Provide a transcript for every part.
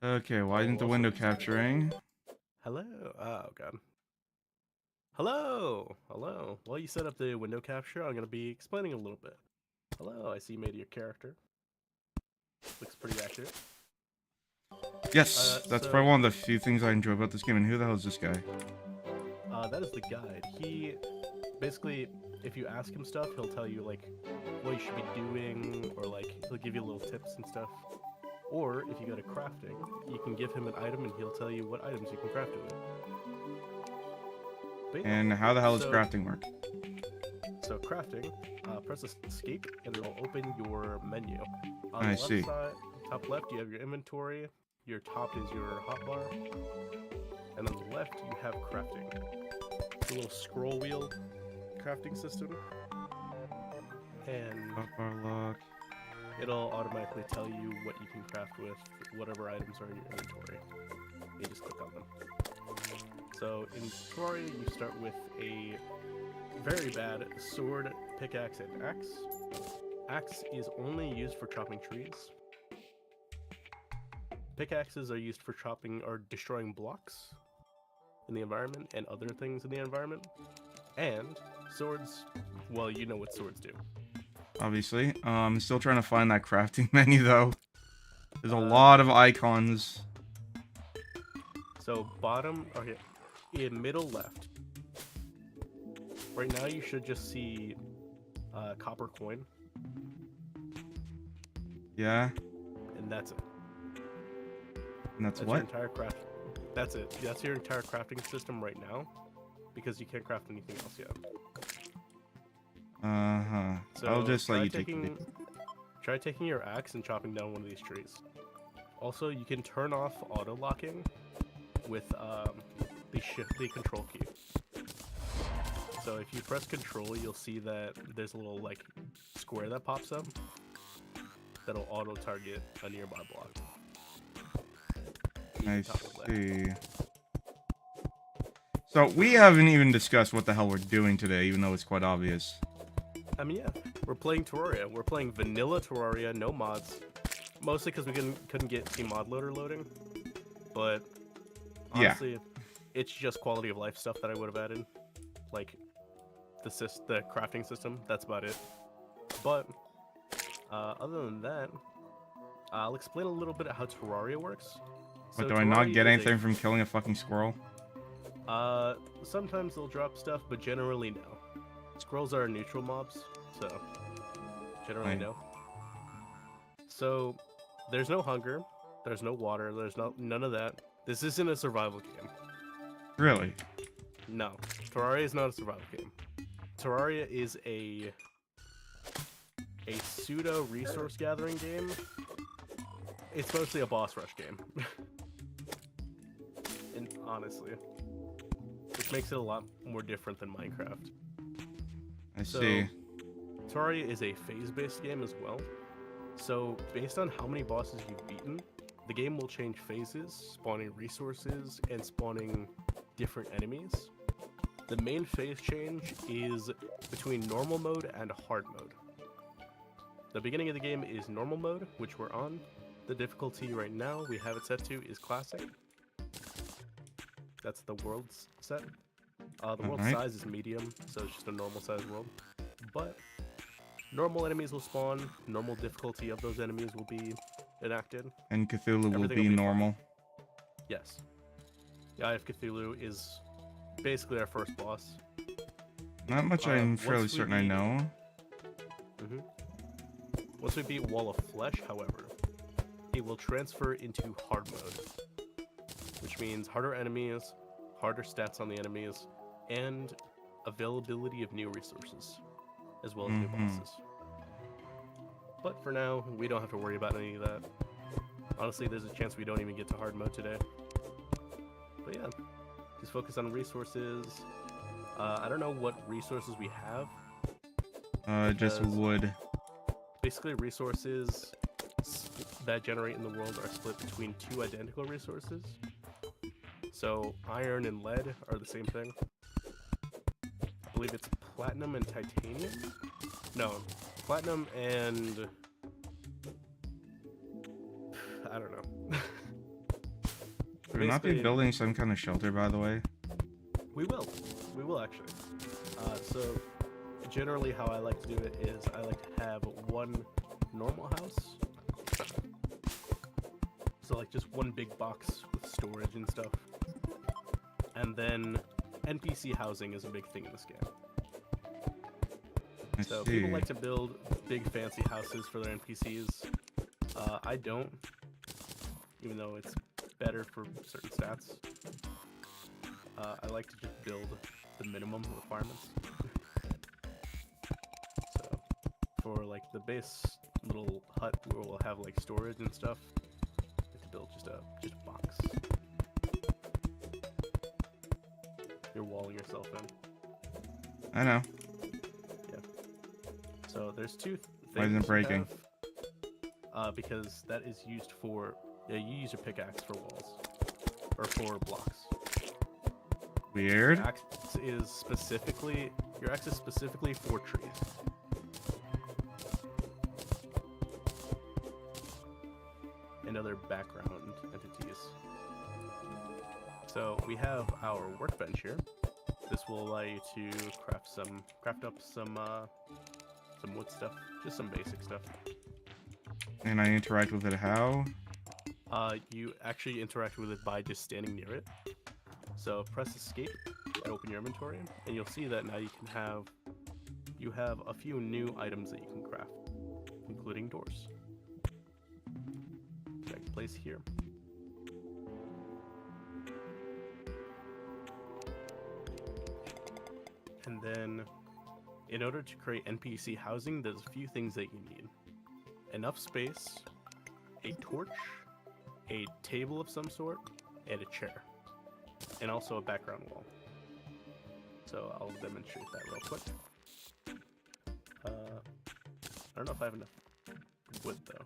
Okay, why isn't the window capturing? Hello. Oh god. Hello. While you set up the window capture, I'm gonna be explaining a little bit. Hello. I see you made your character. Looks pretty accurate. Yes, that's probably one of the few things I enjoy about this game. And who the hell is this guy? That is the guide. He basically, if you ask him stuff, he'll tell you like what you should be doing, or like he'll give you little tips and stuff. Or if you go to crafting, you can give him an item and he'll tell you what items you can craft it with. And how the hell does crafting work? So crafting, press escape and it'll open your menu. On I the see. left side, top left, you have your inventory. Your top is your hotbar. And on the left, you have crafting. It's a little scroll wheel crafting system. And Hotbar lock. it'll automatically tell you what you can craft with whatever items are in your inventory. You just click on them. So in Terraria, you start with a very bad sword, pickaxe, and axe. Axe is only used for chopping trees. Pickaxes are used for chopping or destroying blocks in the environment and other things in the environment. And swords, well, you know what swords do. Obviously. I'm still trying to find that crafting menu, though. There's a lot of icons. So bottom, okay, in middle left. Right now you should just see copper coin. Yeah. And that's it. And that's Your what? entire craft. That's it. That's your entire crafting system right now, because you can't craft anything else yet. So I'll just let you take it. Try taking your axe and chopping down one of these trees. Also, you can turn off auto locking with the control key. So if you press control, you'll see that there's a little like square that pops up that'll auto target a nearby block. I see. So we haven't even discussed what the hell we're doing today, even though it's quite obvious. I mean, yeah, we're playing Terraria. We're playing vanilla Terraria, no mods. Mostly because we couldn't get Team Mod Loader loading. But honestly, it's just quality of life stuff that I would have added, like the crafting system. That's about it. But other than that, I'll explain a little bit how Terraria works. But do I not get anything from killing a fucking squirrel? Sometimes they'll drop stuff, but generally no. Squirrels are neutral mobs, so generally no. So there's no hunger, there's no water, there's none of that. This isn't a survival game. Really? No, Terraria is not a survival game. Terraria is a pseudo resource gathering game. It's mostly a boss rush game. And honestly, which makes it a lot more different than Minecraft. I see. Terraria is a phase-based game as well. So based on how many bosses you've beaten, the game will change phases, spawning resources and spawning different enemies. The main phase change is between normal mode and hard mode. The beginning of the game is normal mode, which we're on. The difficulty right now we have it set to is classic. That's the world's set. The world size is medium, so it's just a normal size world. But normal enemies will spawn, normal difficulty of those enemies will be enacted. And Cthulhu will be normal. Yes. The Eye of Cthulhu is basically our first boss. Not much I'm fairly certain I know. Once we beat Wall of Flesh, however, it will transfer into hard mode, which means harder enemies, harder stats on the enemies, and availability of new resources, as well as new bosses. But for now, we don't have to worry about any of that. Honestly, there's a chance we don't even get to hard mode today. But yeah, just focus on resources. I don't know what resources we have. Just wood. Basically, resources that generate in the world are split between two identical resources. So iron and lead are the same thing. I believe it's platinum and titanium? No, platinum and... I don't know. Should we not be building some kind of shelter, by the way? We will. We will, actually. So, generally how I like to do it is I like to have one normal house. So, like, just one big box with storage and stuff. And then NPC housing is a big thing in this game. So people like to build big fancy houses for their NPCs. I don't, even though it's better for certain stats. I like to just build the minimum requirements. So for like the base little hut where we'll have like storage and stuff, I have to build just a box. You're walling yourself in. I know. Yeah. So there's two things. Why isn't it breaking? Because that is used for... Yeah, you use your pickaxe for walls. Or for blocks. Weird. Your axe is specifically for trees. And other background entities. So we have our workbench here. This will allow you to craft up some wood stuff, just some basic stuff. And I interact with it how? You actually interact with it by just standing near it. So press escape and open your inventory, and you'll see that now you have a few new items that you can craft, including doors. Which I can place here. And then, in order to create NPC housing, there's a few things that you need. Enough space, a torch, a table of some sort, and a chair. and also a background wall. So I'll demonstrate that real quick. I don't know if I have enough wood though.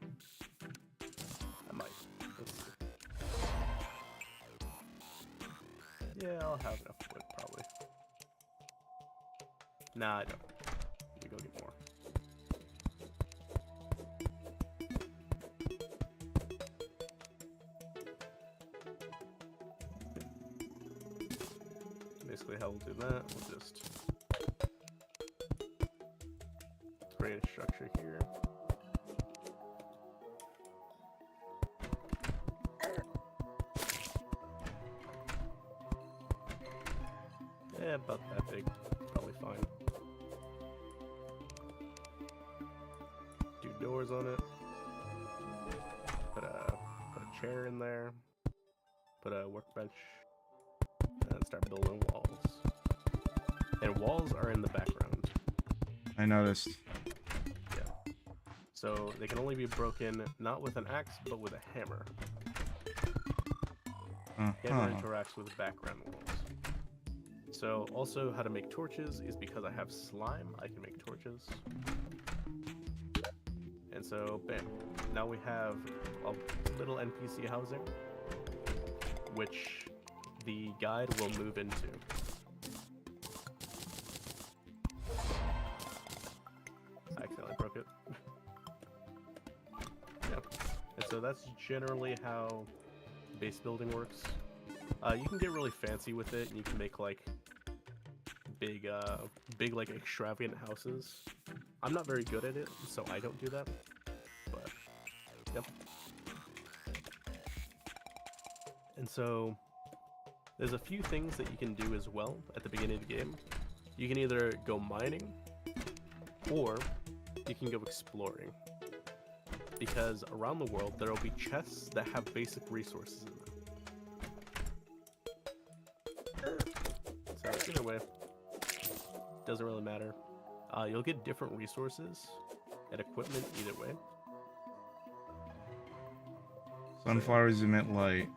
I might. Let's see. Yeah, I'll have enough wood probably. Nah, I don't. Let me go get more. Basically how we'll do that, we'll just create a structure here. Yeah, about that big. Probably fine. Do doors on it. Put a chair in there. Put a workbench. And start building walls. And walls are in the background. I noticed. Yeah. So they can only be broken not with an axe, but with a hammer. Hammer interacts with background walls. So also how to make torches is because I have slime, I can make torches. And so bam, now we have a little NPC housing, which the guide will move into. I accidentally broke it. Yep. And so that's generally how base building works. You can get really fancy with it, and you can make like big like extravagant houses. I'm not very good at it, so I don't do that. But yep. And so there's a few things that you can do as well at the beginning of the game. You can either go mining, or you can go exploring. Because around the world, there will be chests that have basic resources in them. So either way, doesn't really matter. You'll get different resources and equipment either way. Sunflowers emit light.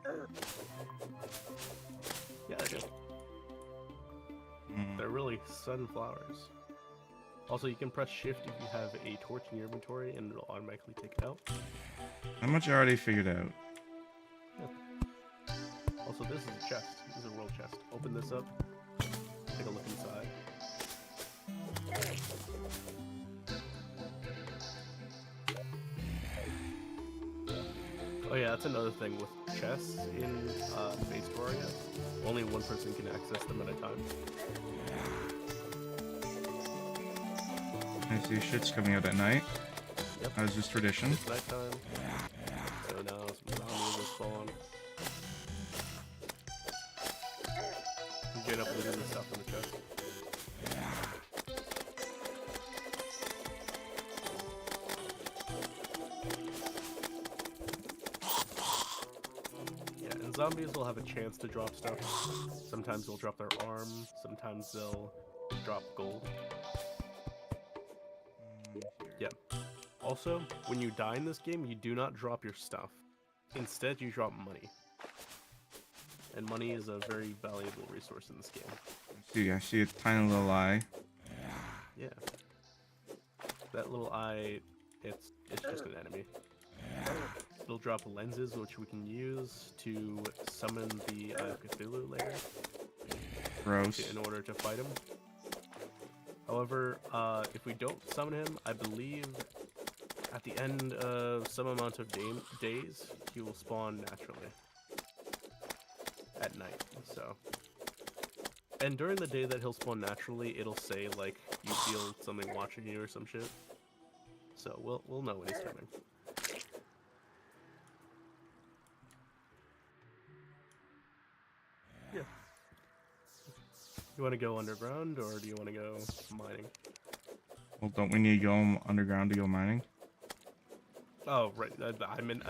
Yeah, they do. They're really sunflowers. Also, you can press shift if you have a torch in your inventory and it'll automatically take it out. How much I already figured out? Yeah. Also, this is a chest. This is a real chest. Open this up. Take a look inside. Oh yeah, that's another thing with chests in base Terraria. Only one person can access them at a time. I see shit's coming out at night. Yep. As is tradition. It's nighttime. So now some zombies will spawn. You get up looting the stuff in the chest. Zombies will have a chance to drop stuff. Sometimes they'll drop their arm, sometimes they'll drop gold. Yeah. Also, when you die in this game, you do not drop your stuff. Instead, you drop money. And money is a very valuable resource in this game. I see a tiny little eye. Yeah. That little eye, it's just an enemy. It'll drop lenses, which we can use to summon the Eye of Cthulhu later. Gross. In order to fight him. However, if we don't summon him, I believe at the end of some amount of days, he will spawn naturally. At night, so. And during the day that he'll spawn naturally, it'll say, like, you feel something watching you or some shit. So we'll know when he's coming. Yeah. You want to go underground, or do you want to go mining? Well, don't we need to go underground to go mining? Oh, right. I meant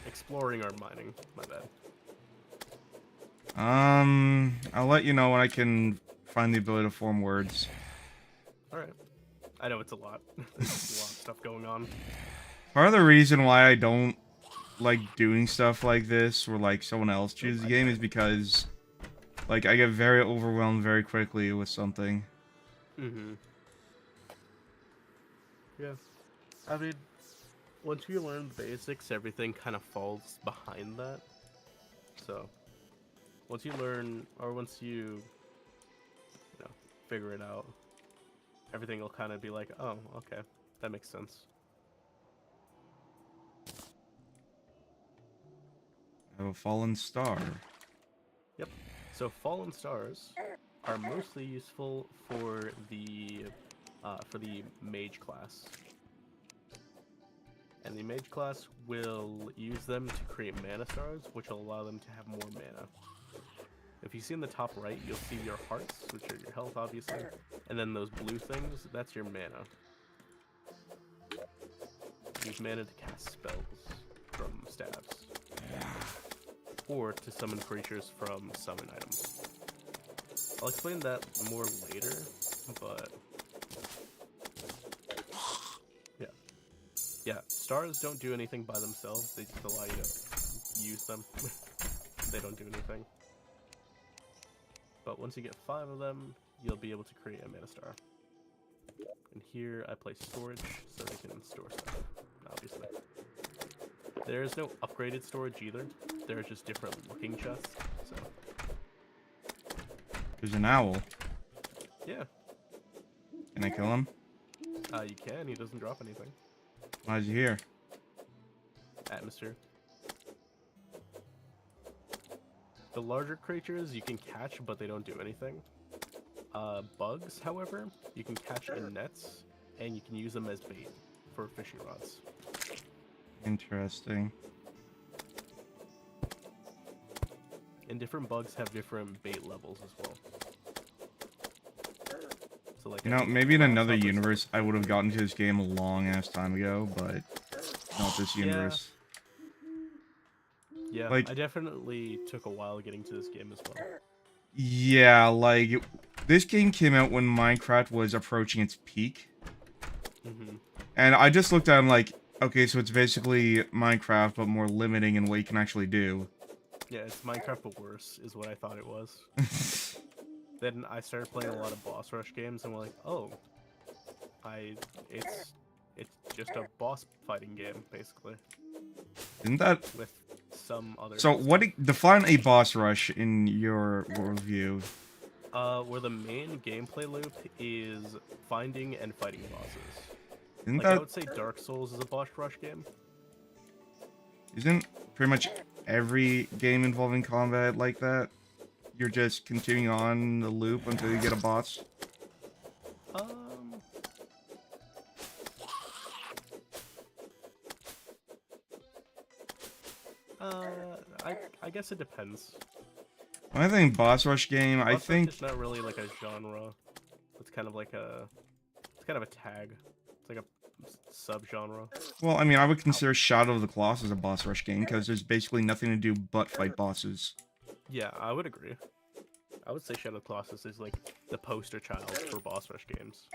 exploring or mining. My bad. I'll let you know when I can find the ability to form words. Alright. I know it's a lot. There's a lot of stuff going on. Part of the reason why I don't like doing stuff like this, where like someone else chooses the game, is because Like, I get very overwhelmed very quickly with something. Mm-hmm. Yeah. I mean, once you learn the basics, everything kind of falls behind that. So, once you learn, or once you know, figure it out, everything will kind of be like, oh, okay, that makes sense. I have a fallen star. Yep. So fallen stars are mostly useful for the mage class, and the mage class will use them to create mana stars, which will allow them to have more mana. If you see in the top right, you'll see your hearts, which are your health, obviously, and then those blue things, that's your mana. Use mana to cast spells from stabs, or to summon creatures from summon items. I'll explain that more later, but yeah. Yeah, stars don't do anything by themselves, they just allow you to use them. They don't do anything. But once you get 5 of them, you'll be able to create a mana star. And here I place storage so they can store stuff, obviously. There is no upgraded storage either. There are just different looking chests, so. There's an owl. Yeah. Can I kill him? You can, he doesn't drop anything. Why is he here? Atmosphere. The larger creatures you can catch, but they don't do anything. Bugs, however, you can catch in nets, and you can use them as bait for fishing rods. Interesting. And different bugs have different bait levels as well. So like, You know, maybe in another universe I would have gotten to this game a long ass time ago, but not this universe. Yeah, Like, I definitely took a while getting to this game as well. yeah, like, this game came out when Minecraft was approaching its peak. Mm-hmm. And I just looked at it like, okay, so it's basically Minecraft, but more limiting in what you can actually do. Yeah, it's Minecraft but worse, is what I thought it was. Then I started playing a lot of boss rush games, and we're like, oh, it's just a boss fighting game, basically. Isn't that... With some other... So, define a boss rush in your worldview. Where the main gameplay loop is finding and fighting bosses. Isn't like, I would say Dark Souls is a boss rush game. Isn't pretty much every game involving combat like that? You're just continuing on the loop until you get a boss? I guess it depends. When I think boss rush game, I think... It's not really like a genre. It's kind of like a... It's kind of a tag. It's like a sub-genre. Well, I mean, I would consider Shadow of the Colossus a boss rush game, because there's basically nothing to do but fight bosses. Yeah, I would agree. I would say Shadow of the Colossus is like the poster child for boss rush games.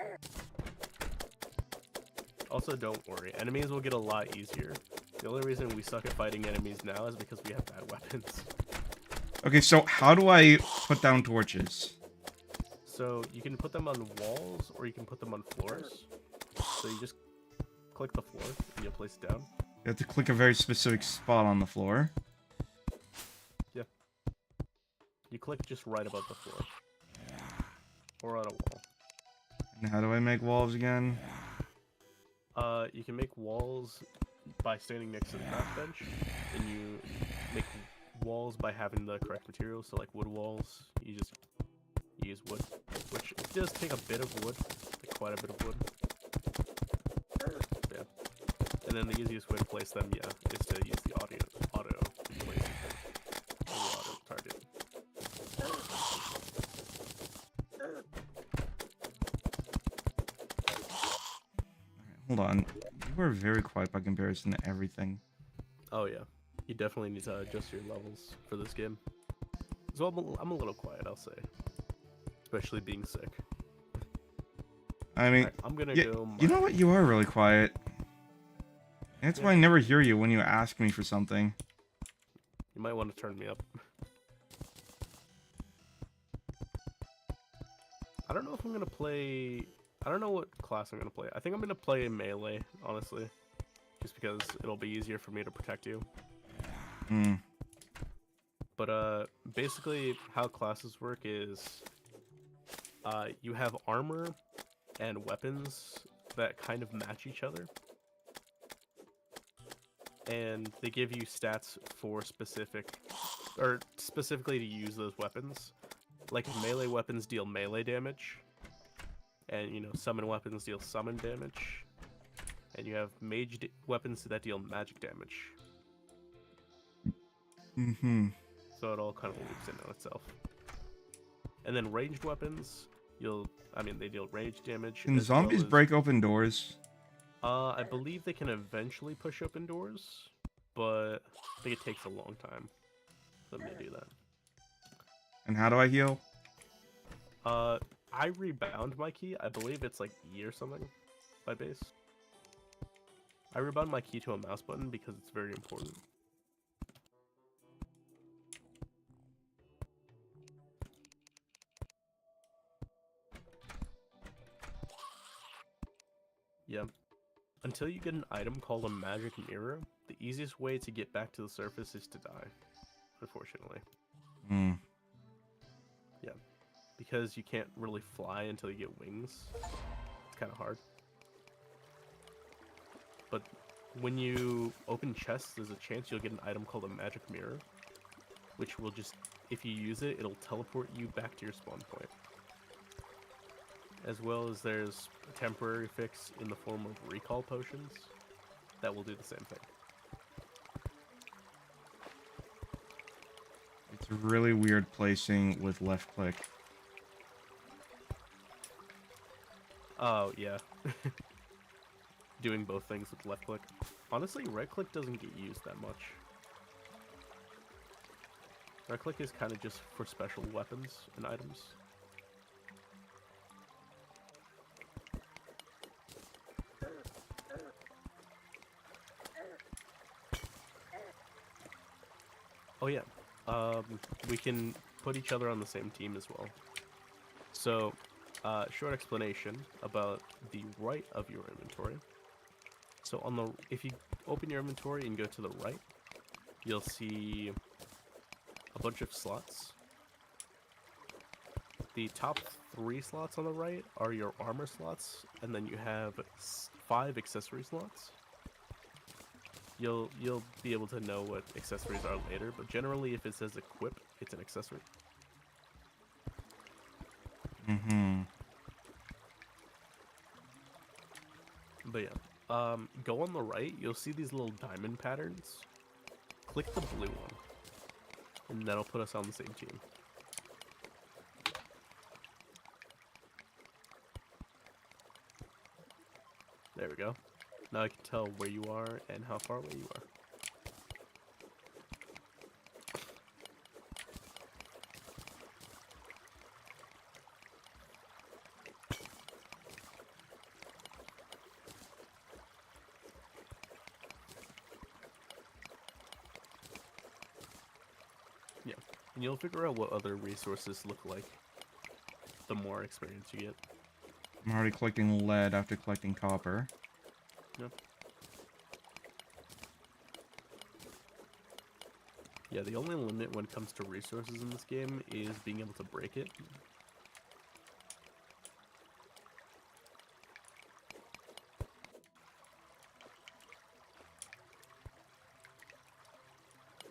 Also, don't worry, enemies will get a lot easier. The only reason we suck at fighting enemies now is because we have bad weapons. Okay, so how do I put down torches? So you can put them on walls, or you can put them on floors. So you just click the floor, and you'll place it down. You have to click a very specific spot on the floor. Yeah. You click just right above the floor. Or on a wall. And how do I make walls again? You can make walls by standing next to the craft bench, and you make walls by having the correct materials. So like wood walls, you just use wood, which it does take a bit of wood, like quite a bit of wood. Yeah. And then the easiest way to place them, yeah, is to use the auto placing thing. The auto target. Hold on. You are very quiet by comparison to everything. Oh yeah. You definitely need to adjust your levels for this game. So I'm a little quiet, I'll say. Especially being sick. I mean, right, I'm gonna go... You know what? You are really quiet. That's why I never hear you when you ask me for something. You might want to turn me up. I don't know if I'm gonna play. I don't know what class I'm gonna play. I think I'm gonna play melee, honestly, just because it'll be easier for me to protect you. Hmm. But basically, how classes work is, you have armor and weapons that kind of match each other, and they give you stats for specifically to use those weapons. Like melee weapons deal melee damage, and summon weapons deal summon damage, and you have weapons that deal magic damage. Mm-hmm. So it all kind of loops in on itself. And then ranged weapons, they deal rage damage. Can zombies break open doors? I believe they can eventually push open doors, but I think it takes a long time for them to do that. And how do I heal? I rebound my key. I believe it's like E or something by base. I rebound my key to a mouse button because it's very important. Yeah. Until you get an item called a magic mirror, the easiest way to get back to the surface is to die, unfortunately. Hmm. Yeah. Because you can't really fly until you get wings. It's kind of hard. But when you open chests, there's a chance you'll get an item called a magic mirror, which will just, if you use it, it'll teleport you back to your spawn point. As well as there's a temporary fix in the form of recall potions that will do the same thing. It's a really weird placing with left click. Oh, yeah. Doing both things with left click. Honestly, right click doesn't get used that much. Right click is kind of just for special weapons and items. Oh yeah, we can put each other on the same team as well. So, short explanation about the right of your inventory. So if you open your inventory and go to the right, you'll see a bunch of slots. The top 3 slots on the right are your armor slots, and then you have 5 accessory slots. You'll be able to know what accessories are later, but generally if it says equip, it's an accessory. Mm-hmm. But yeah, go on the right, you'll see these little diamond patterns. Click the blue one, and that'll put us on the same team. There we go. Now I can tell where you are and how far away you are. Yeah, and you'll figure out what other resources look like the more experience you get. I'm already collecting lead after collecting copper. Yep. Yeah, the only limit when it comes to resources in this game is being able to break it.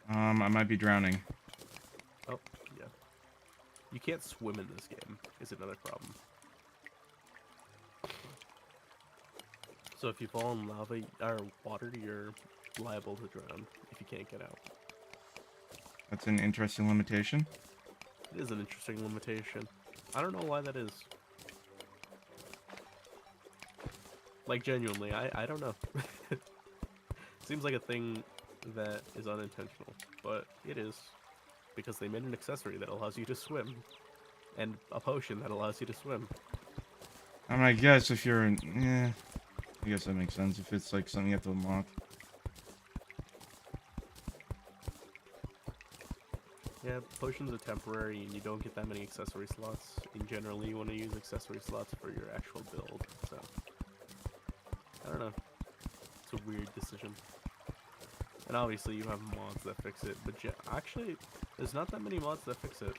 I might be drowning. Oh, yeah. You can't swim in this game, is another problem. So if you fall in lava or water, you're liable to drown if you can't get out. That's an interesting limitation. It is an interesting limitation. I don't know why that is. Like, genuinely, I don't know. Seems like a thing that is unintentional, but it is. Because they made an accessory that allows you to swim. And a potion that allows you to swim. I mean, I guess if you're in... Yeah, I guess that makes sense if it's like something you have to unlock. Yeah, potions are temporary, and you don't get that many accessory slots. And generally, you want to use accessory slots for your actual build. So, I don't know. It's a weird decision. And obviously, you have mods that fix it, but actually, there's not that many mods that fix it.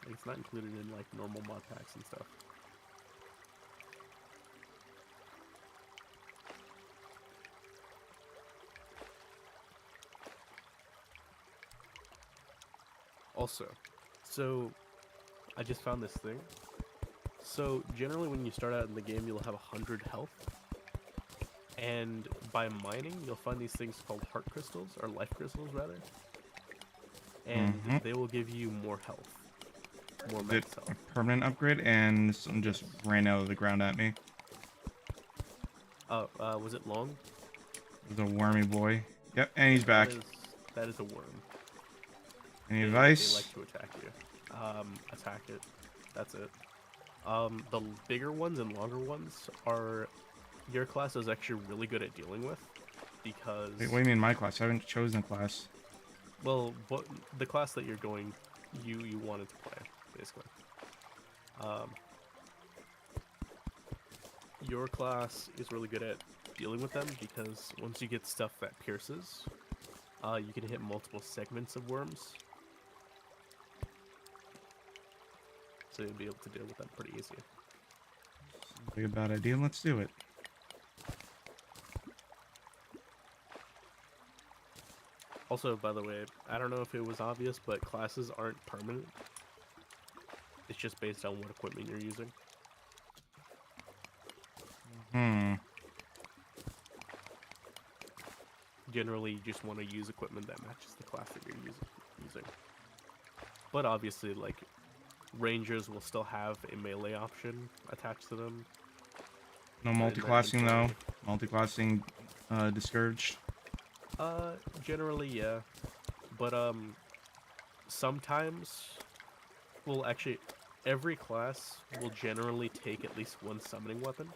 Like, it's not included in like normal mod packs and stuff. Also, so I just found this thing. So generally when you start out in the game, you'll have 100 health. And by mining, you'll find these things called heart crystals, or life crystals rather. And they will give you more health. More max health. A permanent upgrade, and something just ran out of the ground at me. Oh, was it long? It was a wormy boy. Yep, and he's back. That is a worm. Any advice? They like to attack you. Attack it. That's it. The bigger ones and longer ones are... Your class is actually really good at dealing with, because... Wait, what do you mean my class? I haven't chosen a class. Well, the class that you're going... You wanted to play, basically. Your class is really good at dealing with them, because once you get stuff that pierces, you can hit multiple segments of worms. So you'll be able to deal with them pretty easy. Sounds like a bad idea. Let's do it. Also, by the way, I don't know if it was obvious, but classes aren't permanent. It's just based on what equipment you're using. Generally, you just want to use equipment that matches the class that you're using. But obviously, like, rangers will still have a melee option attached to them. No multi-classing though. Multi-classing discouraged. Generally, yeah. But, sometimes... Well, actually, every class will generally take at least one summoning weapon.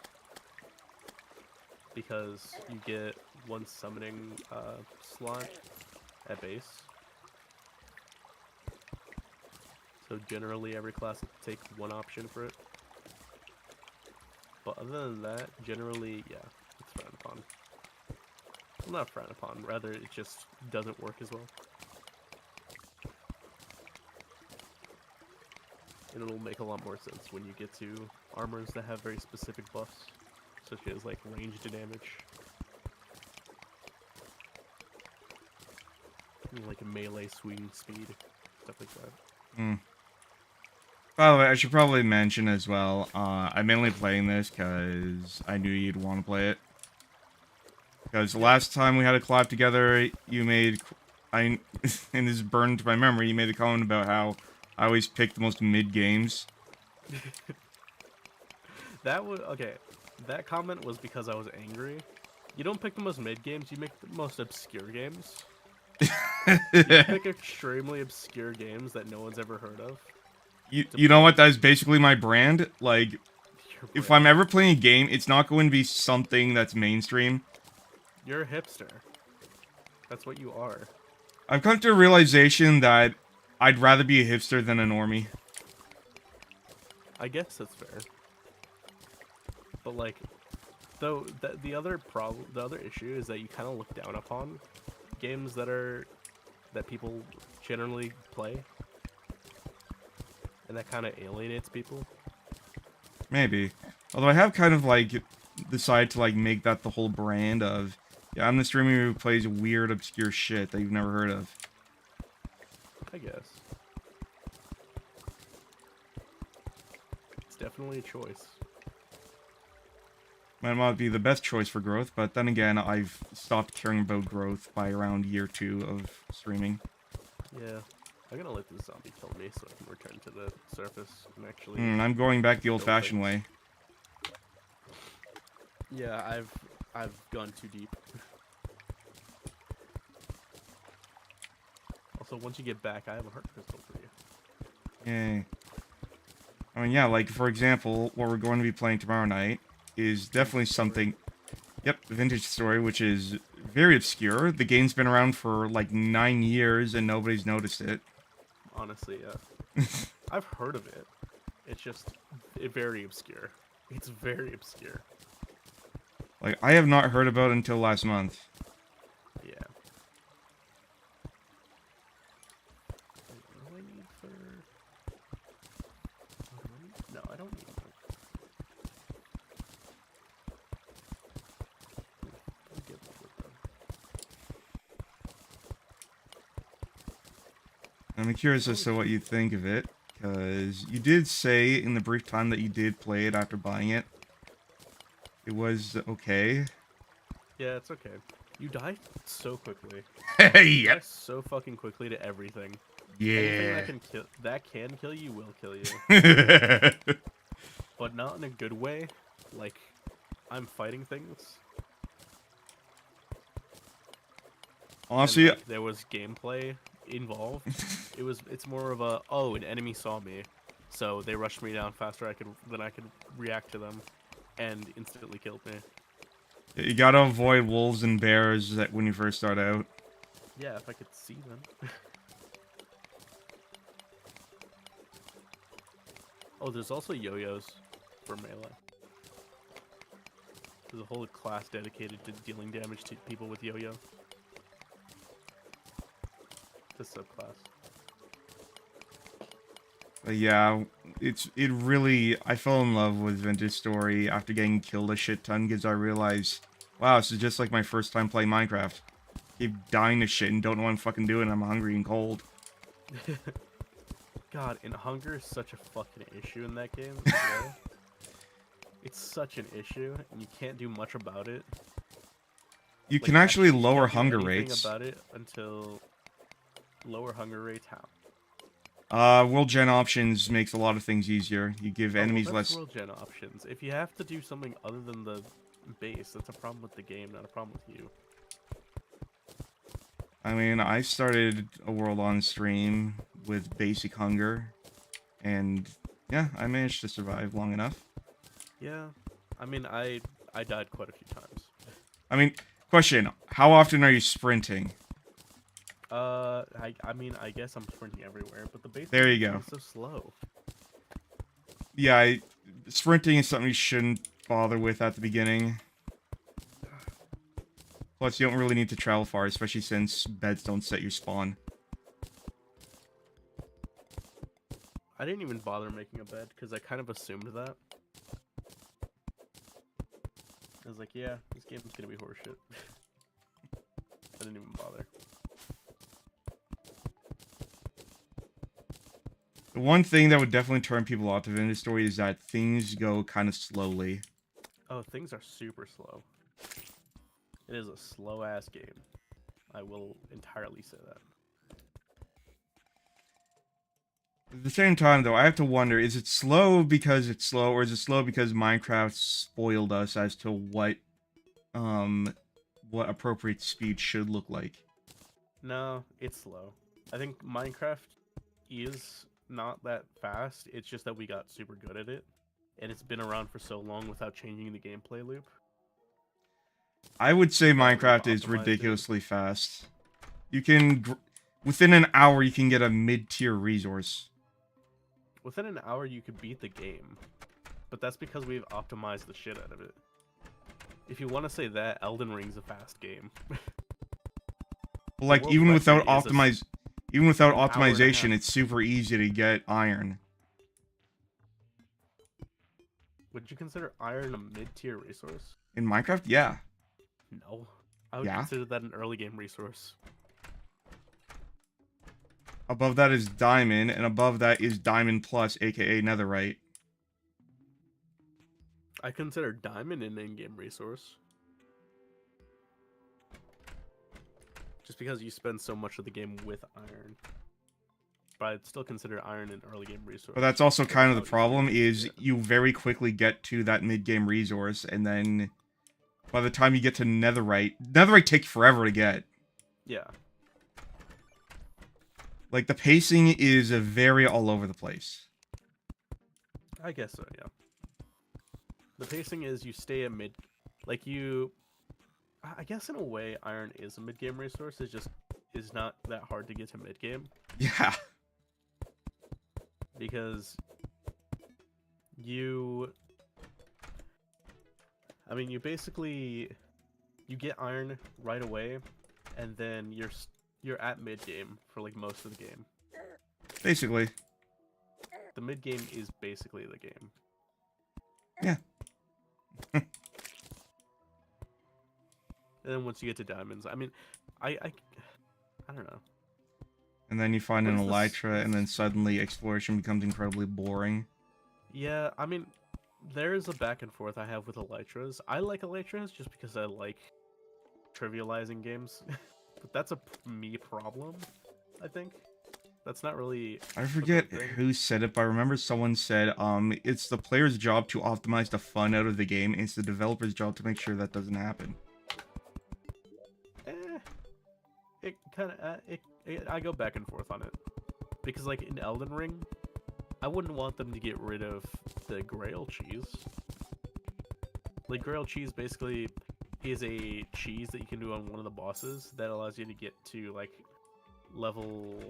Because you get one summoning, slot at base. So generally, every class will take one option for it. But other than that, generally, yeah, it's frowned upon. Well, not frowned upon, rather it just doesn't work as well. And it'll make a lot more sense when you get to armors that have very specific buffs, such as like ranged damage. And like a melee swing speed, stuff like that. By the way, I should probably mention as well, I'm mainly playing this because I knew you'd want to play it. Because the last time we had a collab together, you made, and this is burned into my memory, you made a comment about how I always pick the most mid games. That was, okay, that comment was because I was angry. You don't pick the most mid games, you make the most obscure games. You pick extremely obscure games that no one's ever heard of. You know what? That is basically my brand. Like, if I'm ever playing a game, it's not going to be something that's mainstream. You're a hipster. That's what you are. I've come to a realization that I'd rather be a hipster than a normie. I guess that's fair. But like, though, the other issue is that you kind of look down upon games that people generally play. And that kind of alienates people. Maybe. Although I have kind of, like, decided to, like, make that the whole brand of, yeah, I'm the streamer who plays weird, obscure shit that you've never heard of. I guess. It's definitely a choice. Might not be the best choice for growth, but then again, I've stopped caring about growth by around year 2 of streaming. Yeah. I'm gonna let this zombie kill me so I can return to the surface and actually... I'm going back the old-fashioned way. Yeah, I've gone too deep. Also, once you get back, I have a heart crystal for you. Yay. I mean, yeah, like, for example, what we're going to be playing tomorrow night is definitely something... Yep, Vintage Story, which is very obscure. The game's been around for, like, 9 years and nobody's noticed it. honestly, yeah. I've heard of it. It's just very obscure. It's very obscure. Like, I have not heard about it until last month. Yeah. Wait, what do I need for... Oh, do I need... No, I don't need that. I'll get that though. I'm curious as to what you think of it, because you did say in the brief time that you did play it after buying it, it was okay. Yeah, it's okay. You die so quickly. You die Yep. so fucking quickly to everything. Yeah. Anything that can kill you will kill you. But not in a good way. Like, I'm fighting things. Honestly, And, like, there was gameplay involved. It's more of a, oh, an enemy saw me, so they rushed me down faster than I could react to them, and instantly killed me. you gotta avoid wolves and bears when you first start out. Yeah, if I could see them. Oh, there's also yo-yos for melee. There's a whole class dedicated to dealing damage to people with yo-yo. It's a subclass. But yeah, it really, I fell in love with Vintage Story after getting killed a shit ton, because I realized, wow, this is just like my first time playing Minecraft. Keep dying to shit and don't know what I'm fucking doing, I'm hungry and cold. God, and hunger is such a fucking issue in that game. As well. It's such an issue, and you can't do much about it. You Like, can actually you lower can't do hunger anything rates. about it until lower hunger rates. How? World Gen options makes a lot of things easier. You give enemies well, less... world gen options. If you have to do something other than the base, that's a problem with the game, not a problem with you. I mean, I started a world on stream with basic hunger, and yeah, I managed to survive long enough. Yeah, I mean, I died quite a few times. I mean, question, how often are you sprinting? I mean, I guess I'm sprinting everywhere, but the base There you game go. is so slow. Yeah, sprinting is something you shouldn't bother with at the beginning. Plus, you don't really need to travel far, especially since beds don't set your spawn. I didn't even bother making a bed, because I kind of assumed that. I was like, yeah, this game's gonna be horseshit. I didn't even bother. The one thing that would definitely turn people off to Vintage Story is that things go kind of slowly. Oh, things are super slow. It is a slow-ass game. I will entirely say that. At the same time, though, I have to wonder, is it slow because it's slow, or is it slow because Minecraft spoiled us as to what appropriate speed should look like? No, it's slow. I think Minecraft is not that fast. It's just that we got super good at it, and it's been around for so long without changing the gameplay loop. I would say Minecraft is ridiculously fast. You can, within an hour, you can get a mid-tier resource. Within an hour, you could beat the game, but that's because we've optimized the shit out of it. If you want to say that, Elden Ring's a fast game. Like, even without optimization, it's super easy to get iron. Would you consider iron a mid-tier resource? In Minecraft, yeah. No. I would consider that an early game resource. Above that is diamond, and above that is diamond plus, aka netherite. I consider diamond an in-game resource. Just because you spend so much of the game with iron. But I'd still consider iron an early game resource. But that's also kind of the problem, is you very quickly get to that mid-game resource, and then by the time you get to netherite takes forever to get. Yeah. Like, the pacing is very all over the place. I guess so, yeah. The pacing is you stay at mid... Like, I guess in a way, iron is a mid-game resource. It just is not that hard to get to mid-game. Yeah. because you, I mean, you basically you get iron right away, and then you're at mid game for like most of the game. Basically. The mid game is basically the game. Yeah. And then once you get to diamonds, I mean, I don't know. And then you find an What is this? elytra, and then suddenly exploration becomes incredibly boring. Yeah, I mean, there's a back and forth I have with elytras. I like elytras just because I like trivializing games, but that's a me problem, I think. That's not really I a forget good thing. who said it, but I remember someone said, it's the player's job to optimize the fun out of the game, and it's the developer's job to make sure that doesn't happen. It kind of I go back and forth on it because like in Elden Ring, I wouldn't want them to get rid of the Grail cheese. Like Grail cheese basically is a cheese that you can do on one of the bosses that allows you to get to like level,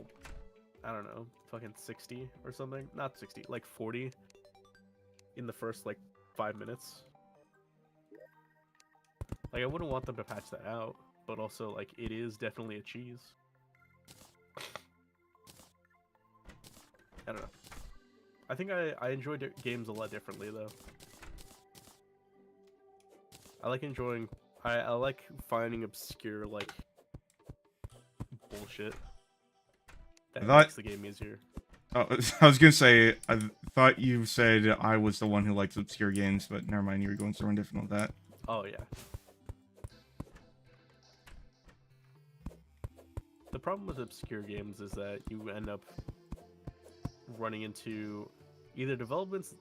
I don't know, fucking 60 or something. Not 60, like 40 in the first like 5 minutes. Like I wouldn't want them to patch that out, but also like it is definitely a cheese. I don't know. I think I enjoy games a lot differently though. I like enjoying. I like finding obscure like bullshit that makes the game easier. Oh, I was gonna say, I thought you said I was the one who likes obscure games, but never mind, you were going somewhere different with that. Oh yeah. The problem with obscure games is that you end up running into either developers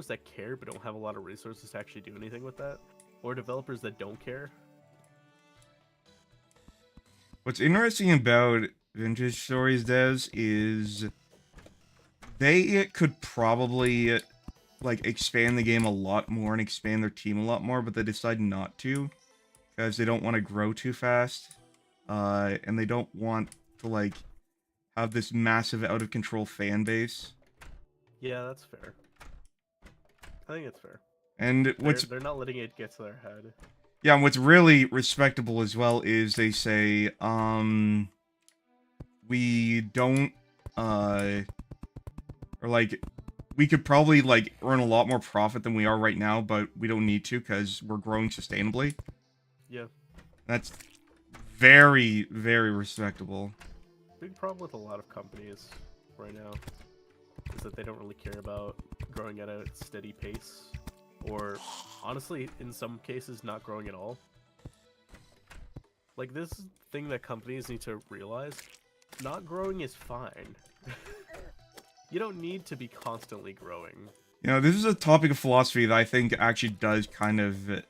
that care but don't have a lot of resources to actually do anything with that, or developers that don't care. What's interesting about Vintage Stories devs is they could probably like expand the game a lot more and expand their team a lot more, but they decide not to because they don't want to grow too fast, and they don't want to like have this massive out of control fan base. Yeah, that's fair. I think it's fair. And They're not letting it get to their head. Yeah, and what's really respectable as well is they say, we don't, or like, we could probably, like, earn a lot more profit than we are right now, but we don't need to because we're growing sustainably. Yeah. That's very, very respectable. Big problem with a lot of companies right now is that they don't really care about growing at a steady pace, or honestly, in some cases, not growing at all. Like, this thing that companies need to realize, not growing is fine. You don't need to be constantly growing. You know, this is a topic of philosophy that I think actually does kind of,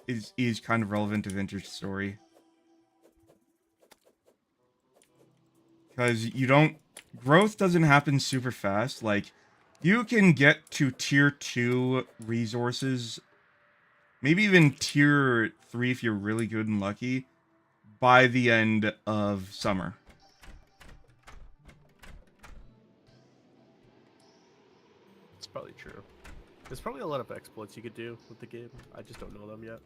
is kind of relevant to Vintage Story. Because growth doesn't happen super fast. Like, you can get to tier 2 resources, maybe even tier 3 if you're really good and lucky, by the end of summer. It's probably true. There's probably a lot of exploits you could do with the game. I just don't know them yet.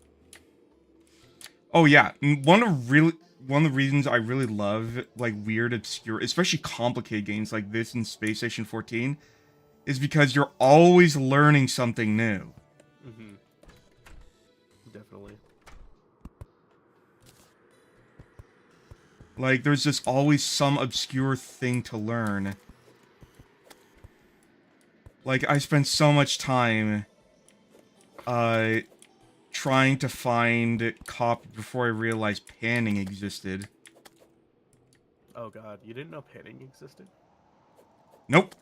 Oh yeah, one of the reasons I really love like weird, obscure, especially complicated games like this in Space Station 14 is because you're always learning something new. Mm-hmm. Definitely. Like, there's just always some obscure thing to learn. Like, I spent so much time, trying to find copper before I realized panning existed. Oh god, you didn't know panning existed? Nope.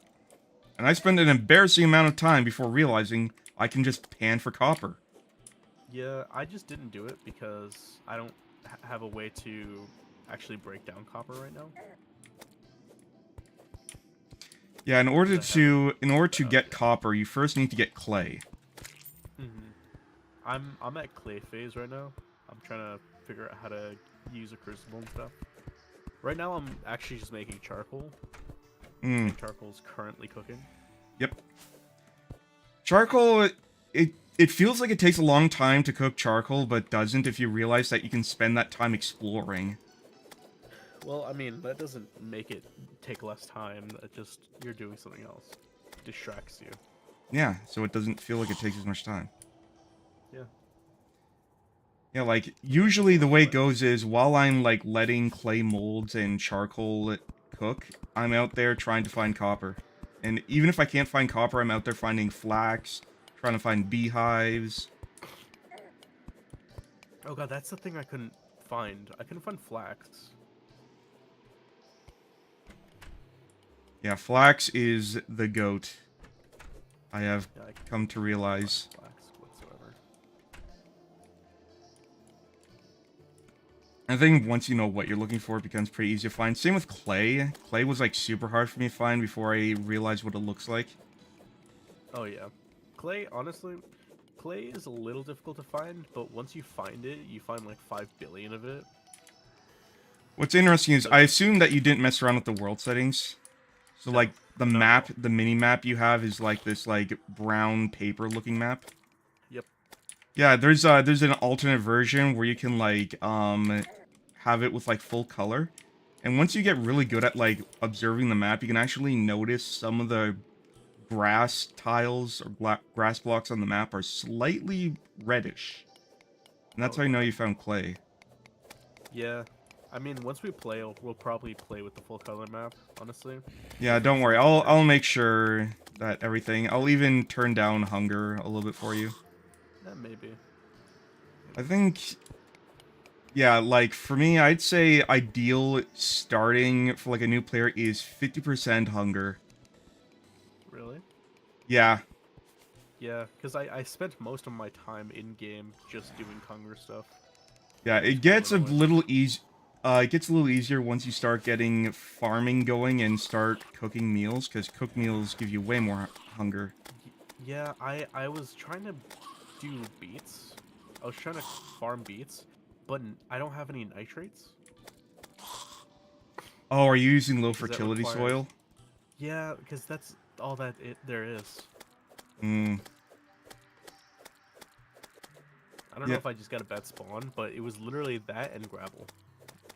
And I spent an embarrassing amount of time before realizing I can just pan for copper. Yeah, I just didn't do it because I don't have a way to actually break down copper right now. Yeah, in order to get copper, you first need to get clay. Mm-hmm. I'm at clay phase right now. I'm trying to figure out how to use a crucible and stuff. Right now, I'm actually just making charcoal Mm. And charcoal's currently cooking. Yep. Charcoal, it feels like it takes a long time to cook charcoal, but doesn't if you realize that you can spend that time exploring. Well, I mean, that doesn't make it take less time. It just, you're doing something else. It distracts you. Yeah, so it doesn't feel like it takes as much time. Yeah. Yeah, like, usually the way it goes is, while I'm, like, letting clay molds and charcoal cook, I'm out there trying to find copper. And even if I can't find copper, I'm out there finding flax, trying to find beehives. Oh god, that's the thing I couldn't find. I couldn't find flax. Yeah, flax is the goat. I have Yeah, I come to realize. flax whatsoever. I think once you know what you're looking for, it becomes pretty easy to find. Same with clay. Clay was, like, super hard for me to find before I realized what it looks like. Oh yeah. Clay, honestly, clay is a little difficult to find, but once you find it, you find like 5 billion of it. What's interesting is, I assume that you didn't mess around with the world settings. So, No, like, the not at map, all. the mini-map you have is, like, this, like, brown paper-looking map. Yep. Yeah, there's an alternate version where you can, like, have it with, like, full color. And once you get really good at, like, observing the map, you can actually notice some of the grass tiles or grass blocks on the map are slightly reddish. And that's how you know you found clay. Yeah. I mean, once we play, we'll probably play with the full color map, honestly. Yeah, don't worry. I'll make sure that everything... I'll even turn down hunger a little bit for you. Yeah, maybe. I think... Yeah, like, for me, I'd say ideal starting for, like, a new player is 50% hunger. Really? Yeah. Yeah, because I spent most of my time in-game just doing hunger stuff. Yeah, it gets a little it gets a little easier once you start getting farming going and start cooking meals, because cooked meals give you way more hunger. Yeah, I was trying to do beets. I was trying to farm beets, but I don't have any nitrates. Oh, are you using low Does that fertility require- soil? Yeah, because that's all that there is. Hmm. I don't know if I just got a bad spawn, but it was literally that and gravel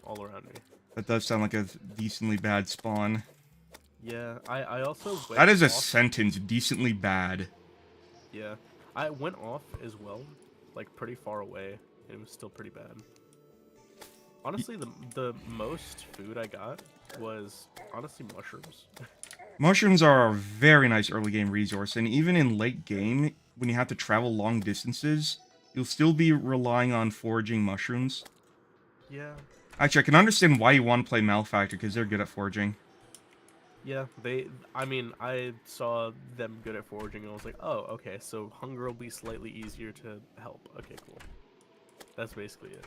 all around me. That does sound like a decently bad spawn. Yeah, I also went That is a off. sentence, decently bad. Yeah, I went off as well, like pretty far away, and it was still pretty bad. Honestly, the most food I got was honestly mushrooms. Mushrooms are a very nice early game resource, and even in late game, when you have to travel long distances, you'll still be relying on foraging mushrooms. Yeah. Actually, I can understand why you want to play Malefactor, because they're good at foraging. Yeah, I mean, I saw them good at foraging, and I was like, oh, okay, so hunger will be slightly easier to help. Okay, cool. That's basically it.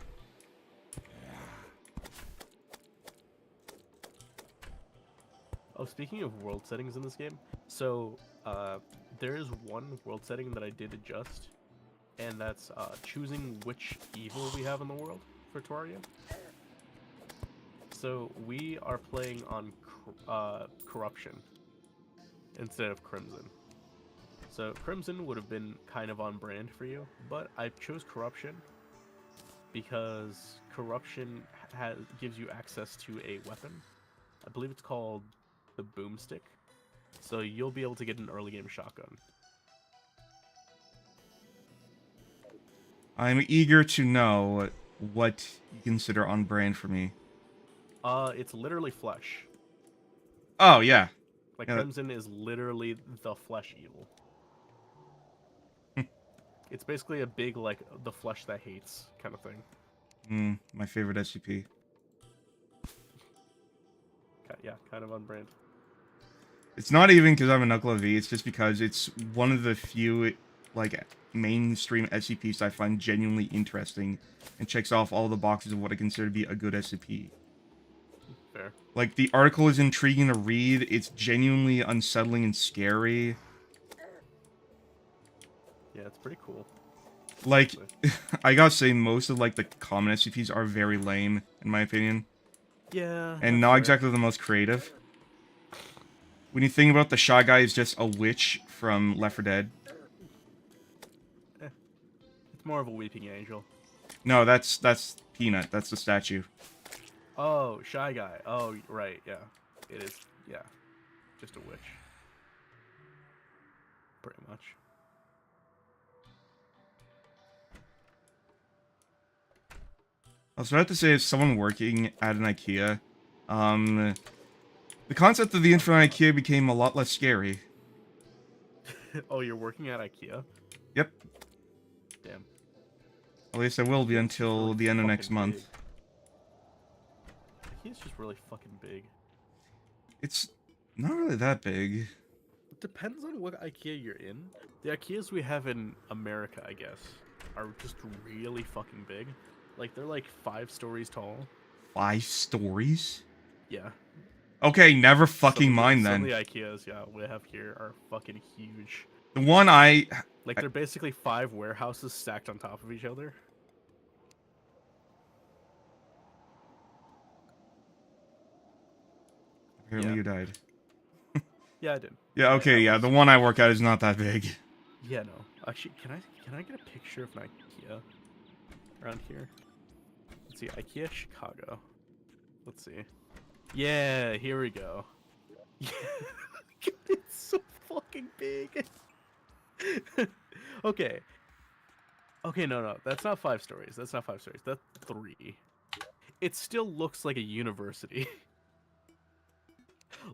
Oh, speaking of world settings in this game, so, there is one world setting that I did adjust, and that's, choosing which evil we have in the world for Terraria. So, we are playing on, Corruption instead of Crimson. So, Crimson would have been kind of on brand for you, but I chose Corruption because Corruption gives you access to a weapon. I believe it's called the Boomstick. So, you'll be able to get an early game shotgun. I'm eager to know what you consider on brand for me. It's literally flesh. Oh, yeah. Like, Yeah. Crimson is literally the flesh evil. It's basically a big, like, the flesh that hates kind of thing. My favorite SCP. Yeah, kind of on brand. It's not even because I'm a Knuckle V, it's just because it's one of the few, like, mainstream SCPs I find genuinely interesting and checks off all the boxes of what I consider to be a good SCP. Fair. Like, the article is intriguing to read, it's genuinely unsettling and scary. Yeah, it's pretty cool. Like, I gotta say, most of, like, the common SCPs are very lame, in my opinion. Yeah. And not exactly the most creative. when you think about the Shy Guy is just a witch from Left 4 Dead. It's more of a weeping angel. No, that's Peanut. That's the statue. Oh, Shy Guy. Oh, right, yeah. It is, yeah. Just a witch. Pretty much. I was about to say, if someone working at an IKEA, the concept of the infinite IKEA became a lot less scary. Oh, you're working at IKEA? Yep. Damn. At least I will be until really the end of fucking next month. big. IKEA's just really fucking big. It's not really that big. It depends on what IKEA you're in. The IKEAs we have in America, I guess, are just really fucking big. Like, they're like 5 stories tall. 5 stories? Yeah. Okay, never fucking mind then. Some of the IKEAs, yeah, we have here are fucking huge. The one Like, they're basically 5 warehouses stacked on top of each other. Apparently you died. Yeah, I did. Yeah, okay, yeah, the one I work at is not that big. Yeah, no. Actually, can I get a picture of an IKEA around here? Let's see, IKEA Chicago. Let's see. Yeah, here we go. Yeah. It's so fucking big. Okay. Okay, no, that's not 5 stories. That's not 5 stories. That's 3. It still looks like a university.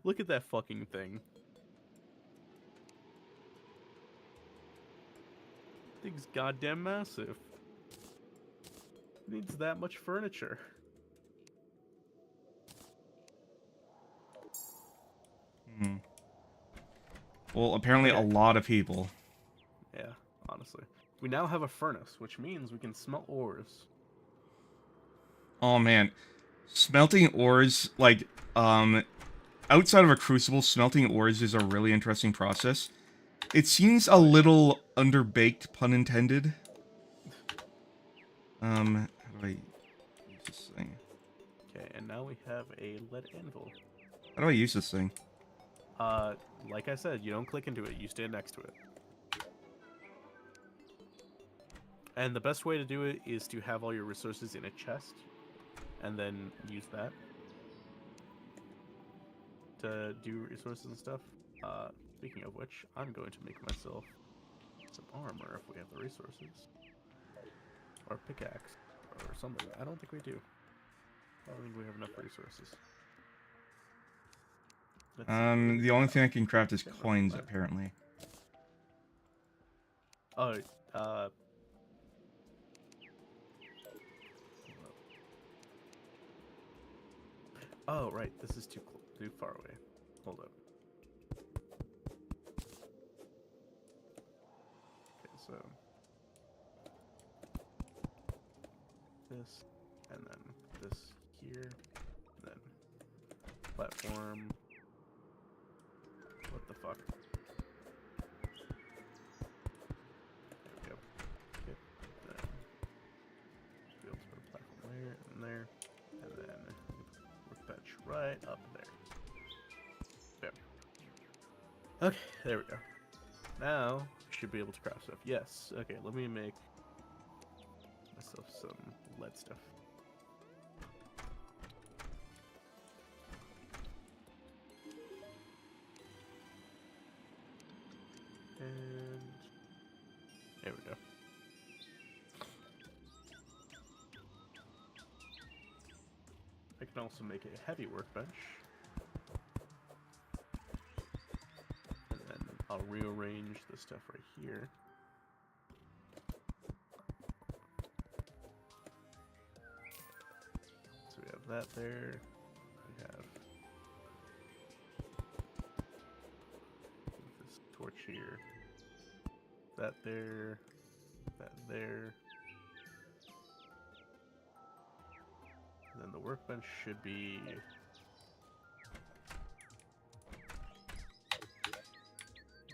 Look at that fucking thing. Thing's goddamn massive. Needs that much furniture. Hmm. Well, apparently a lot of people. Yeah, honestly. We now have a furnace, which means we can smelt ores. Oh man. Smelting ores, like, outside of a crucible, smelting ores is a really interesting process. It seems a little underbaked, pun intended. How do I use this thing? Okay, and now we have a lead anvil. How do I use this thing? Like I said, you don't click into it, you stand next to it. And the best way to do it is to have all your resources in a chest, and then use that to do resources and stuff. Speaking of which, I'm going to make myself some armor if we have the resources. Or pickaxe, or something. I don't think we do. I don't think we have enough resources. The only thing I can craft is coins, apparently. Oh, oh, right. This is too far away. Hold up. Okay, so this, and then this here, and then platform. What the fuck? There we go. Yep. Then be able to put a platform there and there, and then workbench right up there. There. Okay, there we go. Now we should be able to craft stuff. Yes. Okay, let me make myself some lead stuff. And there we go. I can also make a heavy workbench. And then I'll rearrange the stuff right here. So we have that there. We have this torch here. That there. That there. And then the workbench should be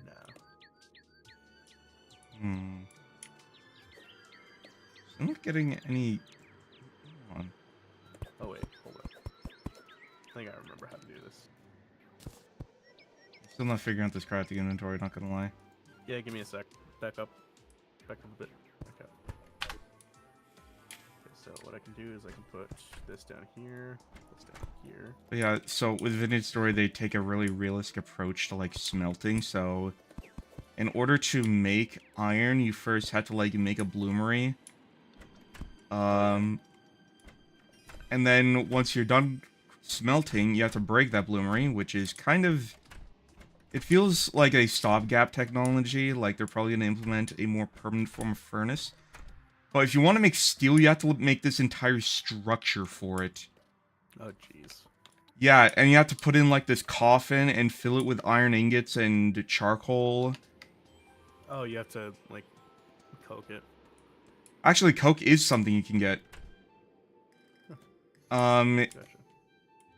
now. I'm not getting any. Hold on. Oh wait, hold up. I think I remember how to do this. Still not figuring out this crafting inventory, not gonna lie. Yeah, give me a sec. Back up. Back up a bit. Back up. Okay, so what I can do is I can put this down here, this down here. But yeah, so with Vintage Story, they take a really realistic approach to, like, smelting, so... In order to make iron, you first have to, like, make a bloomery. And then once you're done smelting, you have to break that bloomery, which is kind of... It feels like a stopgap technology, like they're probably going to implement a more permanent form of furnace. But if you want to make steel, you have to make this entire structure for it. Oh, jeez. Yeah, and you have to put in, like, this coffin and fill it with iron ingots and charcoal. Oh, you have to, like, coke it. Actually, coke is something you can get. Gotcha.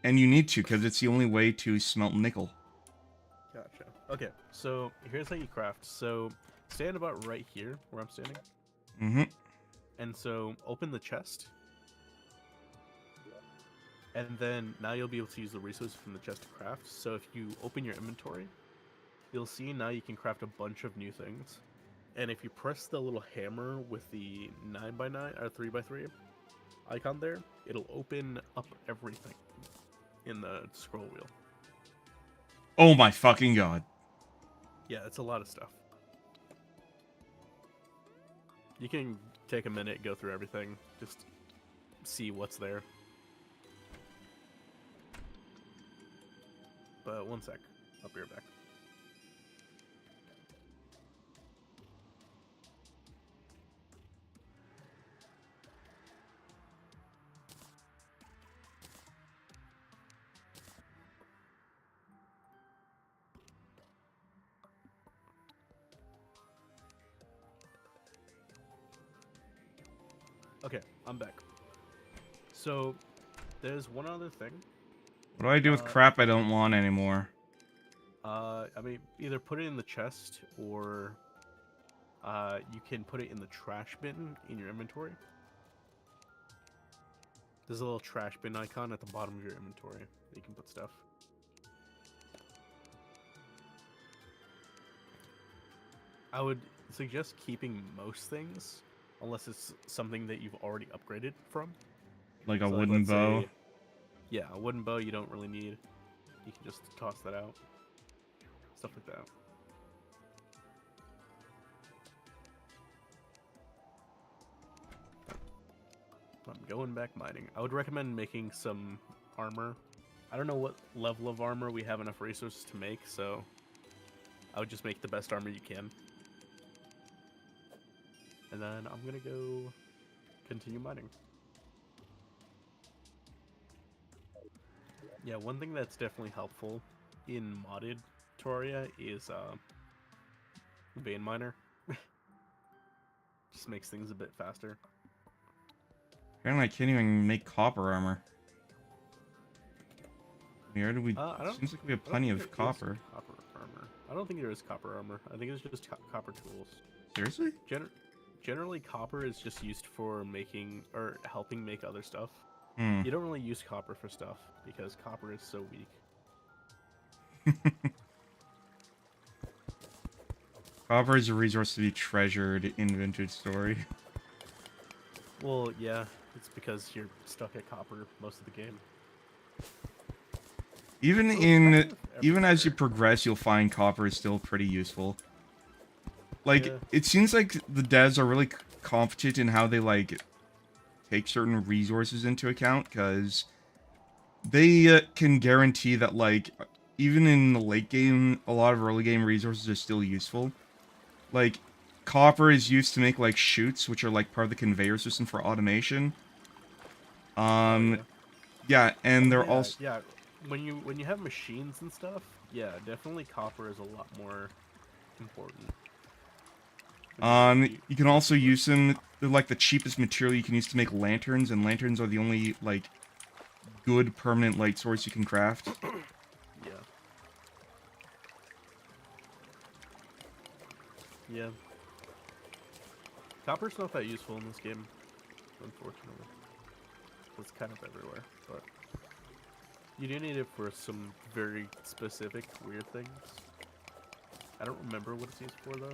And you need to, because it's the only way to smelt nickel. Gotcha. Okay, so here's how you craft. So stand about right here where I'm standing. Mm-hmm. And so open the chest. And then now you'll be able to use the resources from the chest to craft. So if you open your inventory, you'll see now you can craft a bunch of new things. And if you press the little hammer with the 9x9 or 3x3 icon there, it'll open up everything in the scroll wheel. Oh my fucking god. Yeah, it's a lot of stuff. You can take a minute, go through everything, just see what's there. But one sec, I'll be right back. Okay, I'm back. So, there's one other thing. What do I do with crap I don't want anymore? I mean, either put it in the chest, or you can put it in the trash bin in your inventory. There's a little trash bin icon at the bottom of your inventory that you can put stuff. I would suggest keeping most things, unless it's something that you've already upgraded from. Like a So, wooden let's bow? say- yeah, a wooden bow you don't really need. You can just toss that out. Stuff like that. I'm going back mining. I would recommend making some armor. I don't know what level of armor we have enough resources to make, so I would just make the best armor you can. And then I'm gonna go continue mining. Yeah, one thing that's definitely helpful in modded Terraria is vein miner. Just makes things a bit faster. Apparently I can't even make copper armor. Where do we... Seems like we have plenty of copper. Copper armor. I don't think there is copper armor. I think it's just copper tools. Seriously? Generally, copper is just used for making or helping make other stuff. Hmm. You don't really use copper for stuff because copper is so weak. Copper is a resource to be treasured in Vintage Story. Well, yeah, it's because you're stuck at copper most of the game. Even as you progress, you'll find copper is still pretty useful. Like, Yeah. it seems like the devs are really competent in how they, like, take certain resources into account, because they can guarantee that, like, even in the late game, a lot of early game resources are still useful. Like, copper is used to make, like, chutes, which are, like, part of the conveyor system for automation. Yeah, and they're also... Yeah, when you have machines and stuff, yeah, definitely copper is a lot more important. You can also use them, they're like the cheapest material you can use to make lanterns, and lanterns are the only, like, good permanent light source you can craft. Yeah. Yeah. Copper's not that useful in this game, unfortunately. It's kind of everywhere, but you do need it for some very specific weird things. I don't remember what it's used for though.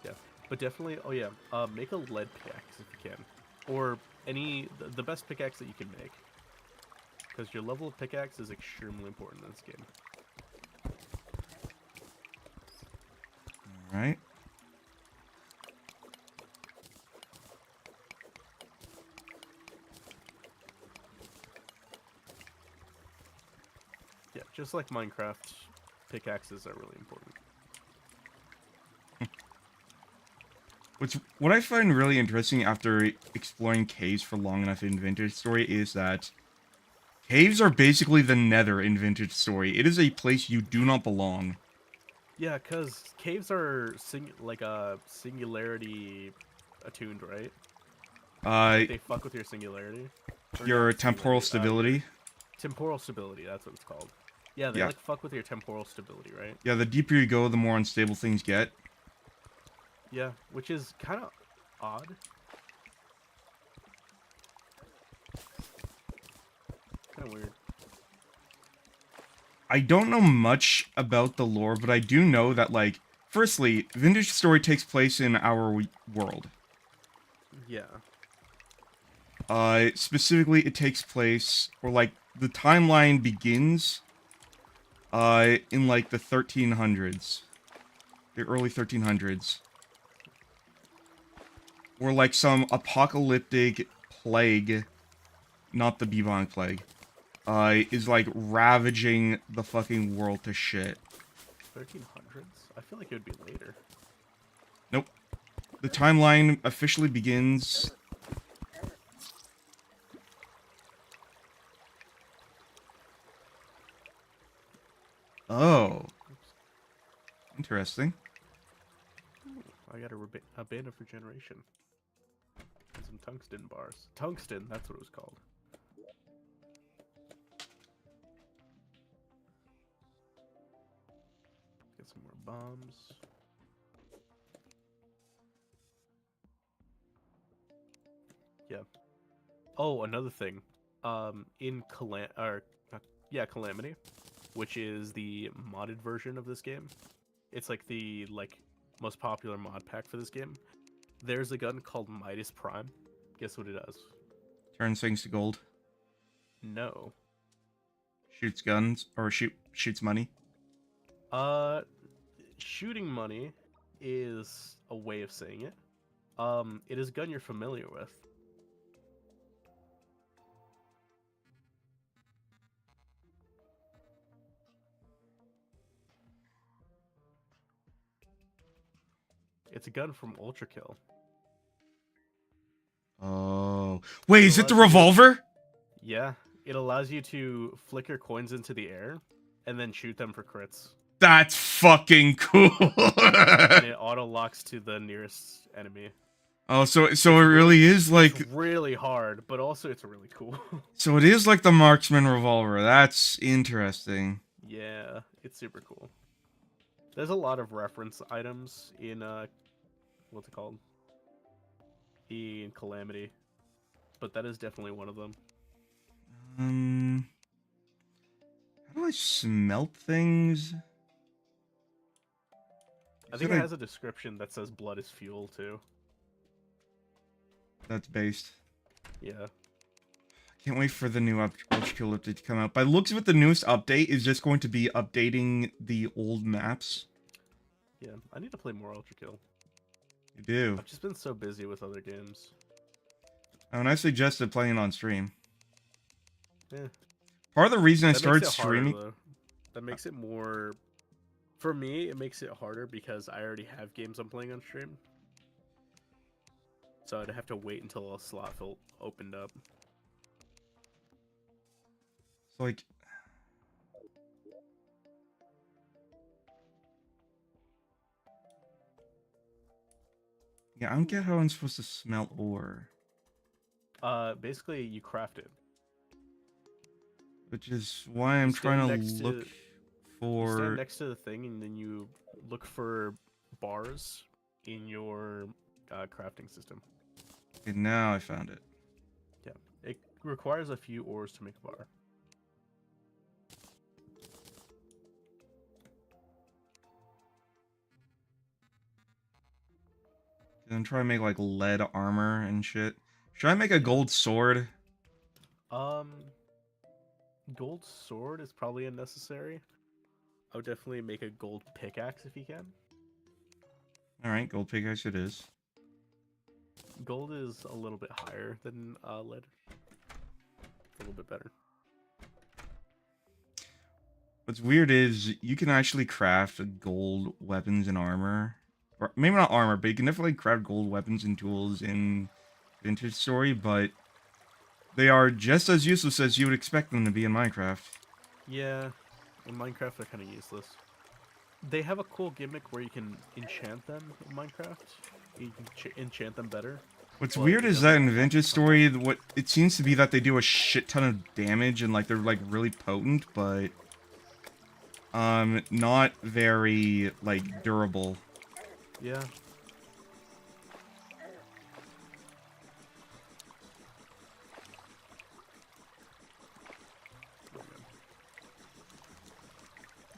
Yeah, but definitely. Oh yeah, make a lead pickaxe if you can, or the best pickaxe that you can make, because your level of pickaxe is extremely important in this game. All right. Yeah, just like Minecraft, pickaxes are really important. What I find really interesting after exploring caves for long enough in Vintage Story is that caves are basically the Nether in Vintage Story. It is a place you do not belong. Yeah, because caves are singularity attuned, right? Uh, Like they fuck with your singularity. Or your not temporal singularity, your stability. temporal stability, that's what it's called. Yeah, they Yeah. like fuck with your temporal stability, right? Yeah, the deeper you go, the more unstable things get. Yeah, which is kind of odd. Kind of weird. I don't know much about the lore, but I do know that, like, firstly, Vintage Story takes place in our world. Yeah. Specifically, it takes place, or, like, the timeline begins, in, like, the 1300s. The early 1300s. Or, like, some apocalyptic plague, not the bubonic plague, is, like, ravaging the fucking world to shit. 1300s? I feel like it would be later. Nope. The timeline officially begins... Oh. Interesting. Ooh, I got a band of regeneration. And some tungsten bars. Tungsten, that's what it was called. Get some more bombs. Yeah. Oh, another thing. In Calamity, which is the modded version of this game. It's like the most popular mod pack for this game. There's a gun called Midas Prime. Guess what it does? Turns things to gold. No. Shoots guns, or shoots money. Shooting money is a way of saying it. It is a gun you're familiar with. It's a gun from Ultra Kill. Oh. Wait, It is it the allows you to- revolver? Yeah, it allows you to flicker coins into the air and then shoot them for crits. That's fucking cool. And it auto locks to the nearest enemy. Oh, so it It's really is like... It's really hard, but also it's really cool. So it is like the marksman revolver. That's interesting. Yeah, it's super cool. There's a lot of reference items in what's it called? In Calamity. But that is definitely one of them. How do I smelt things? I think it has a description that says blood is fuel too. That's based. Yeah. Can't wait for the new Ultra Kill update to come out. By the looks of it, the newest update is just going to be updating the old maps. Yeah, I need to play more Ultra Kill. You do. I've just been so busy with other games. Oh, and I suggested playing on stream. Yeah. Part of the reason I That started makes it harder, streaming... though. That makes it more... For me, it makes it harder because I already have games I'm playing on stream. So I'd have to wait until a slot opened up. So, like... Yeah, I don't get how I'm supposed to smelt ore. Basically, you craft it. Which is why I'm trying to look for... You stand next to the thing, and then you look for bars in your crafting system. Okay, now I found it. Yeah. requires a few ores to make a bar. And try to make like lead armor and shit. Should I make a gold sword? Um, gold sword is probably unnecessary. I would definitely make a gold pickaxe if you can. Alright, gold pickaxe it is. Gold is a little bit higher than lead. It's a little bit better. What's weird is you can actually craft gold weapons and armor. Or maybe not armor, but you can definitely craft gold weapons and tools in Vintage Story, but they are just as useless as you would expect them to be in Minecraft. Yeah, in Minecraft they're kind of useless. They have a cool gimmick where you can enchant them in Minecraft. You can enchant them better. What's But weird it is that doesn't in actually Vintage come Story, what it seems to be that they do a shit ton of damage and like they're like really potent, but not very like durable. Yeah.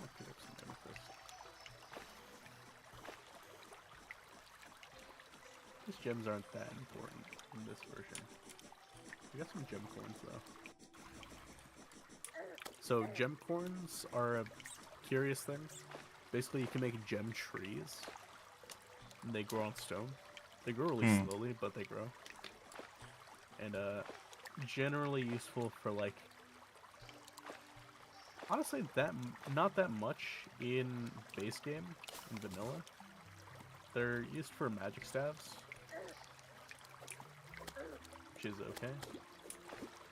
I'll pick up some amethyst. These gems aren't that important in this version. We got some gem corns though. So gem corns are a curious thing. Basically, you can make gem trees. And they grow on stone. They grow really slowly, but they grow. And generally useful for like, honestly, not that much in base game in vanilla. They're used for magic staves, which is okay.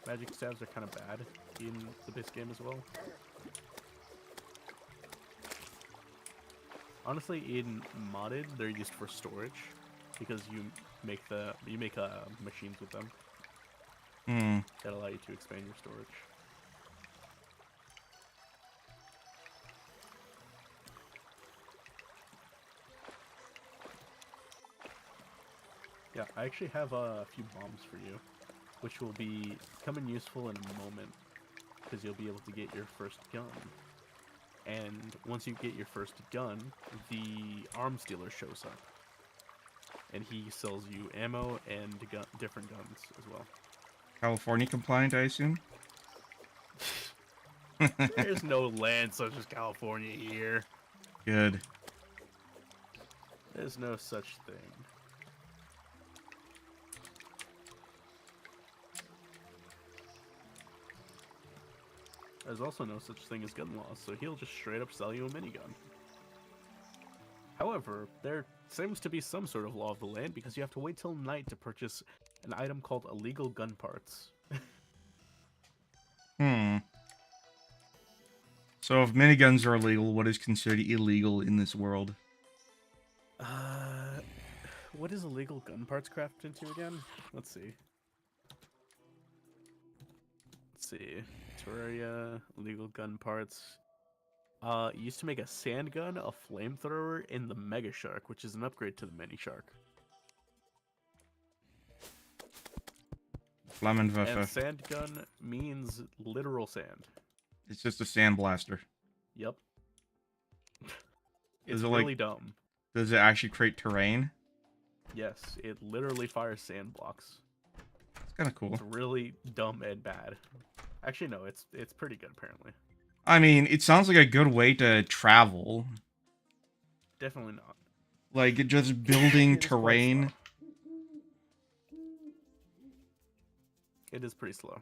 Magic staves are kind of bad in the base game as well. Honestly, in modded, they're used for storage because you make machines with them that allow you to expand your storage. Yeah, I actually have a few bombs for you, which will come in useful in a moment because you'll be able to get your first gun. And once you get your first gun, the arms dealer shows up. And he sells you ammo and different guns as well. California compliant, I assume? There's no land such as California here. Good. There's no such thing. There's also no such thing as gun laws, so he'll just straight up sell you a minigun. However, there seems to be some sort of law of the land because you have to wait till night to purchase an item called illegal gun parts. So if miniguns are illegal, what is considered illegal in this world? What is illegal gun parts crafted into again? Let's see. Terraria, illegal gun parts. You used to make a sand gun, a flamethrower, and the Mega Shark, which is an upgrade to the Mini Shark. And Flammenwerfer. sand gun means literal sand. It's just a sand blaster. Yep. Is It's it really like- dumb. Does it actually create terrain? Yes, it literally fires sand blocks. It's kind of cool. It's really dumb and bad. Actually, no, it's pretty good apparently. I mean, it sounds like a good way to travel. Definitely not. Like, just building It is quite terrain. slow. It is pretty slow.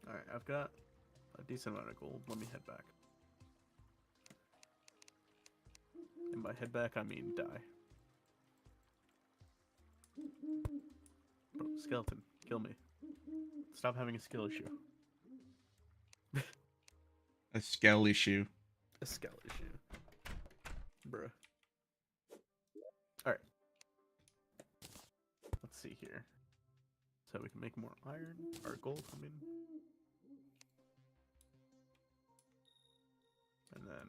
Alright, I've got a decent amount of gold. Let me head back. And by head back, I mean die. Bro, skeleton, kill me. Stop having a skill issue. A scale issue. A skill issue. Bruh. Alright. Let's see here. So we can make more iron, or gold, I mean. And then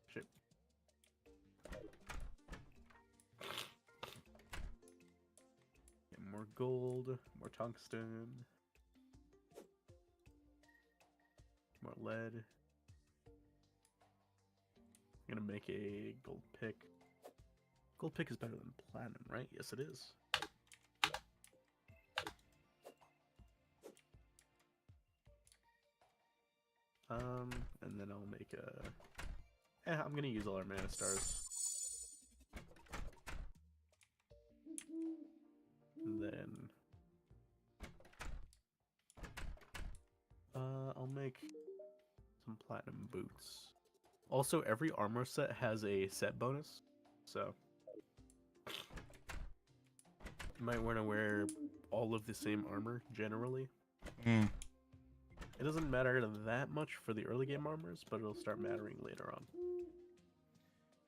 shit. Get more gold, more tungsten, more lead. I'm gonna make a gold pick. Gold pick is better than platinum, right? Yes, it is. And then I'll make a... I'm gonna use all our mana stars. And then... I'll make some platinum boots. Also, every armor set has a set bonus, so... You might want to wear all of the same armor, generally. Mm. It doesn't matter that much for the early game armors, but it'll start mattering later on.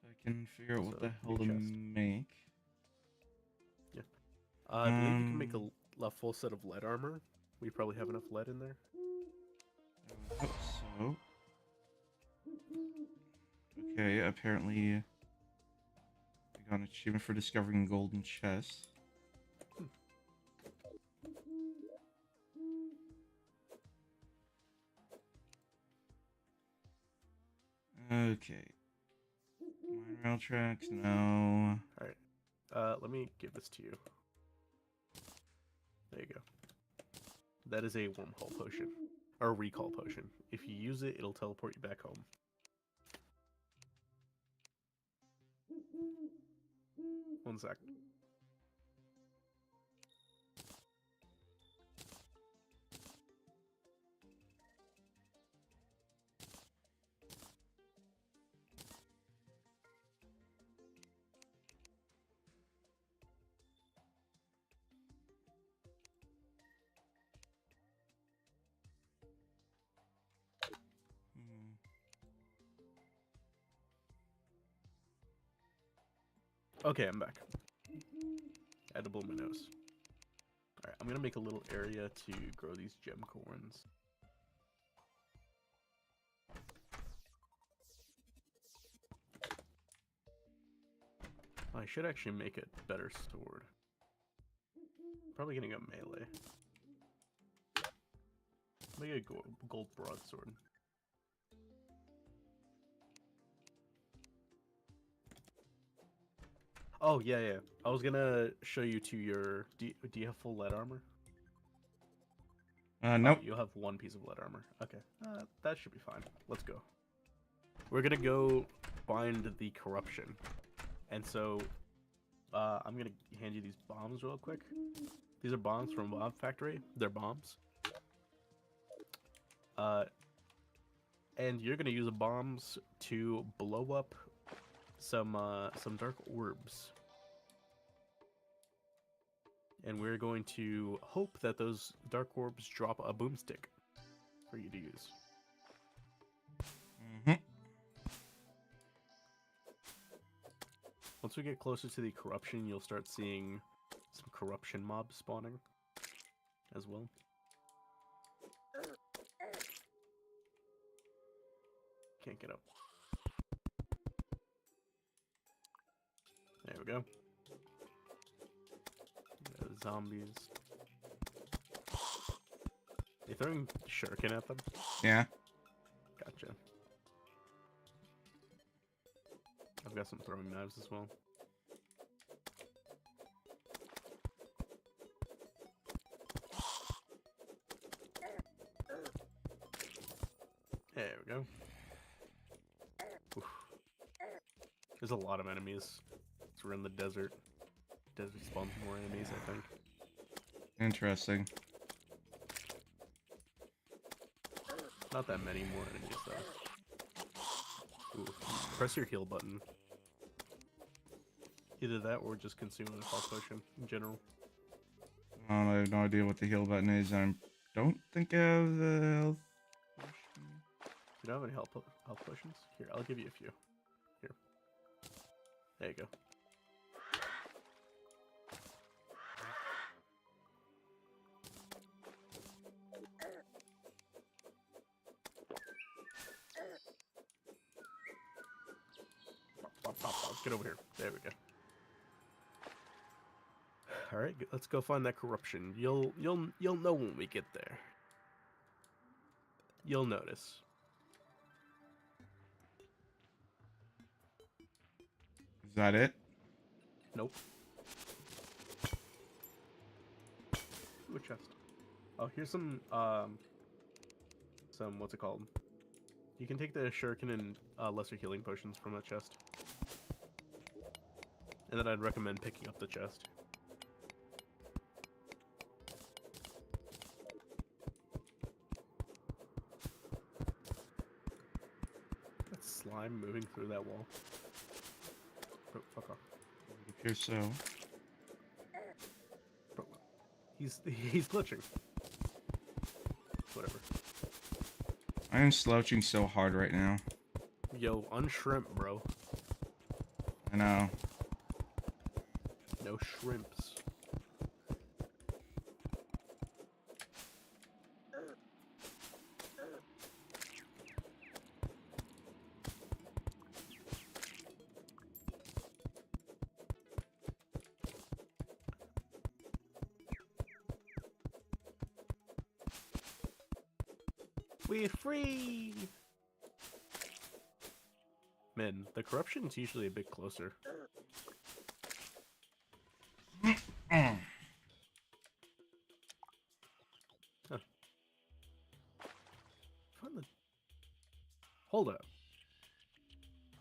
I can figure out what So, the hell to chest. make. Yeah. I believe you can make a full set of lead armor. We probably have enough lead in there. I hope so. Okay, apparently we got an achievement for discovering a golden chest. Okay. Mine rail tracks, no. Alright. Let me give this to you. There you go. That is a wormhole potion. Or a recall potion. If you use it, it'll teleport you back home. One sec. Okay, I'm back. I had to blow my nose. Alright, I'm gonna make a little area to grow these gem corns. I should actually make a better sword. Probably getting a melee. Make a gold broadsword. Oh, yeah. I was gonna show you to your... Do you have full lead armor? Nope. Oh, you'll have one piece of lead armor. Okay. That should be fine. Let's go. We're gonna go find the corruption. And so, I'm gonna hand you these bombs real quick. These are bombs from Bomb Factory. They're bombs. And you're gonna use the bombs to blow up some dark orbs. And we're going to hope that those dark orbs drop a boomstick for you to use. Mm-hmm. Once we get closer to the corruption, you'll start seeing some corruption mobs spawning as well. Can't get up. There we go. Zombies. You throwing shuriken at them? Yeah. Gotcha. I've got some throwing knives as well. There we go. Oof. There's a lot of enemies. So we're in the desert. Desert spawns more enemies, I think. Interesting. Not that many more enemies, though. Ooh. Press your heal button. Either that or just consume a health potion in general. I have no idea what the heal button is. I don't think I have the health potion. You don't have any health potions? Here, I'll give you a few. Here. There you go. get over here. There we go. All right, let's go find that corruption. You'll know when we get there. You'll notice. Is that it? Nope. Ooh, a chest. Oh, here's some what's it called? You can take the shuriken and lesser healing potions from that chest. And then I'd recommend picking up the chest. That slime moving through that wall. Oh, fuck off. It appears so. Bro, he's glitching. Whatever. I am slouching so hard right now. Yo, unshrimp, bro. I know. No shrimps. We're free! Man, the corruption's usually a bit closer. Mm. Huh. Found the... Hold up.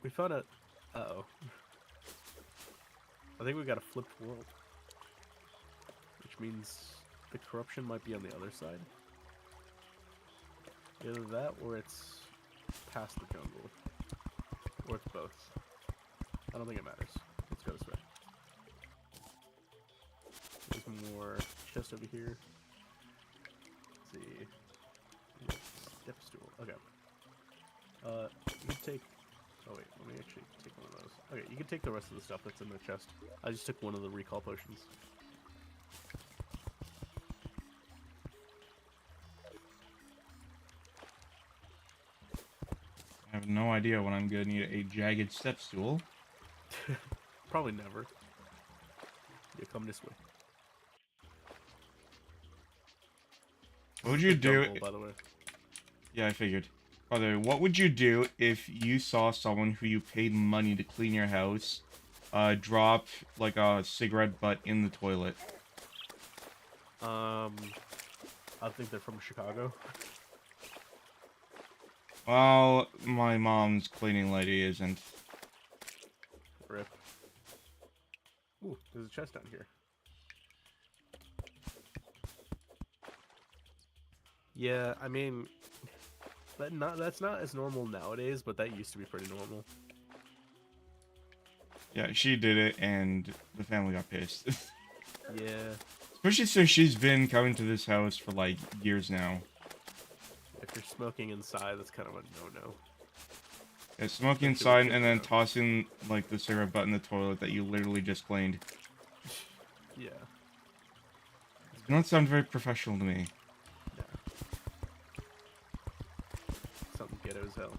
We found a... Uh-oh. I think we got a flipped world. Which means the corruption might be on the other side. Either that, or it's past the jungle. Or it's both. I don't think it matters. Let's go this way. There's more chest over here. Let's see. Step stool. Okay. You can take... Oh wait, let me actually take one of those. Okay, you can take the rest of the stuff that's in the chest. I just took one of the recall potions. I have no idea when I'm gonna need a jagged step stool. Probably never. You come this way. What would you do? Jungle, by the way. Yeah, I figured. By the way, what would you do if you saw someone who you paid money to clean your house, drop like a cigarette butt in the toilet? I think they're from Chicago. Well, my mom's cleaning lady isn't. Rip. Ooh, there's a chest down here. Yeah, I mean, that's not as normal nowadays, but that used to be pretty normal. Yeah, she did it, and the family got pissed. Yeah. Especially since she's been coming to this house for like years now. If you're smoking inside, that's kind of a no-no. Yeah, smoking inside and then tossing like the cigarette butt in the toilet that you literally just cleaned. Yeah. You don't sound very professional to me. Yeah. Something ghetto as hell.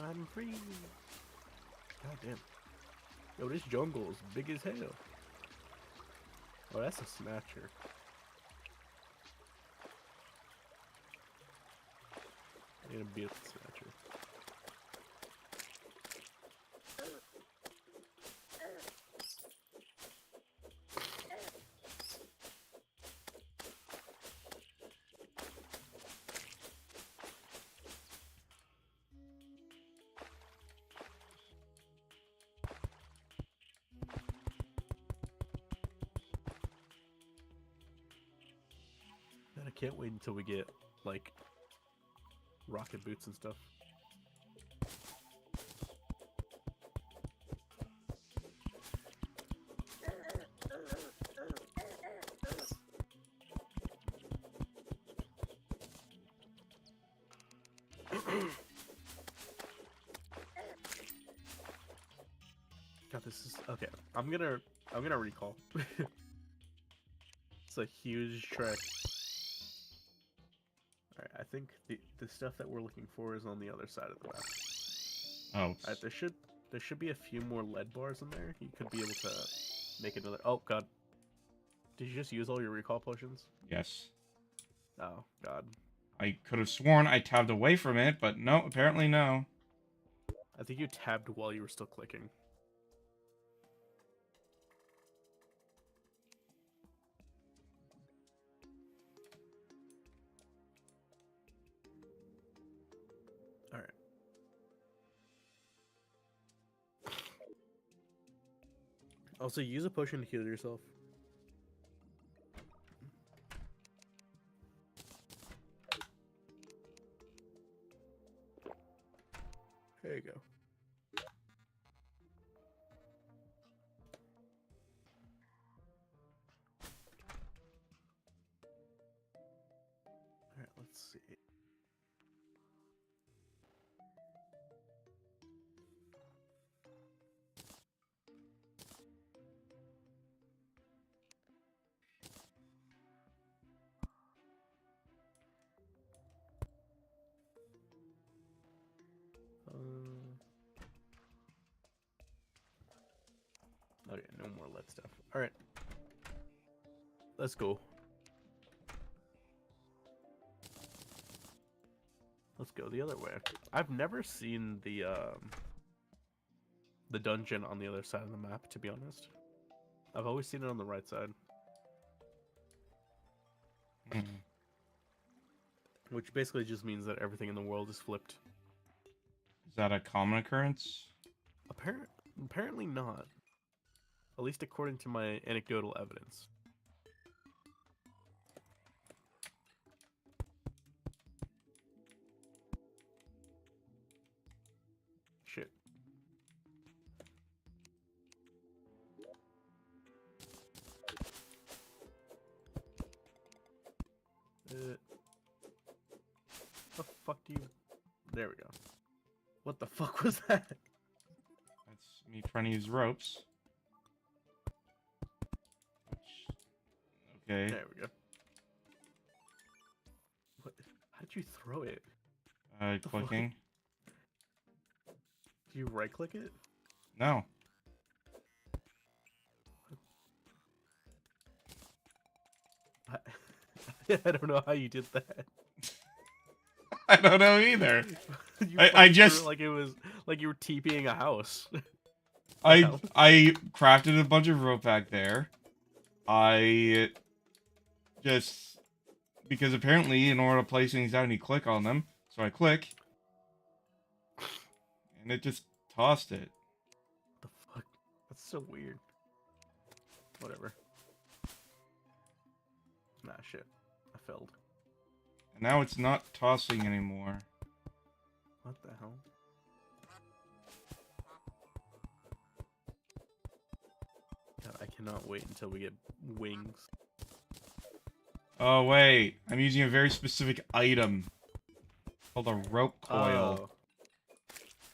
I'm free. God damn. Yo, this jungle is big as hell. Oh, that's a snatcher. I'm gonna beat the snatcher. Man, I can't wait until we get, like, rocket boots and stuff. God, this is okay. I'm gonna recall. It's a huge trek. Alright, I think the stuff that we're looking for is on the other side of the map. Oh. Alright, there should be a few more lead bars in there. You could be able to make another. Oh god. Did you just use all your recall potions? Yes. Oh god. I could have sworn I tabbed away from it, but no, apparently no. I think you tabbed while you were still clicking. Alright. Also, use a potion to heal yourself. There you go. Alright, let's see. Okay, no more lead stuff. Alright. Let's go. Let's go the other way. I've never seen the dungeon on the other side of the map, to be honest. I've always seen it on the right side. Which basically just means that everything in the world is flipped. Is that a common occurrence? Apparently not. At least according to my anecdotal evidence. Shit. The fuck do you... There we go. What the fuck was that? That's me trying to use ropes. Okay. There we go. What? How did you throw it? Clicking. Do you right click it? No. I don't know how you did that. I don't know either. You I fucking just threw it like it was like you were TPing a house. I crafted a bunch of rope back there. I just because apparently in order to place things down you click on them. So I click and it just tossed it. What the fuck? That's so weird. Whatever. Nah, shit. I failed. And now it's not tossing anymore. What the hell? God, I cannot wait until we get wings. Oh wait, I'm using a very specific item called a rope coil.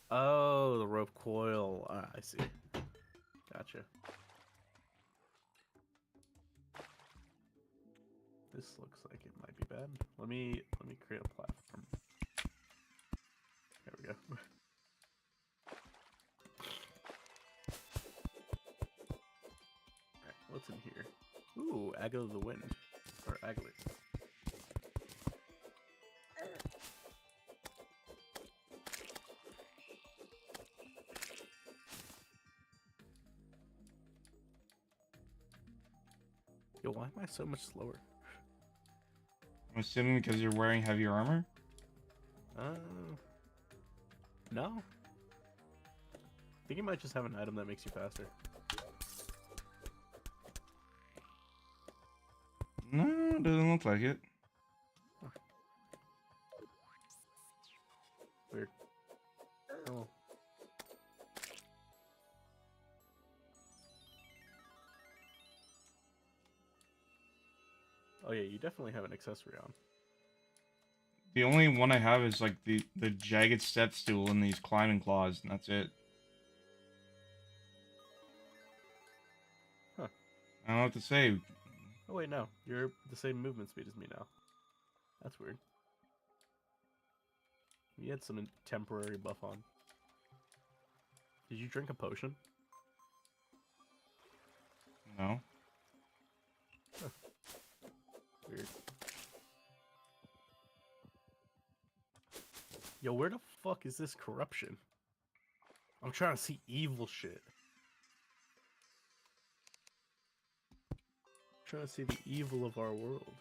Oh, the rope coil. Ah, I see. Gotcha. This looks like it might be bad. Let me create a platform. There we go. Alright, what's in here? Ooh, Agate of the Wind. Or Agate. Yo, why am I so much slower? I'm assuming because you're wearing heavier armor? No. I think you might just have an item that makes you faster. No, it doesn't look like it. Weird. Oh. Oh yeah, you definitely have an accessory on. The only one I have is like the jagged step stool and these climbing claws, and that's it. I don't know what to say. Oh wait, no. You're the same movement speed as me now. That's weird. You had some temporary buff on. Did you drink a potion? No. Weird. Yo, where the fuck is this corruption? I'm trying to see evil shit. I'm trying to see the evil of our world.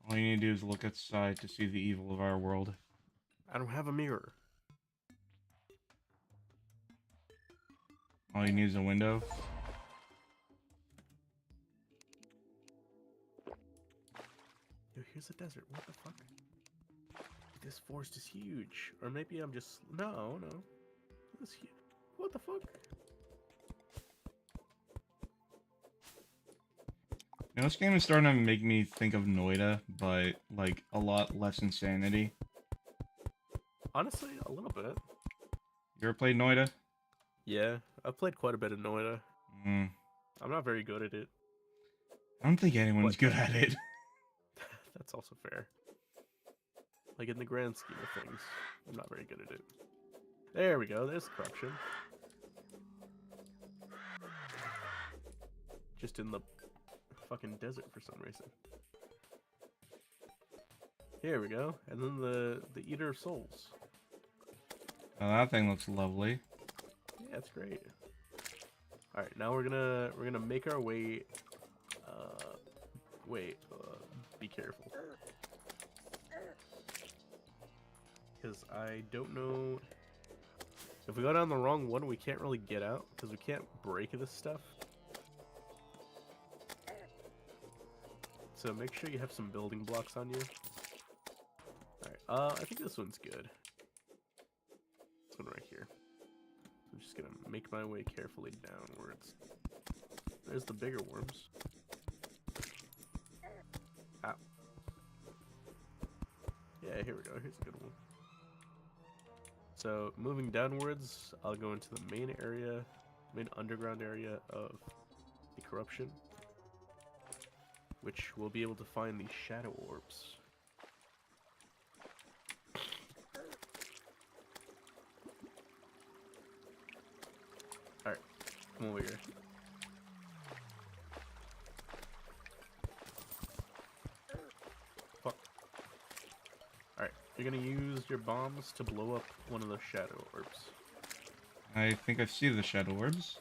All you need to do is look outside to see the evil of our world. I don't have a mirror. All you need is a window. Yo, here's a desert. What the fuck? This forest is huge. Or maybe I'm just... No. This huge. What the fuck? You know, this game is starting to make me think of Noida, but, like, a lot less insanity. Honestly, a little bit. You ever played Noida? Yeah, I've played quite a bit of Noida. Mm. I'm not very good at it. I don't think anyone's good at it. That's also fair. Like, in the grand scheme of things, I'm not very good at it. There we go, there's corruption. Just in the fucking desert for some reason. Here we go, and then the Eater of Souls. Oh, that thing looks lovely. Yeah, it's great. Alright, now we're gonna make our way... be careful. Because I don't know... If we go down the wrong one, we can't really get out, because we can't break this stuff. So make sure you have some building blocks on you. Alright, I think this one's good. This one right here. I'm just gonna make my way carefully downwards. There's the bigger worms. Ow. Yeah, here we go. Here's a good one. So, moving downwards, I'll go into the main underground area of the corruption, which we'll be able to find these shadow orbs. Alright, come over here. Fuck. Alright, you're gonna use your bombs to blow up one of those shadow orbs. I think I see the shadow orbs.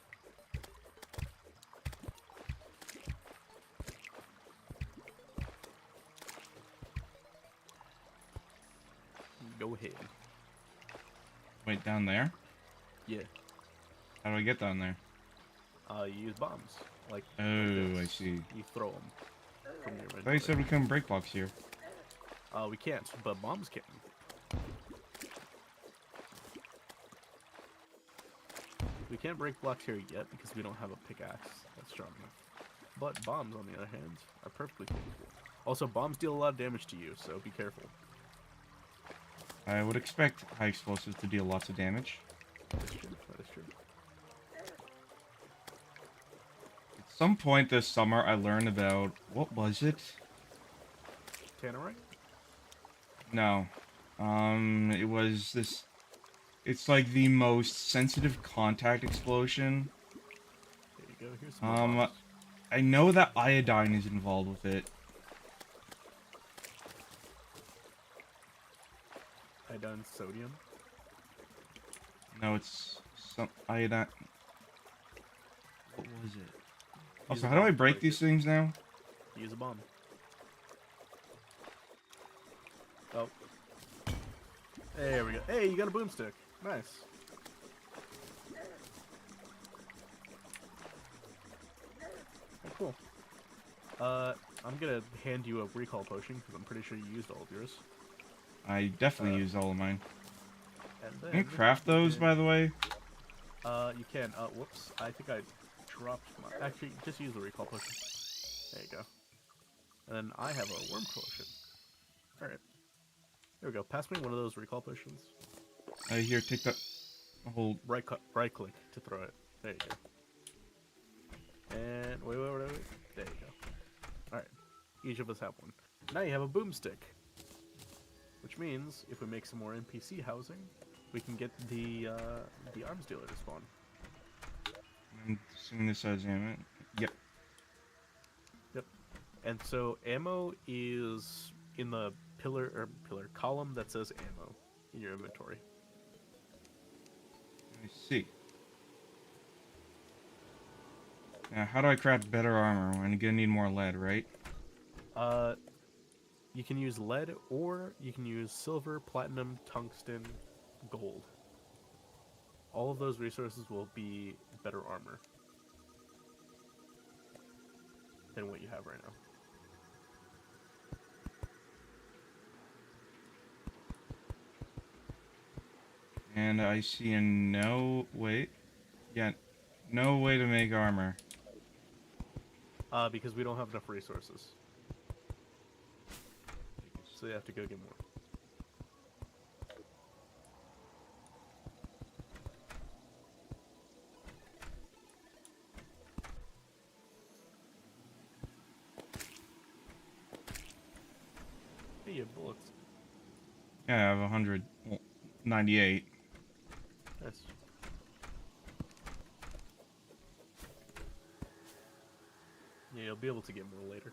Go ahead. Wait, down there? Yeah. How do I get down there? You use bombs. Like Oh, I this. see. You throw them from your I thought you inventory. said we couldn't break blocks here. We can't, but bombs can. We can't break blocks here yet because we don't have a pickaxe that's strong enough. But bombs, on the other hand, are perfectly capable. Also, bombs deal a lot of damage to you, so be careful. I would expect high explosives to deal lots of damage. That is true. That is true. At some point this summer, I learned about... What was it? Tannerite? No. It was this... It's like the most sensitive contact explosion. There you go. Here's some bombs. I know that iodine is involved with it. Iodine sodium. No, it's some iodine... What was it? Use Also, a how do bomb I to break these it. things now? Use a bomb. Oh. There we go. Hey, you got a boomstick. Nice. Oh, cool. I'm gonna hand you a recall potion because I'm pretty sure you used all of yours. I definitely used all of mine. And Can you then craft those, by the way? you can. Whoops. I think I dropped my... Actually, just use the recall potion. There you go. And then I have a worm potion. Alright. There we go. Pass me one of those recall potions. Here, take that. hold. Right click to throw it. There you go. And wait. There you go. All right. Each of us have one. Now you have a boomstick, which means if we make some more NPC housing, we can get the arms dealer to spawn. I'm assuming this has ammo. Yep. Yep. And so ammo is in the pillar column that says ammo in your inventory. Let me see. Now, how do I craft better armor? I'm gonna need more lead, right? You can use lead or you can use silver, platinum, tungsten, gold. All of those resources will be better armor than what you have right now. And I see a no... Wait. Yeah, no way to make armor. Because we don't have enough resources. So you have to go get more. Hey, you have bullets. Yeah, I have 100... Well, 98. Nice. Yeah, you'll be able to get more later.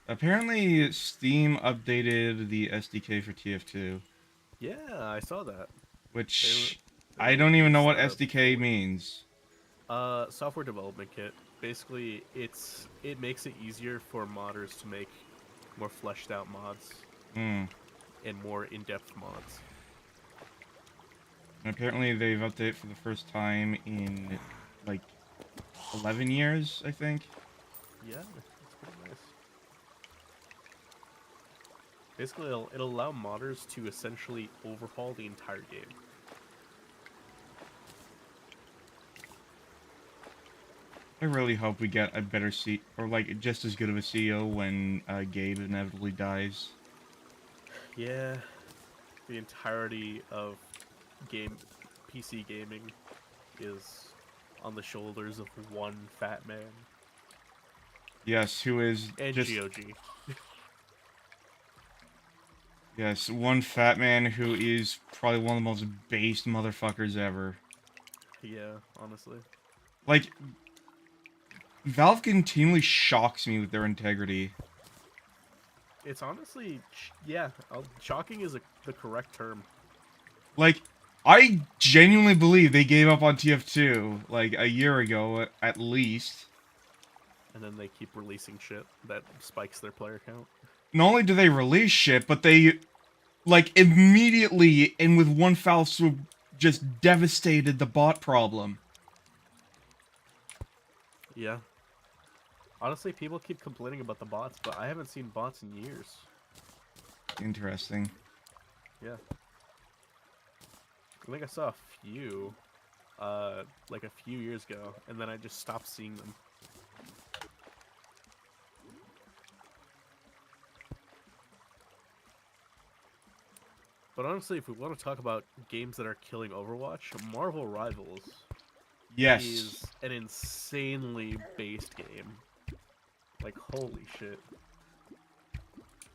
Apparently, Steam updated the SDK for TF2. Yeah, I saw that. Which... They I don't even know what released, SDK means. software development kit. Basically, it makes it easier for modders to make more fleshed out mods and more in-depth mods. And apparently they've updated for the first time in, like, 11 years, I think. Yeah, it's pretty nice. Basically, it'll allow modders to essentially overhaul the entire game. I really hope we get a better or like just as good of a CEO when Gabe inevitably dies. Yeah, the entirety of PC gaming is on the shoulders of one fat man. Yes, who is and just... GOG. Yes, one fat man who is probably one of the most based motherfuckers ever. Yeah, honestly. Like, Valve continually shocks me with their integrity. It's honestly, yeah, shocking is the correct term. Like, I genuinely believe they gave up on TF2, like, a year ago, at least. And then they keep releasing shit that spikes their player count. Not only do they release shit, but they, like, immediately, and with one foul swoop, just devastated the bot problem. Yeah. Honestly, people keep complaining about the bots, but I haven't seen bots in years. Interesting. Yeah. I think I saw a few, like a few years ago, and then I just stopped seeing them. But honestly, if we want to talk about games that are killing Overwatch, Marvel Rivals Yes. is an insanely based game. Like, holy shit.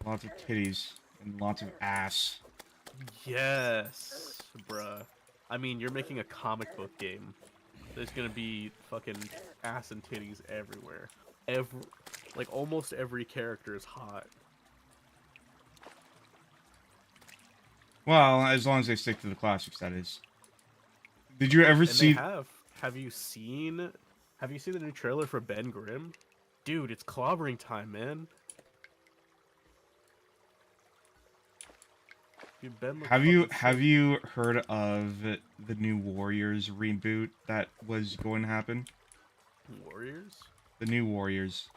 Lots of titties and lots of ass. Yes, bruh. I mean, you're making a comic book game. There's gonna be fucking ass and titties everywhere. Like, almost every character is hot. Well, as long as they stick to the classics, that is. Did you ever And see... they have. Have you seen the new trailer for Ben Grimm? Dude, it's clobbering time, man. Dude, Ben Have you heard of the new Warriors reboot that was going to happen? Warriors? The new Warriors.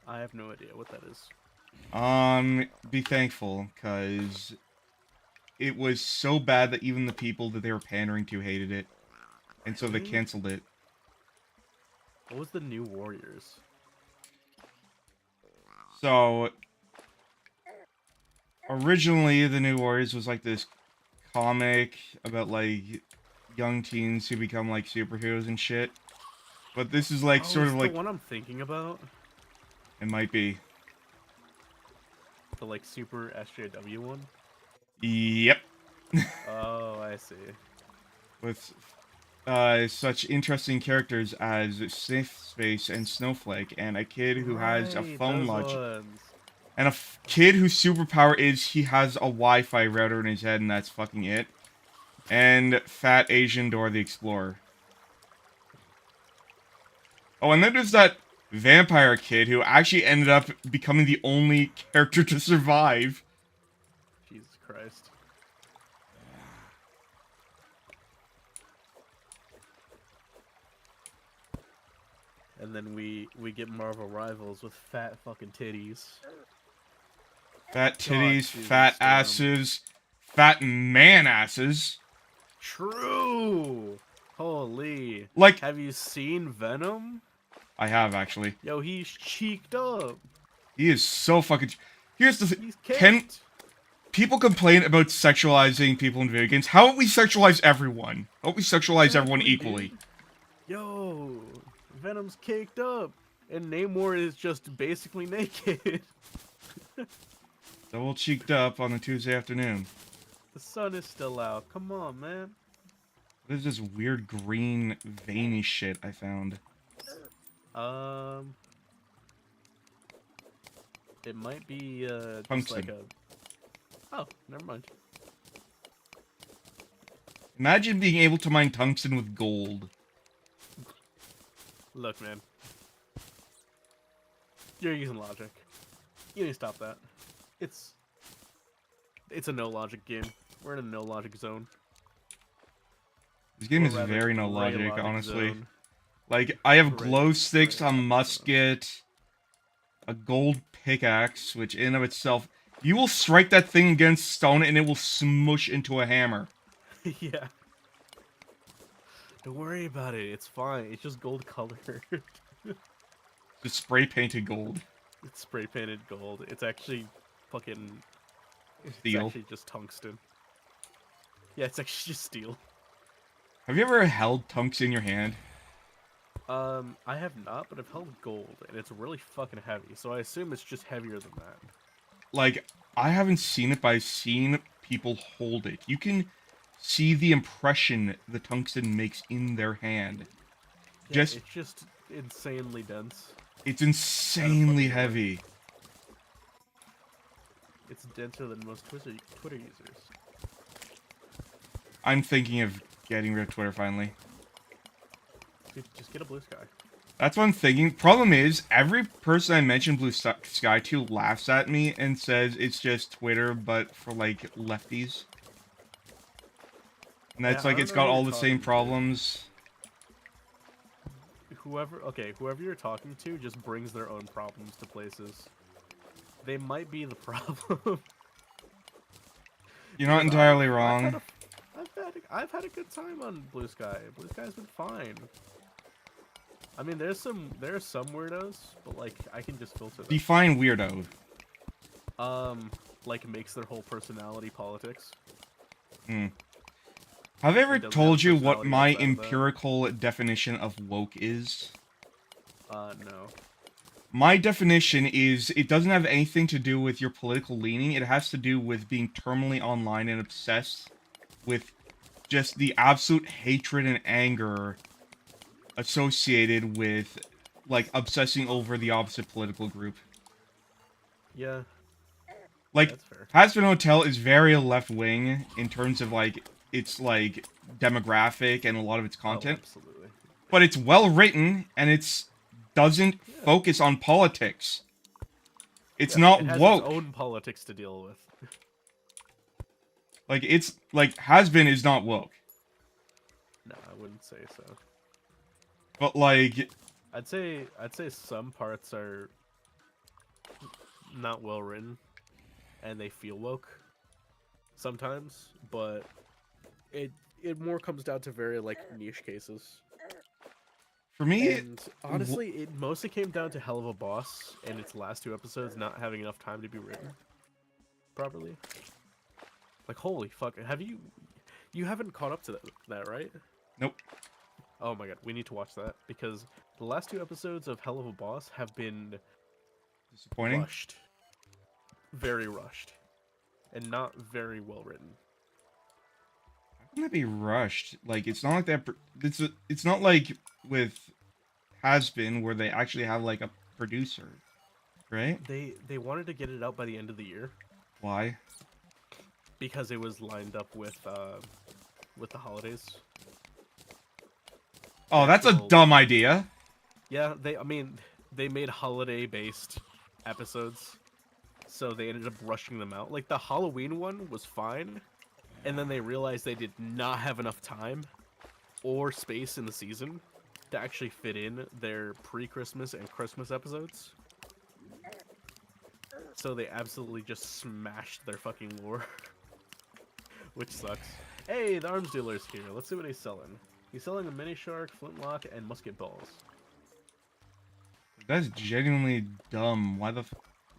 I have no idea what that is. Be thankful, cause it was so bad that even the people that they were pandering to hated it. And so they canceled it. What was the new Warriors? So, originally the new Warriors was like this comic about like young teens who become like superheroes and shit. But this is like Oh, sort is of it the like one I'm thinking about? it might be. The like super SJW one? Yep. Oh, I see. With such interesting characters as Sniff Space and Snowflake, and a kid who has a Right, phone those lodge, ones. and a kid whose superpower is he has a Wi-Fi router in his head, and that's fucking it. And Fat Asian Dora the Explorer. Oh, and then there's that vampire kid who actually ended up becoming the only character to survive. Jesus Christ. And then we get Marvel Rivals with fat fucking titties. Fat God, titties, Susan fat Storm. asses, fat man asses. True. Holy. Like, Have you seen Venom? I have actually. Yo, he's cheeked up. He is so fucking. Here's the thing. He's Can caked. people complain about sexualizing people in video games? How about we sexualize everyone? How about we sexualize everyone Exactly, equally? dude. Yo, Venom's caked up, and Namor is just basically naked. Double cheeked up on a Tuesday afternoon. The sun is still out. Come on, man. What is this weird green veiny shit I found? It might be just Tungsten. like a. Oh, never mind. Imagine being able to mine tungsten with gold. Look, man. You're using logic. You need to stop that. It's a no logic game. We're in a no logic zone. This game Or is rather, very no gray logic, logic honestly. zone. Like, I have Gray- glow sticks, gray a logic musket, a gold pickaxe, which in of itself, you will strike that thing against stone and it will smush into a hammer. zone. Yeah. Don't worry about it. It's fine. It's just gold colored. Just spray painted gold. It's spray painted gold. It's actually fucking. It's Steel. actually just tungsten. Yeah, it's actually just steel. Have you ever held tungsten in your hand? I have not, but I've held gold, and it's really fucking heavy. So I assume it's just heavier than that. Like, I haven't seen it, but I've seen people hold it. You can see the impression the tungsten makes in their hand. Yeah, Just, it's just insanely dense. it's insanely heavy. It's denser than most Twitter users. I'm thinking of getting rid of Twitter finally. Dude, just get a blue sky. That's what I'm thinking. Problem is, every person I mention Blue Sky to laughs at me and says it's just Twitter, but for, like, lefties. And that's Yeah, I like, don't it's know got who all you're the same talking to. problems. Whoever you're talking to just brings their own problems to places. They might be the problem. You're not Because entirely I've wrong. had I've had a good time on Blue Sky. Blue Sky's been fine. I mean, there are some weirdos, but like I can just filter them. Define weirdo. Like makes their whole personality politics. Hmm. Have I ever It doesn't told have you what personality my outside of that. empirical definition of woke is? No. My definition is it doesn't have anything to do with your political leaning. It has to do with being terminally online and obsessed with just the absolute hatred and anger associated with, like, obsessing over the opposite political group. Yeah, Like, that's fair. Hasbin Hotel is very left-wing in terms of, like, its, like, demographic and a lot of its content. Oh, absolutely. But it's well-written, and it's doesn't focus on politics. It's Yeah, not it has woke. its own politics to deal with. Like, it's, like, Hasbin is not woke. No, I wouldn't say so. But, like, I'd say some parts are not well written, and they feel woke sometimes, but it more comes down to very like niche cases. for me, And honestly, it mostly came down to Hell of a Boss and its last two episodes not having enough time to be written properly. Like, holy fuck, you haven't caught up to that, right? Nope. Oh my god, we need to watch that because the last 2 episodes of Hell of a Boss have been Disappointing. rushed. Very rushed. And not very well written. How can that be rushed? Like, it's not like that. It's not like with Has Been where they actually have like a producer, right? They wanted to get it out by the end of the year Why? because it was lined up with the holidays. Oh, The that's a actual- dumb idea. Yeah, they made holiday based episodes. So they ended up rushing them out. Like the Halloween one was fine, and then they realized they did not have enough time or space in the season to actually fit in their pre-Christmas and Christmas episodes. So they absolutely just smashed their fucking lore. Which sucks. Hey, the arms dealer's here. Let's see what he's selling. He's selling a mini shark, flintlock, and musket balls. That's genuinely dumb.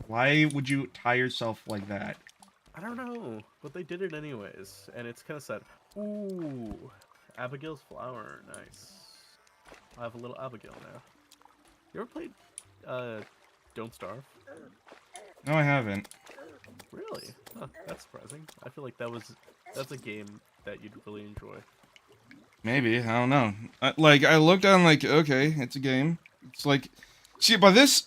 Why would you tie yourself like that? I don't know, but they did it anyways, and it's kind of sad. Ooh, Abigail's flower, nice. I have a little Abigail now. You ever played Don't Starve? No, I haven't. Really? Huh, that's surprising. I feel like that's a game that you'd really enjoy. Maybe, I don't know. I looked at it, like, okay, it's a game. It's like, see, by this,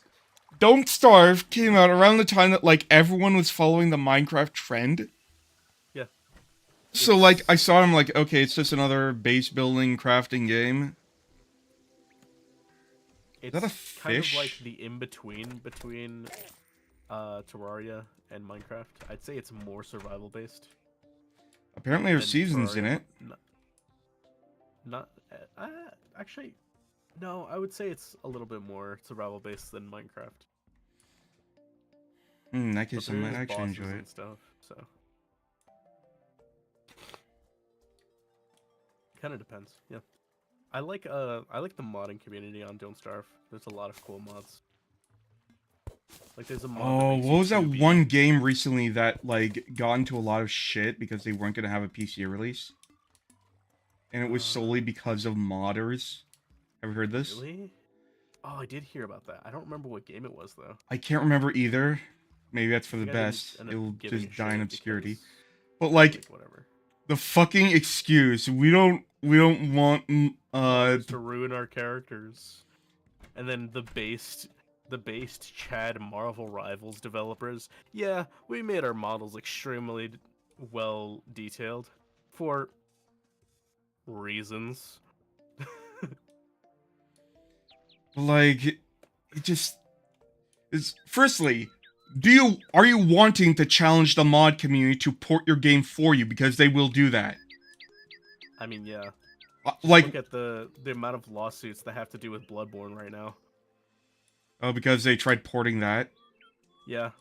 Don't Starve came out around the time that, like, everyone was following the Minecraft trend. Yeah. So, like, I saw him, like, okay, it's just another base building crafting game. It's that a kind of fish? like the in-between between Terraria and Minecraft. I'd say it's more survival based. Apparently there's than seasons in Terraria. it. Not actually, no. I would say it's a little bit more survival based than Minecraft. In that But case, I there might is actually bosses enjoy and it. stuff, so kind of depends. Yeah, I like the modding community on Don't Starve. There's a lot of cool mods. Like there's a mod that Oh, makes what you was that 2B. one game recently that, like, got into a lot of shit because they weren't gonna have a PC release? And it was solely because of modders. Have you heard this? Really? Oh, I did hear about that. I don't remember what game it was though. I can't remember either. Maybe that's for I the think I didn't best. end It up will giving just a die in shit obscurity. because, But, like, whatever. the fucking excuse, we don't want, Modders to ruin our characters. And then the based Chad Marvel Rivals developers. Yeah, we made our models extremely well detailed for reasons. like, it just is. Firstly, are you wanting to challenge the mod community to port your game for you, because they will do that? I mean, yeah. Like, Look at the amount of lawsuits that have to do with Bloodborne right now. oh, because they tried porting that. Yeah,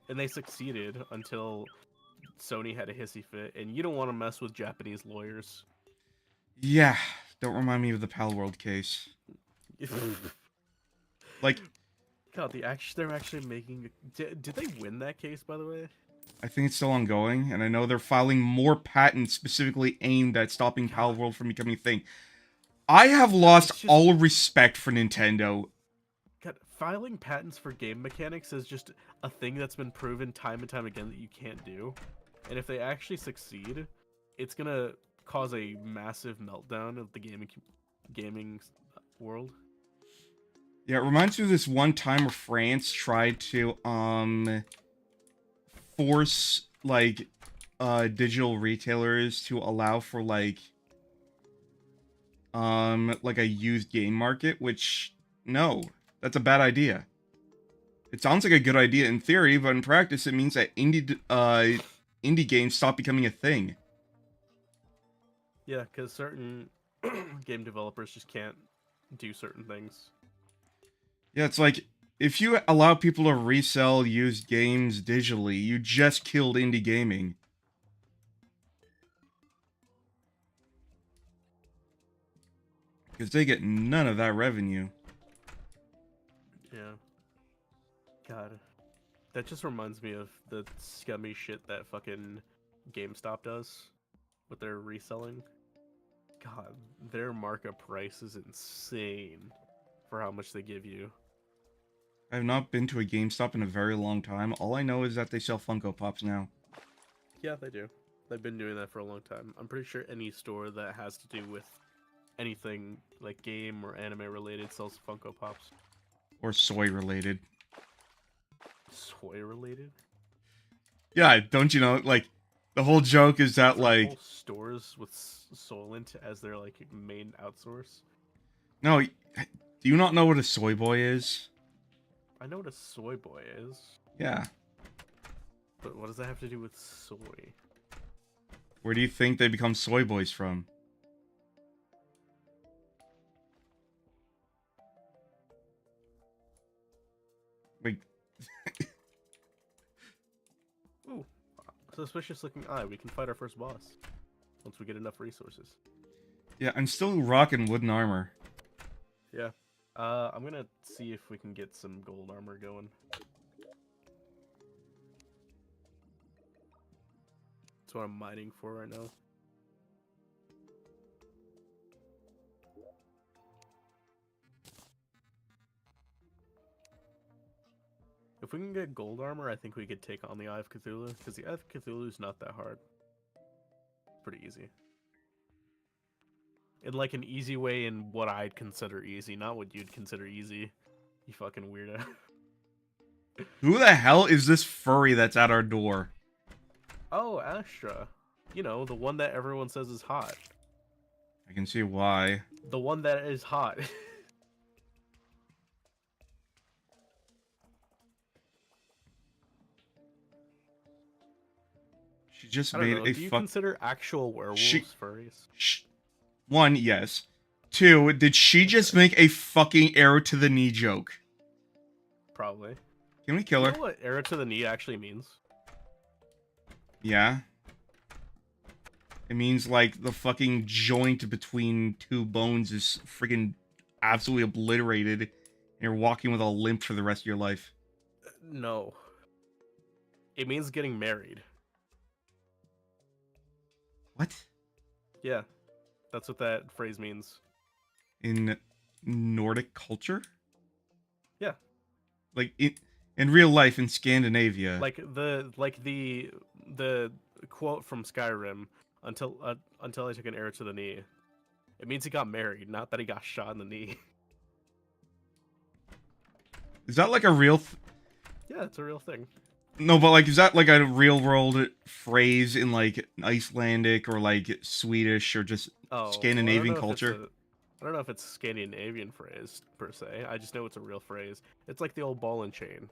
and they succeeded until Sony had a hissy fit, and you don't want to mess with Japanese lawyers. Yeah, don't remind me of the Palworld case. Like, God, they're actually making. Did they win that case, by the way? I think it's still ongoing, and I know they're filing more patents specifically aimed at stopping Palworld from becoming a thing. I have lost all respect for Nintendo. God, filing patents for game mechanics is just a thing that's been proven time and time again that you can't do. And if they actually succeed, it's gonna cause a massive meltdown of the gaming world. Yeah, it reminds me of this one time where France tried to, force, like, digital retailers to allow for, like a used game market, which, no, that's a bad idea. It sounds like a good idea in theory, but in practice it means that indie games stop becoming a thing. Yeah, because certain game developers just can't do certain things. Yeah, it's like, if you allow people to resell used games digitally, you just killed indie gaming. Because they get none of that revenue. Yeah. God. That just reminds me of the scummy shit that fucking GameStop does with their reselling. God, their markup price is insane for how much they give you. I've not been to a GameStop in a very long time. All I know is that they sell Funko Pops now. Yeah, they do. They've been doing that for a long time. I'm pretty sure any store that has to do with anything like game or anime related sells Funko Pops. Or soy related. Soy related? Yeah, don't you know, like, the whole joke is that, There like... whole stores with Soylent as their, like, main outsource? No, do you not know what a soy boy is? I know what a soy boy is. Yeah. But what does that have to do with soy? Where do you think they become soy boys from? Like... Ooh, suspicious looking eye. We can fight our first boss. Once we get enough resources. Yeah, I'm still rocking wooden armor. Yeah. I'm gonna see if we can get some gold armor going. That's what I'm mining for right now. If we can get gold armor, I think we could take on the Eye of Cthulhu, because the Eye of Cthulhu is not that hard. Pretty easy. In like an easy way in what I'd consider easy, not what you'd consider easy. You fucking weirdo. Who the hell is this furry that's at our door? Oh, Astra. You know, the one that everyone says is hot. I can see why. The one that is hot. She just I don't made know. a Do you fuck... consider actual werewolves furries? One, yes. Two, did she just make a fucking arrow to the knee joke? Probably. Can we kill her? You know what arrow to the knee actually means? Yeah. It means, like, the fucking joint between two bones is freaking absolutely obliterated, and you're walking with a limp for the rest of your life. No. It means getting married. What? Yeah. That's what that phrase means. In Nordic culture? Yeah. Like, in real life in Scandinavia. Like the quote from Skyrim, until I took an arrow to the knee. It means he got married, not that he got shot in the knee. Is that like a real... Yeah, it's a real thing. No, but like, is that like a real world phrase in like Icelandic or like Swedish or just Scandinavian culture? I don't know if it's a Scandinavian phrase per se. I just know it's a real phrase. It's like the old ball and chain.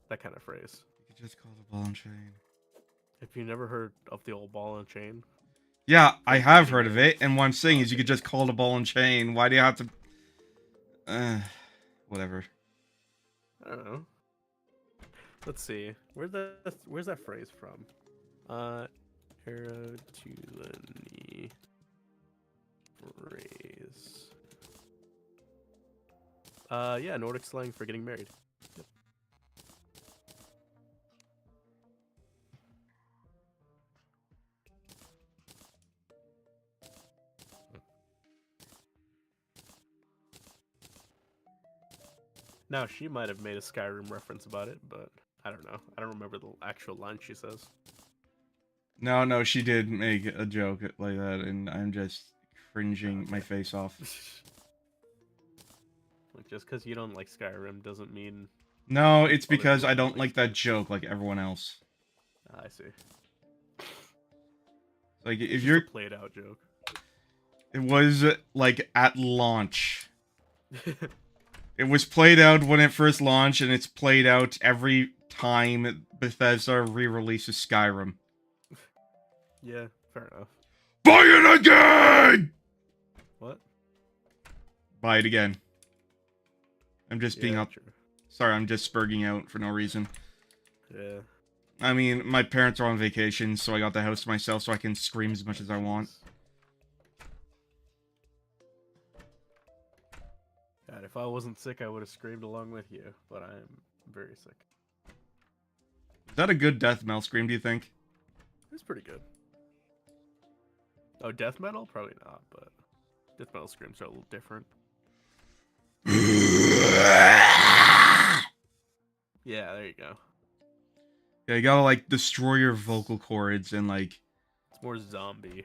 That kind of phrase. You could just call it a ball and chain. Have you never heard of the old ball and chain? Yeah, I have heard of it, and what I'm saying is you could just call it a ball and chain. Why do you have to... whatever. I don't know. Let's see. Where's that phrase from? Arrow to the knee phrase. Yeah, Nordic slang for getting married. Yep. Now, she might have made a Skyrim reference about it, but I don't know. I don't remember the actual line she says. No, she did make a joke like that, and I'm just cringing my face off. Like, just because you don't like Skyrim doesn't mean... No, it's because I don't like that joke like everyone else. I see. Like, if It's you're... a played out joke. It was, like, at launch. It was played out when it first launched, and it's played out every time Bethesda re-releases Skyrim. Yeah, fair enough. Buy it again! What? Buy it again. I'm just being up. True. Sorry, I'm just spurging out for no reason. Yeah. I mean, my parents are on vacation, so I got the house to myself so I can scream as much as I want. God, if I wasn't sick, I would have screamed along with you, but I'm very sick. Is that a good death metal scream, do you think? It's pretty good. Oh, death metal? Probably not, but death metal screams are a little different. Yeah, there you go. Yeah, you gotta like destroy your vocal cords and like. It's more zombie.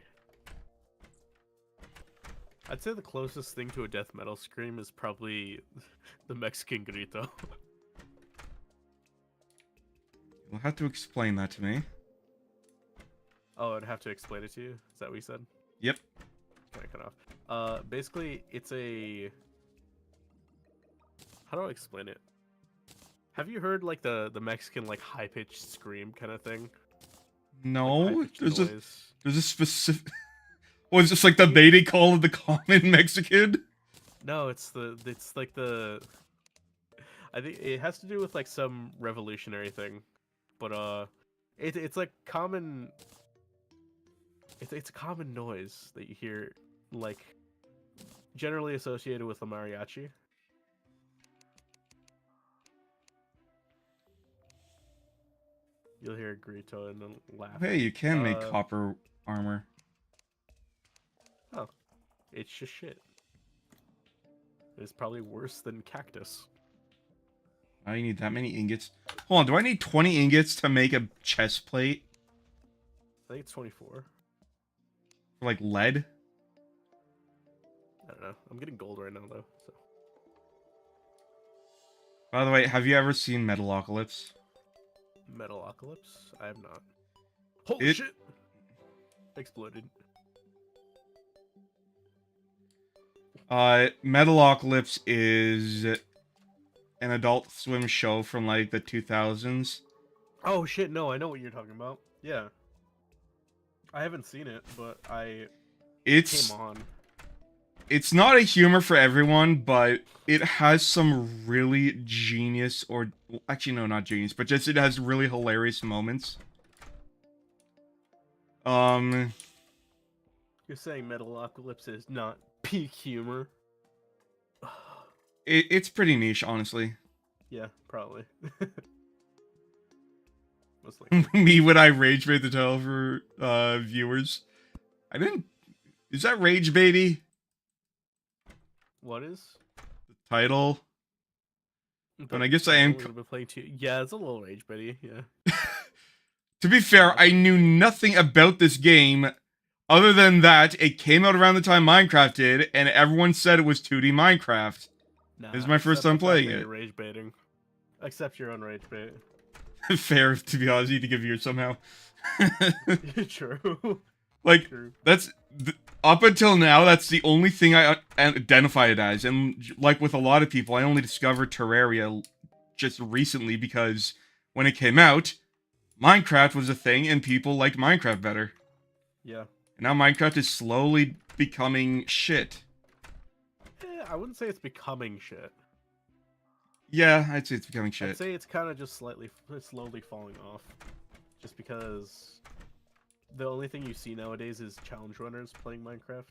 I'd say the closest thing to a death metal scream is probably the Mexican grito. You'll have to explain that to me. Oh, I'd have to explain it to you? Is that what you said? Yep. Can I cut off? Basically, it's a... How do I explain it? Have you heard, like, the Mexican, like, high-pitched scream kind of thing? No, Like, there's noise? a specific... Well, it's just like the beta call of the common Mexican? No, it's like the... I think it has to do with, like, some revolutionary thing. But, it's like common... It's a common noise that you hear, like, generally associated with the mariachi. You'll hear a grito and then laugh. Hey, you can make copper armor. Oh, it's just shit. It's probably worse than cactus. I need that many ingots. Hold on, do I need 20 ingots to make a chest plate? I think it's 24. For like lead? I don't know. I'm getting gold right now though. So. By the way, have you ever seen Metalocalypse? Metalocalypse? I have not. Holy shit! Exploded. Metalocalypse is an Adult Swim show from like the 2000s. Oh shit, no, I know what you're talking about. Yeah. I haven't seen it, but it came on. It's not a humor for everyone, but it has some really genius, or actually no, not genius, but just it has really hilarious moments. You're saying Metalocalypse is not peak humor? It's pretty niche, honestly. Yeah, probably. Me when I rage bait the title for viewers. I didn't. Is that rage baity? What is the title? And I guess I am. Playing too. Yeah, it's a little rage baity. Yeah. To be fair, I knew nothing about this game, other than that it came out around the time Minecraft did, and everyone said it was 2D Minecraft. Nah, this is my first time playing it. Rage baiting. Except your own rage bait. Fair, to be honest, you need to give yours somehow. True. Like, that's... Up until now, that's the only thing I identify it as. And like with a lot of people, I only discovered Terraria just recently because when it came out, Minecraft was a thing and people liked Minecraft better. Yeah. And now Minecraft is slowly becoming shit. I wouldn't say it's becoming shit. Yeah, I'd say it's becoming shit. I'd say it's kind of just slowly falling off. Just because the only thing you see nowadays is challenge runners playing Minecraft.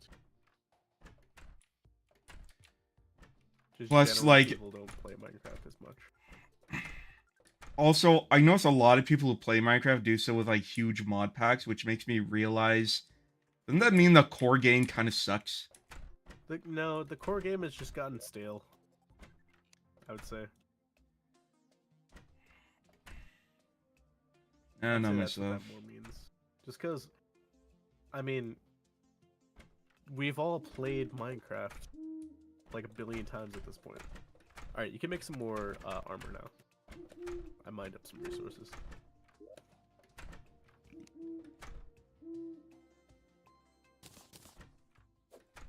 Just plus, like, people don't play Minecraft as much. Also, I notice a lot of people who play Minecraft do so with like huge mod packs, which makes me realize, doesn't that mean the core game kind of sucks? No, the core game has just gotten stale, I would say. I don't know that's what myself. that more means. Just because, I mean, we've all played Minecraft like a billion times at this point. Alright, you can make some more armor now. I mined up some resources.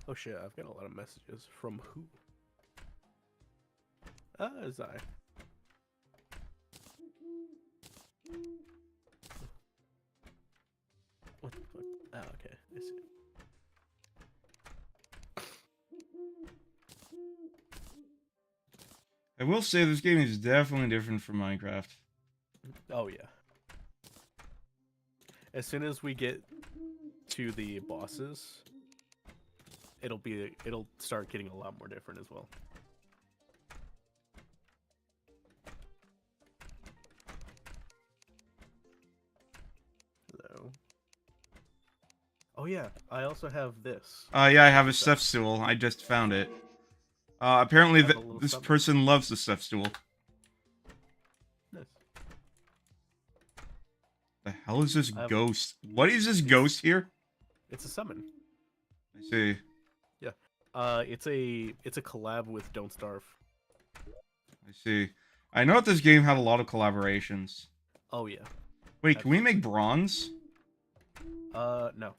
Oh shit, I've got a lot of messages. From who? Zai. What the fuck? Oh, okay, I see. I will say this game is definitely different from Minecraft. Oh yeah. As soon as we get to the bosses, it'll start getting a lot more different as well. Hello. Oh yeah, I also have this. Yeah, I have a What's step that? stool. I just found it. Apparently I have a little this summon. person loves the step stool. Nice. The hell is this I have ghost? What is this it's ghost here? it's a summon. I see. Yeah. It's a collab with Don't Starve. I see. I know that this game had a lot of collaborations. Oh yeah. Wait, can we Absolutely. make bronze? No.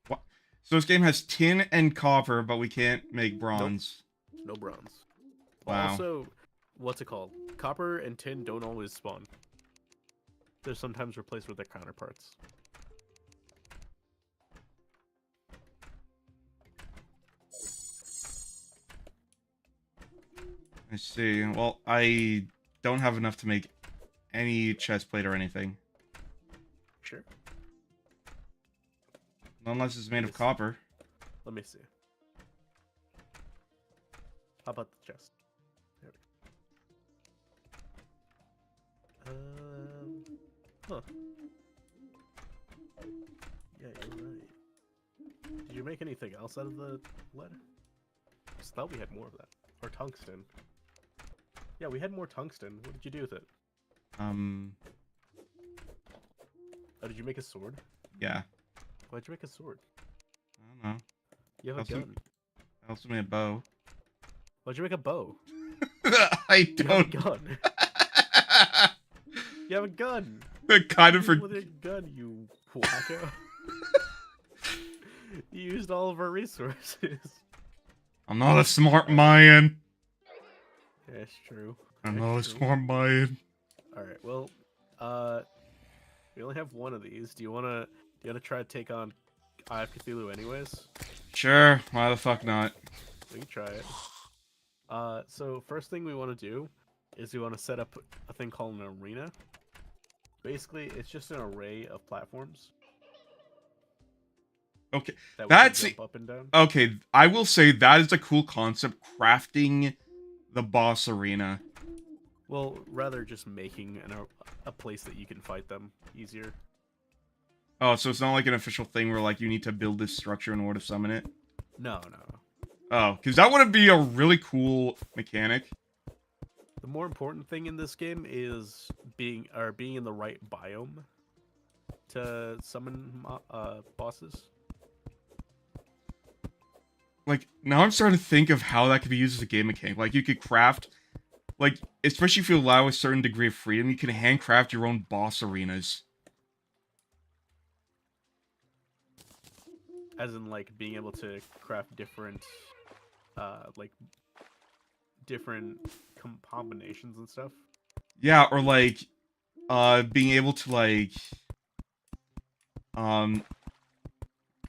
What? So this game has tin and copper, but we can't make Nope. bronze. No bronze. Wow. Also, what's it called? Copper and tin don't always spawn. They're sometimes replaced with their counterparts. I see. Well, I don't have enough to make any chest plate or anything. Sure. Unless it's made of Yes. copper. Let me see. How about the chest? There we go. Huh. Yeah, you're right. Did you make anything else out of the lead? I just thought we had more of that. Or tungsten. Yeah, we had more tungsten. What did you do with it? Oh, did you make a sword? Yeah. Why'd you make a sword? I don't know. You have a Also, gun. I also made a bow. Why'd you make a bow? I You have a don't. gun. You have a gun. Kind of What for. with a gun, you wacko. You used all of our resources. I'm not a smart Mayan. Yeah, it's true. I'm It's not a true. smart Mayan. Alright, well, we only have one of these. Do you wanna try to take on Eye of Cthulhu anyways? Sure. Why the fuck not? We can try it. So first thing we want to do is we want to set up a thing called an arena. Basically, it's just an array of platforms Okay. that we That's can jump up and down. okay. I will say that is a cool concept. Crafting the boss arena. Well, rather just making a place that you can fight them easier. Oh, so it's not like an official thing where like you need to build this structure in order to summon it. No. Oh, because that would be a really cool mechanic. The more important thing in this game is being in the right biome to summon bosses. Like, now I'm starting to think of how that could be used as a game mechanic. Like, you could craft, like, especially if you allow a certain degree of freedom, you can handcraft your own boss arenas. As in, like, being able to craft different, different combinations and stuff. Yeah, or like, being able to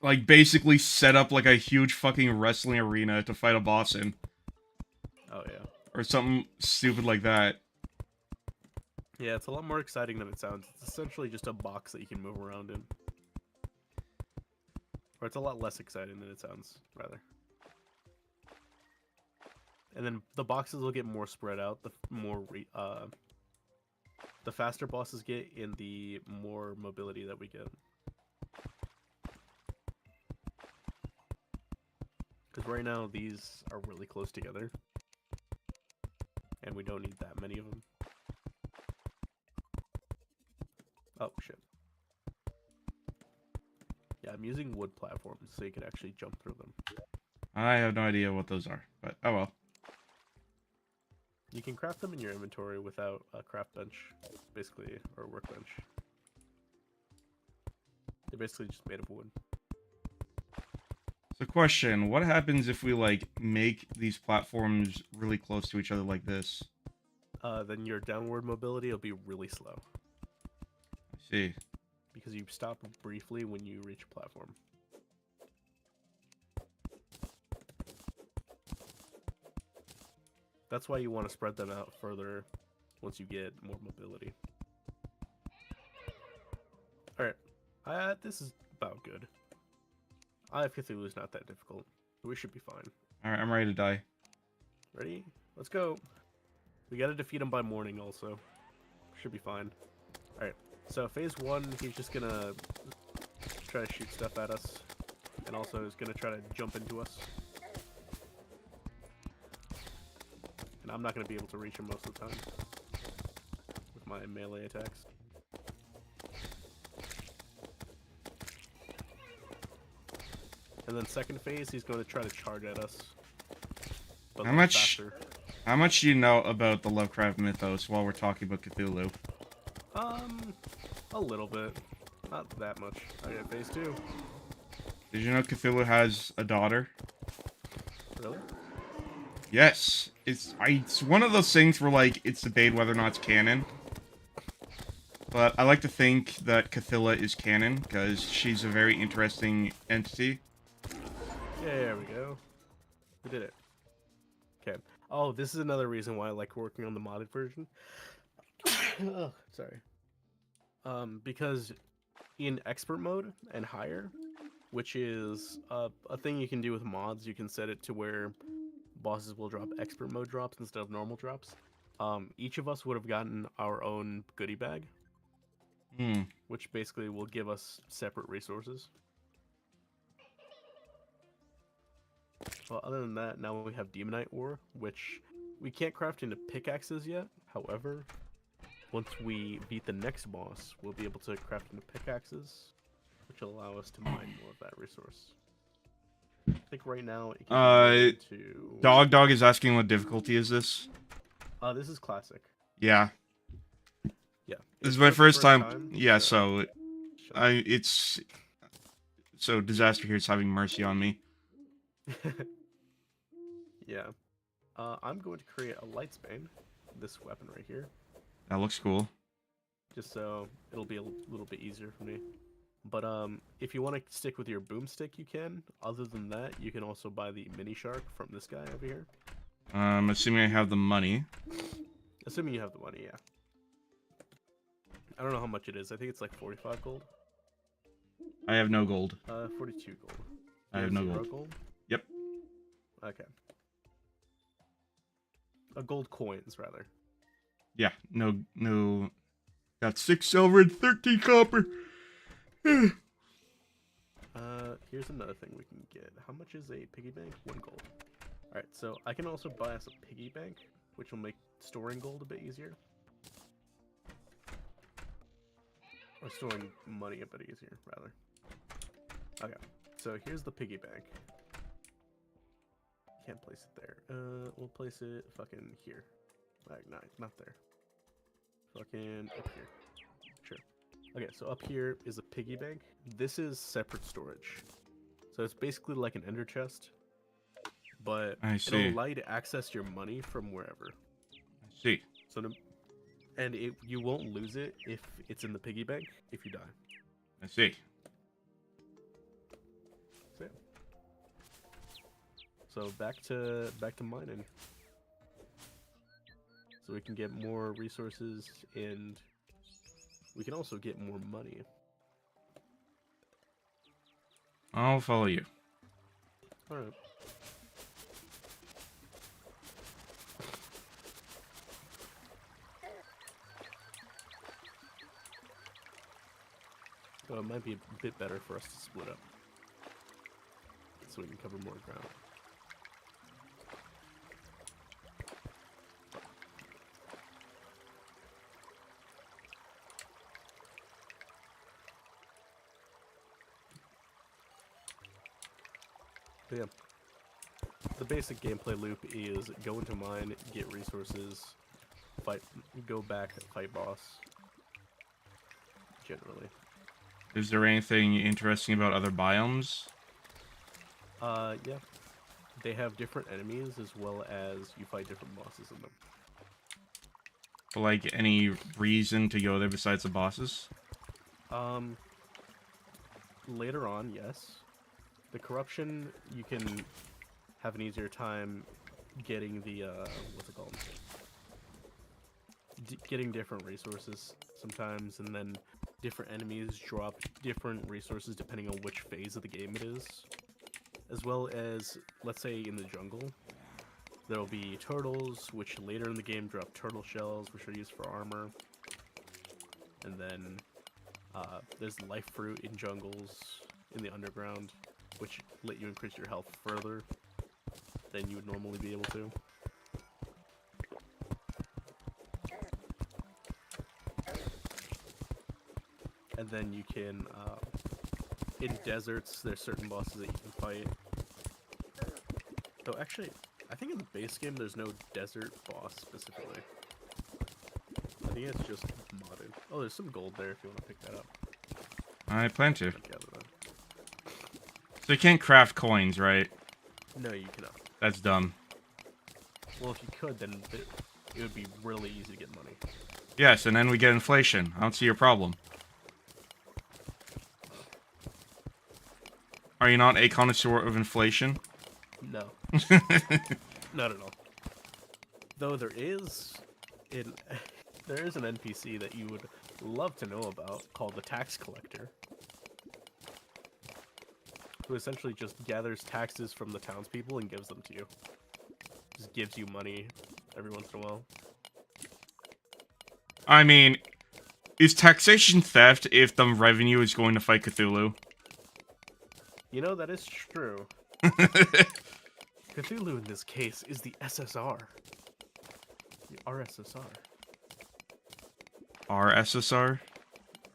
like basically set up like a huge fucking wrestling arena to fight a boss in. Oh yeah. Or something stupid like that. Yeah, it's a lot more exciting than it sounds. It's essentially just a box that you can move around in. Or it's a lot less exciting than it sounds, rather. And then the boxes will get more spread out, the faster bosses get and the more mobility that we get. Because right now these are really close together. And we don't need that many of them. Oh, shit. Yeah, I'm using wood platforms so you can actually jump through them. I have no idea what those are, but oh well. You can craft them in your inventory without a craft bench, basically, or a workbench. They're basically just made of wood. So question, what happens if we like make these platforms really close to each other like this? Then your downward mobility will be really slow. I see. Because you stop briefly when you reach a platform. That's why you want to spread them out further once you get more mobility. Alright, this is about good. Eye of Cthulhu is not that difficult. We should be fine. Alright, I'm ready to die. Ready? Let's go. We gotta defeat him by morning also. Should be fine. Alright, so phase 1, he's just gonna try to shoot stuff at us. and also is gonna try to jump into us. And I'm not gonna be able to reach him most of the time with my melee attacks. And then second phase, he's going to try to charge at us. But How like much? faster. How much do you know about the Lovecraft mythos while we're talking about Cthulhu? A little bit. Not that much. Okay, phase 2. Did you know Cthulhu has a daughter? Really? Yes. It's one of those things where, like, it's debated whether or not it's canon. But I like to think that Cthulhu is canon, because she's a very interesting entity. Yeah, there we go. We did it. Okay. Oh, this is another reason why I like working on the modded version. Oh, sorry. Because in expert mode and higher, which is a thing you can do with mods, you can set it to where bosses will drop expert mode drops instead of normal drops. Each of us would have gotten our own goodie bag, which basically will give us separate resources. Well, other than that, now we have Demonite ore, which we can't craft into pickaxes yet. However, once we beat the next boss, we'll be able to craft into pickaxes, which will allow us to mine more of that resource. I think right now it can be to... Dog is asking what difficulty is this? This is classic. Yeah. Yeah. This is my first time. Yeah, so Shut so Dizaster here is having mercy on me. Yeah. I'm going to create a Lightsbane, this weapon right here, That looks cool. just so it'll be a little bit easier for me. But if you want to stick with your boomstick, you can. Other than that, you can also buy the mini shark from this guy over here. Assuming I have the money. Assuming you have the money, yeah. I don't know how much it is. I think it's like 45 gold. I have no gold. 42 gold. I have no gold. Yep. Okay. Gold coins, rather. Yeah, no. Got 6 silver and 13 copper. Here's another thing we can get. How much is a piggy bank? 1 gold. Alright, so I can also buy us a piggy bank, which will make storing gold a bit easier. Or storing money a bit easier, rather. Okay, so here's the piggy bank. Can't place it there. We'll place it fucking here. Like, not there. Fucking up here. Sure. Okay, so up here is a piggy bank. This is separate storage. So it's basically like an ender chest. But it'll allow you to access your money from wherever. I see. So you won't lose it if it's in the piggy bank if you die. I see. So, yeah. So back to mining. So we can get more resources and we can also get more money. I'll follow you. Alright. So it might be a bit better for us to split up. So we can cover more ground. But yeah. The basic gameplay loop is go into mine, get resources, go back, fight boss. Generally. Is there anything interesting about other biomes? Yeah. They have different enemies as well as you fight different bosses in them. Like, any reason to go there besides the bosses? Later on, yes. The corruption, you can have an easier time getting the, what's it called? Getting different resources sometimes, and then different enemies drop different resources depending on which phase of the game it is. As well as, let's say in the jungle, there'll be turtles, which later in the game drop turtle shells, which are used for armor. And then there's life fruit in jungles, in the underground. which let you increase your health further than you would normally be able to. And then you can, in deserts, there's certain bosses that you can fight. Oh, actually, I think in the base game there's no desert boss specifically. I think it's just modded. Oh, there's some gold there if you want to pick that up. I plan to. Gather that. So you can't craft coins, right? No, you cannot. That's dumb. Well, if you could, then it would be really easy to get money. Yes, and then we get inflation. I don't see your problem. Are you not a connoisseur of inflation? No. Not at all. Though there is an NPC that you would love to know about called the Tax Collector, who essentially just gathers taxes from the townspeople and gives them to you. Just gives you money every once in a while. I mean, is taxation theft if the revenue is going to fight Cthulhu? You know, that is true. Cthulhu in this case is the SSR. The RSSR. RSSR?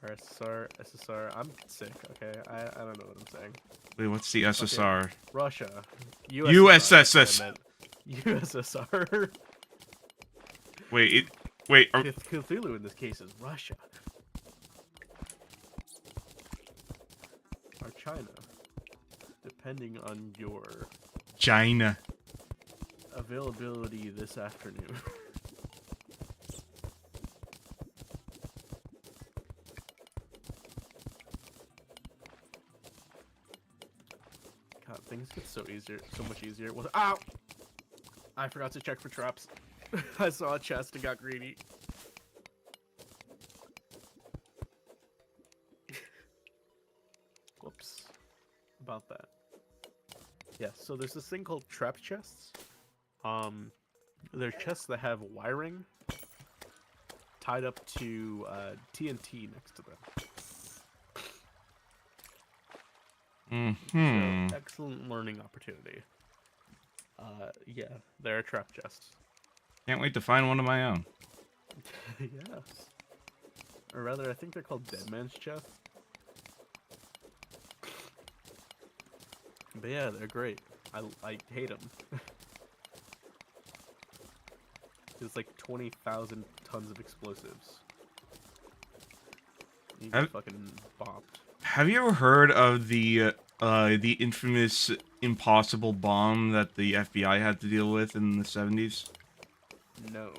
SSR. I'm sick, okay? I don't know what I'm saying. Wait, what's the SSR? Okay. Russia. USSR. USSR. Wait, Cthulhu in this case is Russia. Or China. Depending on your China. availability this afternoon. God, things get so much easier. Ow! I forgot to check for traps. I saw a chest and got greedy. Whoops. About that. Yeah, so there's this thing called trap chests. They're chests that have wiring tied up to TNT next to them. So, excellent learning opportunity. Yeah, they're trap chests. Can't wait to find one of my own. Yes. Or rather, I think they're called Dead Man's Chests. But yeah, they're great. I hate them. It's like 20,000 tons of explosives. You get fucking bopped. Have you ever heard of the infamous impossible bomb that the FBI had to deal with in the 70s? No.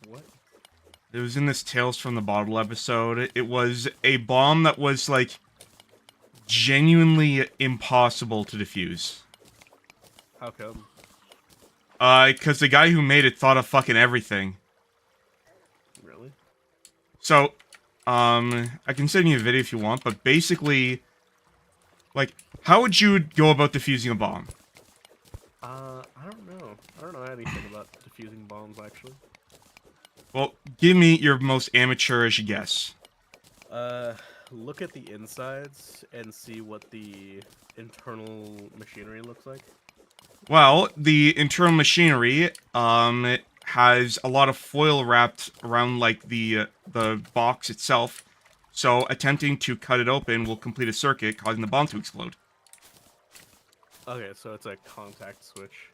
What? It was in this Tales from the Bottle episode. It was a bomb that was, like, genuinely impossible to defuse. How come? Because the guy who made it thought of fucking everything. Really? So, I can send you a video if you want, but basically, like, how would you go about defusing a bomb? I don't know. I don't know anything about defusing bombs, actually. Well, give me your most amateurish guess. Look at the insides and see what the internal machinery looks like. Well, the internal machinery, it has a lot of foil wrapped around, like, the box itself, so attempting to cut it open will complete a circuit, causing the bomb to explode. Okay, so it's a contact switch.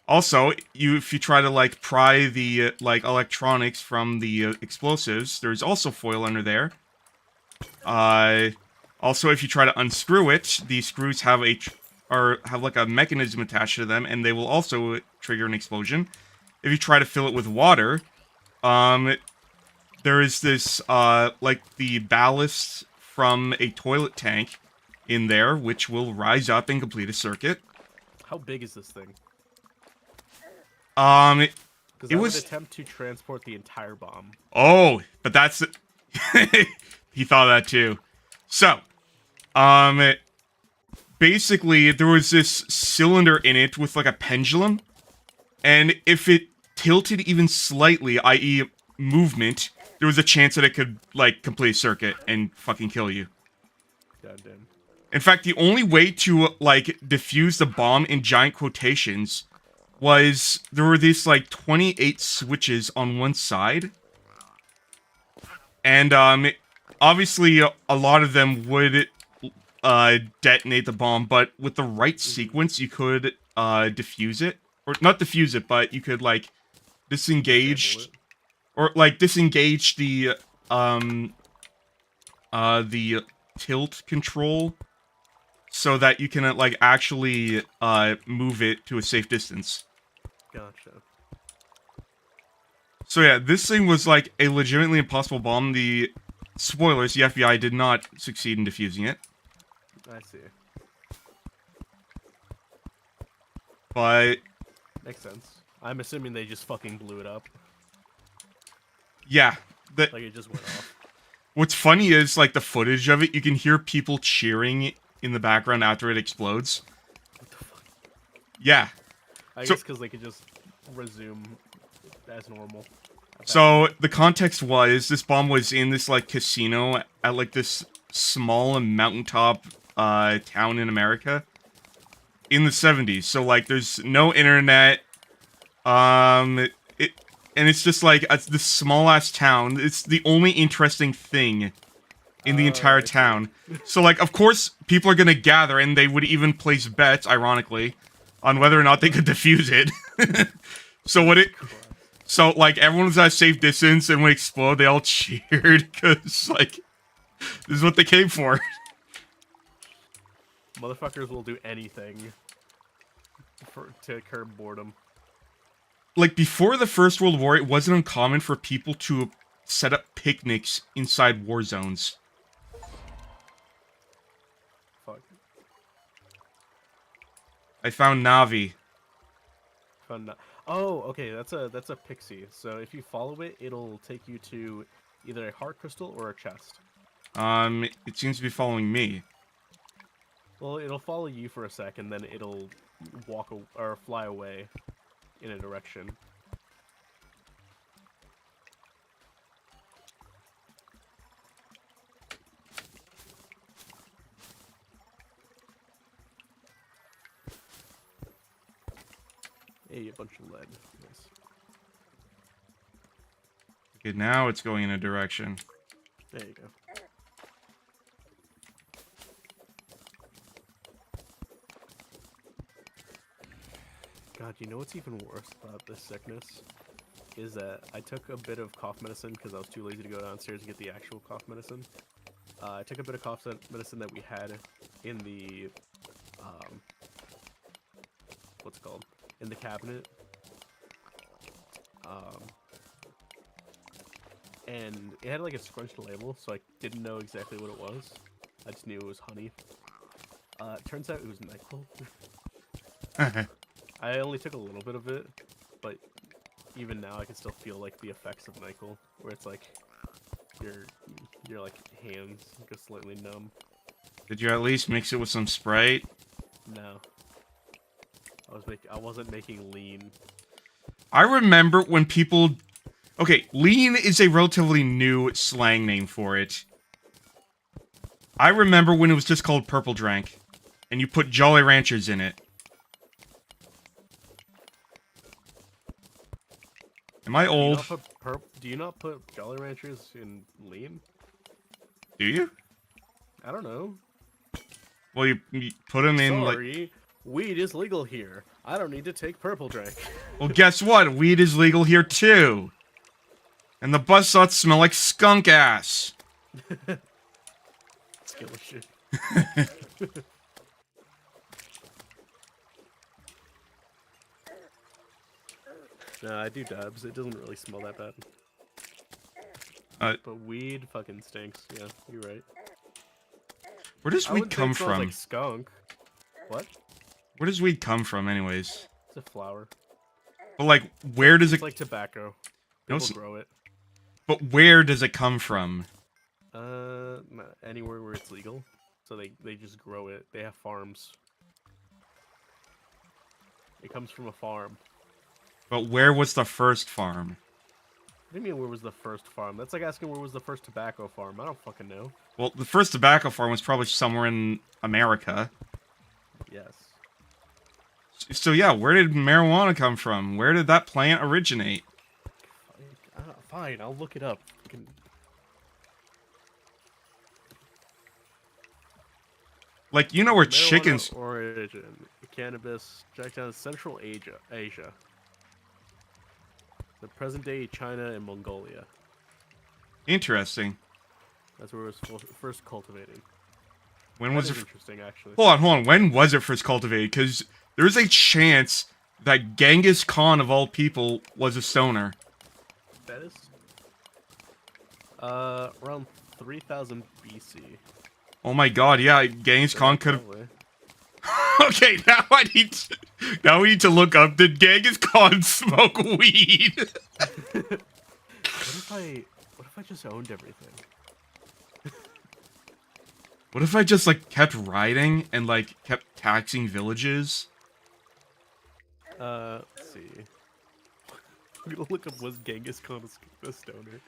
Also, if you try to, like, pry the, like, electronics from the explosives, there's also foil under there. Also, if you try to unscrew it, the screws have like a mechanism attached to them, and they will also trigger an explosion. If you try to fill it with water, there is this, like, the ballast from a toilet tank in there, which will rise up and complete a circuit. How big is this thing? It Because was would attempt to transport the entire bomb. Oh, but that's he thought that too. So, basically there was this cylinder in it with like a pendulum, and if it tilted even slightly, i.e. movement, there was a chance that it could like complete a circuit and fucking kill you. Goddamn. In fact, the only way to, like, defuse the bomb in giant quotations was there were these, like, 28 switches on one side. And, obviously, a lot of them would, detonate the bomb, but with the right sequence, you could, defuse it. Or, not defuse it, but you could, like, disengage... Or, like, disengage the tilt control so that you can, like, actually, move it to a safe distance. Gotcha. So yeah, this thing was, like, a legitimately impossible bomb. The... Spoilers, the FBI did not succeed in defusing it. I see. But... Makes sense. I'm assuming they just fucking blew it up. Yeah. Like, it just went off. What's funny is, like, the footage of it, you can hear people cheering in the background after it explodes. What the fuck? Yeah. I guess because they could just resume as normal. So, the context was, this bomb was in this, like, casino at, like, this small mountaintop, town in America. In the 70s. So, like, there's no internet. And it's just, like, this small-ass town. It's the only interesting thing in the entire town. So, like, of course, people are gonna gather, and they would even place bets, ironically, on whether or not they could defuse it. So, like, everyone was at a safe distance, and when it exploded, they all cheered, because, like, this is what they came for. Motherfuckers will do anything to curb boredom. Like, before the First World War, it wasn't uncommon for people to set up picnics inside war zones. Fuck. I found Navi. Oh, okay, that's a pixie. So if you follow it, it'll take you to either a heart crystal or a chest. It seems to be following me. Well, it'll follow you for a sec, and then it'll or fly away in a direction. Hey, a bunch of lead. Nice. Okay, now it's going in a direction. There you go. God, you know what's even worse about this sickness? Is that I took a bit of cough medicine because I was too lazy to go downstairs and get the actual cough medicine. I took a bit of cough medicine that we had in the, what's it called? In the cabinet. And it had like a scrunched label, so I didn't know exactly what it was. I just knew it was honey. Turns out it was NyQuil. I only took a little bit of it, but even now I can still feel like the effects of NyQuil, where it's like your like hands go slightly numb. Did you at least mix it with some Sprite? No, I wasn't making lean. I remember when people... Okay, lean is a relatively new slang name for it. I remember when it was just called Purple Drank, and you put Jolly Ranchers in it. Am I old? Do you not put Jolly Ranchers in lean? Do you? I don't know. Well, you put them in, Sorry, weed is legal here. I don't need to take Purple Drink. Well, guess what? Weed is legal here, too. And the bus lots smell like skunk ass. Skill shit. No, I do dubs. It doesn't really smell that bad. But weed fucking stinks. Yeah, you're right. Where does weed come from? Like skunk. What? Where does weed come from, anyways? It's a flower. But, like, where does it... It's like tobacco. People grow it. But where does it come from? Anywhere where it's legal. So they just grow it. They have farms. It comes from a farm. But where was the first farm? do you mean, where was the first farm? That's like asking where was the first tobacco farm. I don't fucking know. Well, the first tobacco farm was probably somewhere in America. Yes. So yeah, where did marijuana come from? Where did that plant originate? Fine, I'll look it up. Like, you know where Marijuana chickens... origin. Cannabis. Jack down Central Asia. The present-day China and Mongolia. Interesting. That's where it was first cultivated. When was it... Interesting, actually. Hold on. When was it first cultivated? Because there's a chance that Genghis Khan, of all people, was a stoner. That is... around 3000 BC. Oh my god, yeah, Genghis Khan could have... Okay, now we need to look up, did Genghis Khan smoke weed? What if I just owned everything? What if I just, like, kept riding and, like, kept taxing villages? Let's see. I'm gonna look up was Genghis Khan a stoner.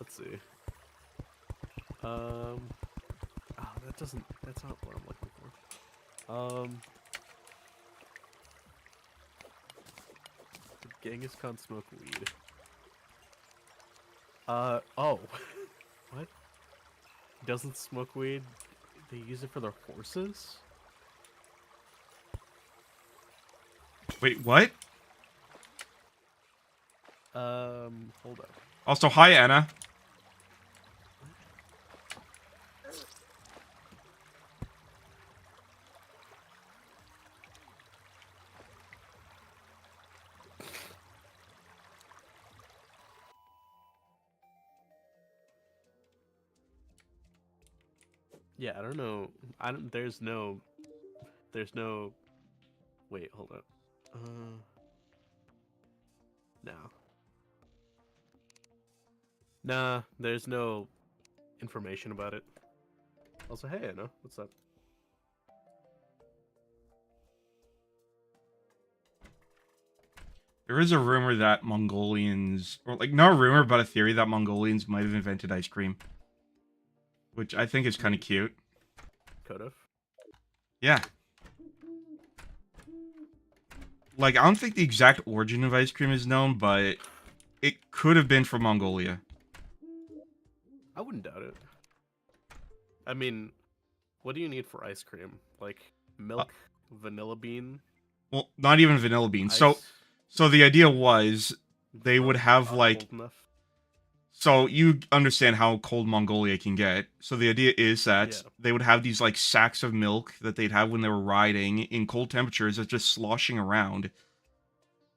Let's see. Oh, that's not what I'm looking for. Did Genghis Khan smoke weed? Oh. What? He doesn't smoke weed? They use it for their horses? Wait, what? Hold up. Also, hi, Anna. Yeah, I don't know. There's no. Wait, hold up. No. Nah, there's no information about it. Also, hey, Anna, what's up? There is a rumor that Mongolians, or like not a rumor, but a theory that Mongolians might have invented ice cream, which I think is kind of cute. Could have. Yeah. Like, I don't think the exact origin of ice cream is known, but it could have been from Mongolia. I wouldn't doubt it. I mean, what do you need for ice cream? Like milk, vanilla bean? Well, not even vanilla bean. Ice? So the idea was they would have like... Cold enough? So you understand how cold Mongolia can get. So the idea is that they would have these like sacks of milk that they'd have when they were riding in cold temperatures that's just sloshing around.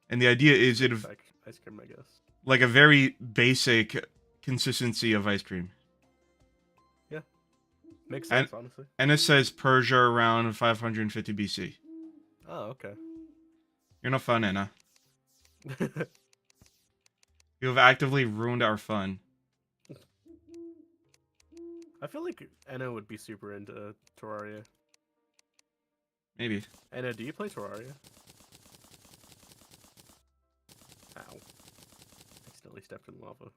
And the idea is it'd like ice cream, I guess. Like a very basic consistency of ice cream. Yeah. Makes sense, honestly. And it says Persia around 550 BC. Oh, okay. You're not fun, Anna. You have actively ruined our fun. I feel like Anna would be super into Terraria. Maybe. Anna, do you play Terraria? Ow. Accidentally stepped in lava.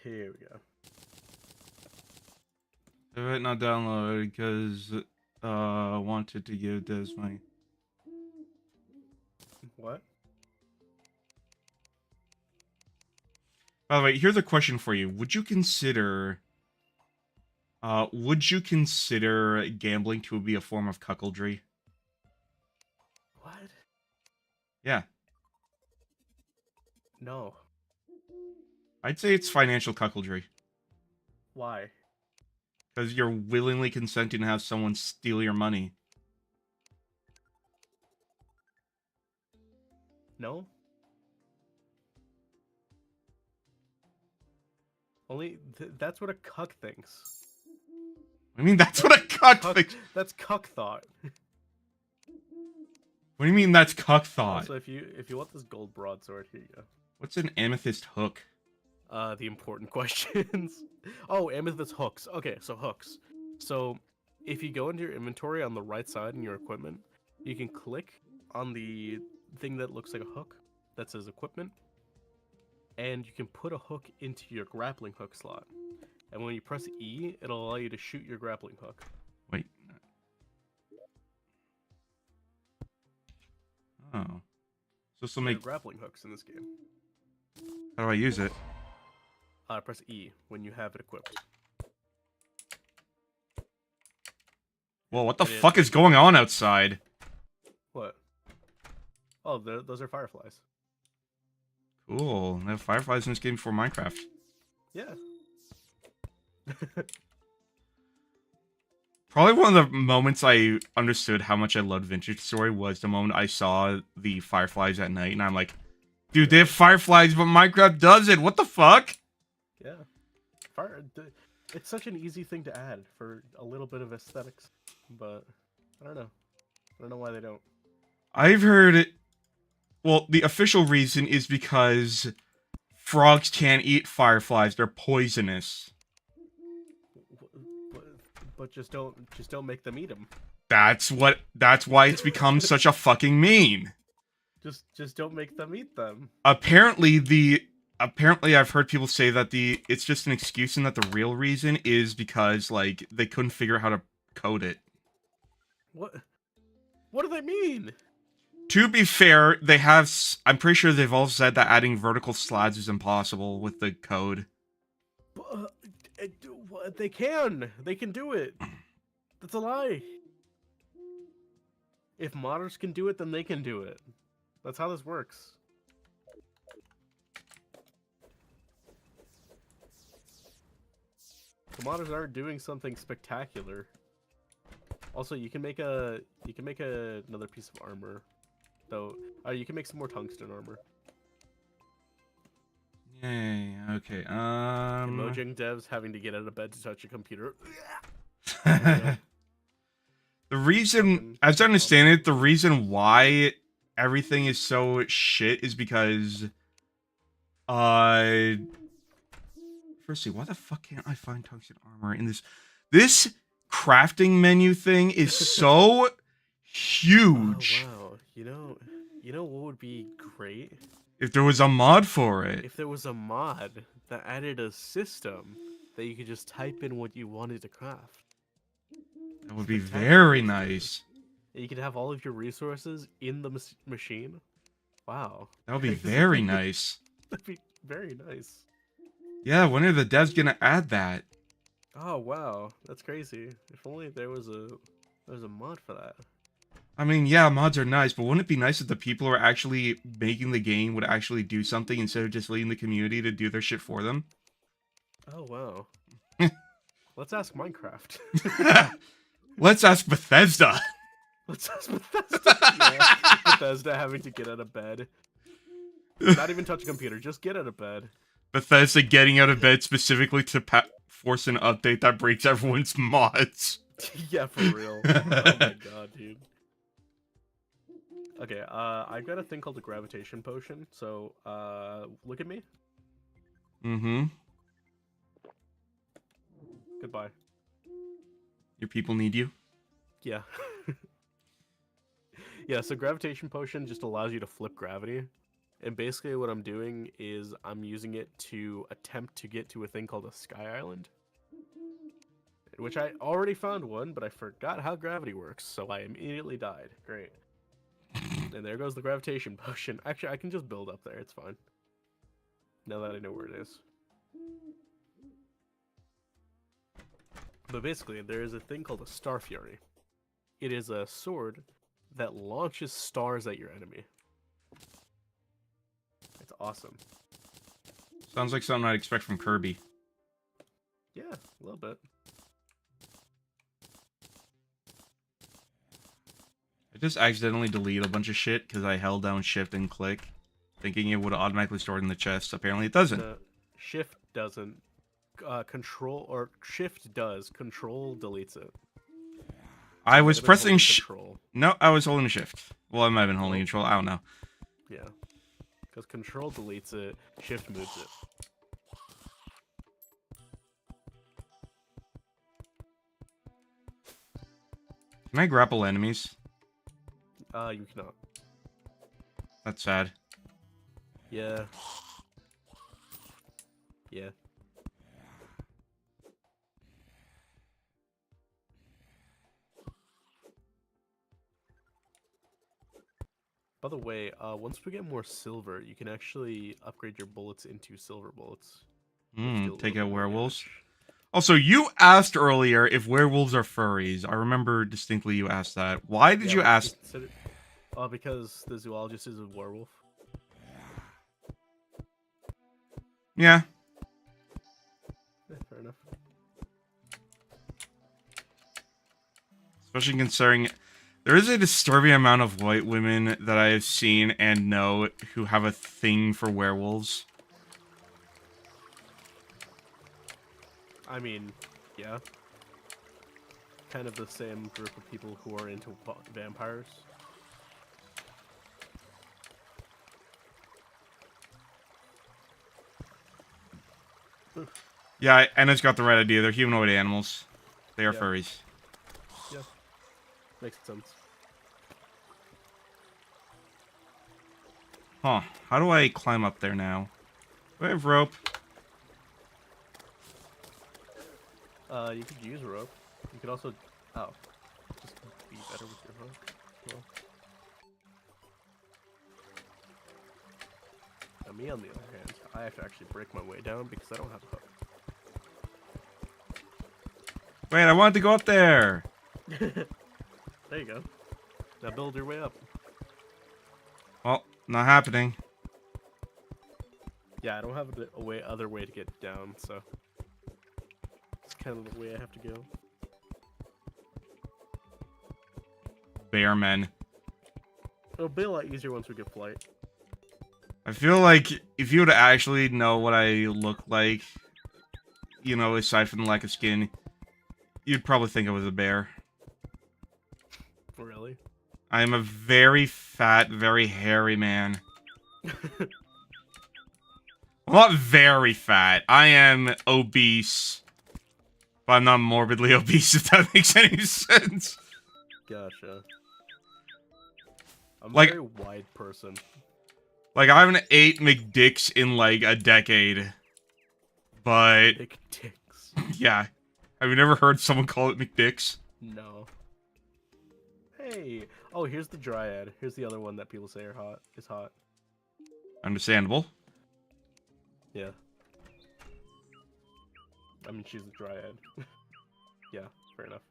Here we go. I might not download because I wanted to give this money. What? By the way, here's a question for you. Would you consider gambling to be a form of cuckoldry? What? Yeah. No. I'd say it's financial cuckoldry. Why? Because you're willingly consenting to have someone steal your money. No? Only that's what a cuck thinks. I mean, that's what a cuck thinks. That's cuck thought. What do you mean that's cuck thought? Also, if you want this gold broadsword, here you go. What's an amethyst hook? The important questions. Oh, amethyst hooks. Okay, so hooks. So if you go into your inventory on the right side in your equipment, you can click on the thing that looks like a hook that says equipment, and you can put a hook into your grappling hook slot. And when you press E, it'll allow you to shoot your grappling hook. Wait. Oh. So this will There are make... grappling hooks in this game. How do I use it? Press E when you have it equipped. Well, what the And fuck is going on outside? What? Oh, those are fireflies. Cool. They have fireflies in this game before Minecraft. Yeah. Probably one of the moments I understood how much I loved Vintage Story was the moment I saw the fireflies at night, and I'm like, dude, they have fireflies, but Minecraft doesn't. What the fuck? Yeah. It's such an easy thing to add for a little bit of aesthetics, but I don't know. I don't know why they don't. I've heard it. Well, the official reason is because frogs can't eat fireflies. They're poisonous. But just don't make them eat them. That's why it's become such a fucking meme. Just don't make them eat them. Apparently I've heard people say that it's just an excuse and that the real reason is because like they couldn't figure out how to code it. What do they mean? To be fair, I'm pretty sure they've all said that adding vertical slabs is impossible with the code. They can do it. That's a lie. If modders can do it, then they can do it. That's how this works. The modders aren't doing something spectacular. Also, you can make another piece of armor, though. You can make some more tungsten armor. Yay, okay, Emojing devs having to get out of bed to touch a computer. The reason, as I understand it, the reason why everything is so shit is because, firstly, why the fuck can't I find tungsten armor in this? This crafting menu thing is so huge. Oh, wow. You know what would be great? If there was a mod for it. If there was a mod that added a system that you could just type in what you wanted to craft. That would be very nice. You could have all of your resources in the machine. Wow. That would be very nice. That'd be very nice. Yeah, when are the devs gonna add that? Oh wow, that's crazy. If only there was a mod for that. I mean, yeah, mods are nice, but wouldn't it be nice if the people who are actually making the game would actually do something instead of just leaving the community to do their shit for them? Oh wow. Let's ask Minecraft. Let's ask Bethesda. Let's ask Bethesda. Yeah, Bethesda having to get out of bed. Not even touch a computer, just get out of bed. Bethesda getting out of bed specifically to force an update that breaks everyone's mods. Yeah, for real. Oh my god, dude. Okay, I've got a thing called a gravitation potion, so, look at me. Mm-hmm. Goodbye. Your people need you? Yeah. Yeah, so gravitation potion just allows you to flip gravity. And basically what I'm doing is I'm using it to attempt to get to a thing called a sky island. Which I already found one, but I forgot how gravity works, so I immediately died. Great. And there goes the gravitation potion. Actually, I can just build up there, it's fine. Now that I know where it is. But basically, there is a thing called a Star Fury. It is a sword that launches stars at your enemy. It's awesome. Sounds like something I'd expect from Kirby. Yeah, a little bit. I just accidentally deleted a bunch of shit because I held down shift and click, thinking it would automatically store it in the chest. Apparently it doesn't. Shift doesn't. Control, or shift does. Control deletes it. I was Might have been pressing holding control. No, I was holding shift. Well, I might have been holding Oh. control. I don't know. Yeah. Because control deletes it, shift moves it. Can I grapple enemies? You cannot. That's sad. Yeah. Yeah. By the way, once we get more silver, you can actually upgrade your bullets into silver bullets. Take out werewolves. Also, you asked earlier if werewolves are furries. I remember distinctly you asked that. Why did you ask? Because the zoologist is a werewolf. Yeah. Fair enough. Especially considering there is a disturbing amount of white women that I have seen and know who have a thing for werewolves. I mean, yeah. Kind of the same group of people who are into vampires. Yeah, Anna's got the right idea. They're humanoid animals. They are furries. Yeah. Makes sense. Huh. How do I climb up there now? Do I have rope? You could use rope. You could also... Oh. Just be better with your hook. Well. Now me, on the other hand, I have to actually break my way down because I don't have a hook. Wait, I wanted to go up there! There you go. Now build your way up. Well, not happening. Yeah, I don't have other way to get down, so... It's kind of the way I have to go. Bear men. It'll be a lot easier once we get flight. I feel like if you would actually know what I look like, you know, aside from the lack of skin, you'd probably think I was a bear. Really? I am a very fat, very hairy man. I'm not very fat. I am obese. But I'm not morbidly obese, if that makes any sense. Gotcha. I'm Like- a very wide person. Like, I haven't ate McDicks in, like, a decade. But, Big dicks. yeah. Have you never heard someone call it McDicks? No. Hey! Oh, here's the Dryad. Here's the other one that people say is hot. Understandable. Yeah. I mean, she's a Dryad. Yeah, fair enough.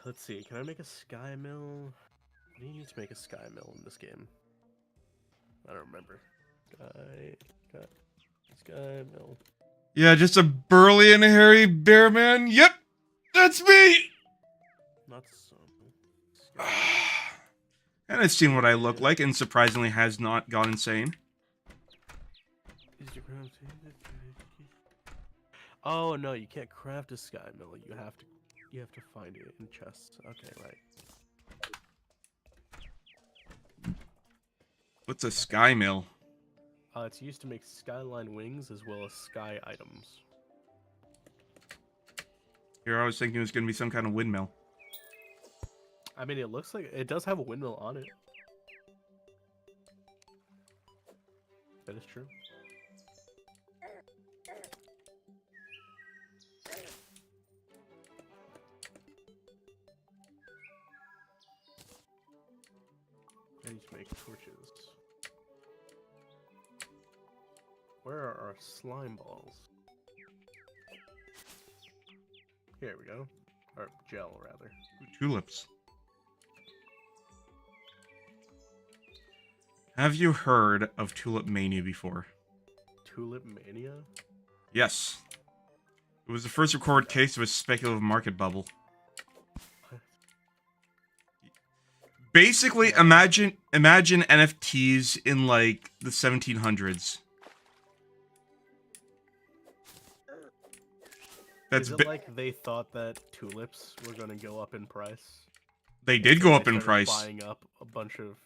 Let's see, can I make a sky mill? What do you need to make a sky mill in this game? I don't remember. Sky mill. Yeah, just a burly and hairy bear man. Yep! That's me! Not some. And it's seen what I look like and surprisingly has not gone insane. Oh no, you can't craft a sky mill. You have to find it in chests. Okay, right. What's a sky mill? It's used to make skyline wings as well as sky items. Here, I was thinking it was going to be some kind of windmill. I mean, it looks like it does have a windmill on it. That is true. I need to make torches. Where are our slime balls? Here we go. Or gel, rather. Tulips. Have you heard of Tulip Mania before? Tulip Mania? Yes. It was the first recorded case of a speculative market bubble. What? Basically, imagine NFTs in, like, the 1700s. That's Is it like they thought that tulips were going to go up in price? they did So go they up in started price. buying up a bunch of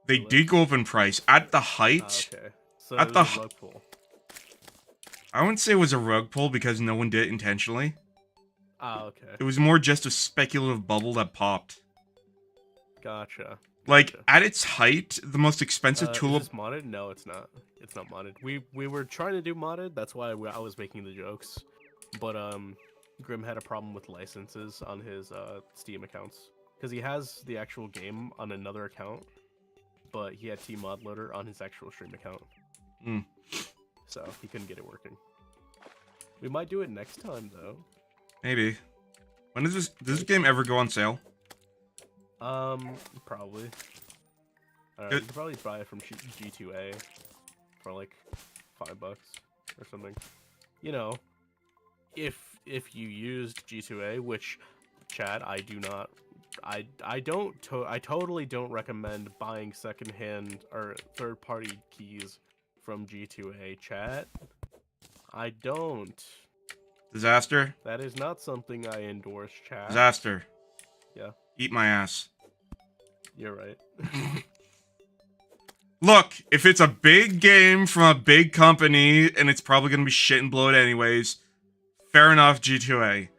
They did go up in price at the height. okay. So At it the was a rug pull. I wouldn't say it was a rug pull because no one did it intentionally. Okay. It was more just a speculative bubble that popped. Gotcha. Like, at its height, the most expensive tulip... Is this modded? No, it's not. It's not modded. We were trying to do modded. That's why I was making the jokes. But Grim had a problem with licenses on his Steam accounts because he has the actual game on another account, but he had Tmod Loader on his actual stream account. So he couldn't get it working. We might do it next time though. Maybe. When does this game ever go on sale? Probably. I don't know, you could probably buy it from G2A for like $5 or something. You know, if you used G2A, which, Chad, I do not. I totally don't recommend buying secondhand or third-party keys from G2A, chat. I don't. Dizaster? That is not something I endorse, chat. Dizaster. Yeah. Eat my ass. You're right. Look, if it's a big game from a big company, and it's probably gonna be shit and bloat anyways, fair enough, G2A.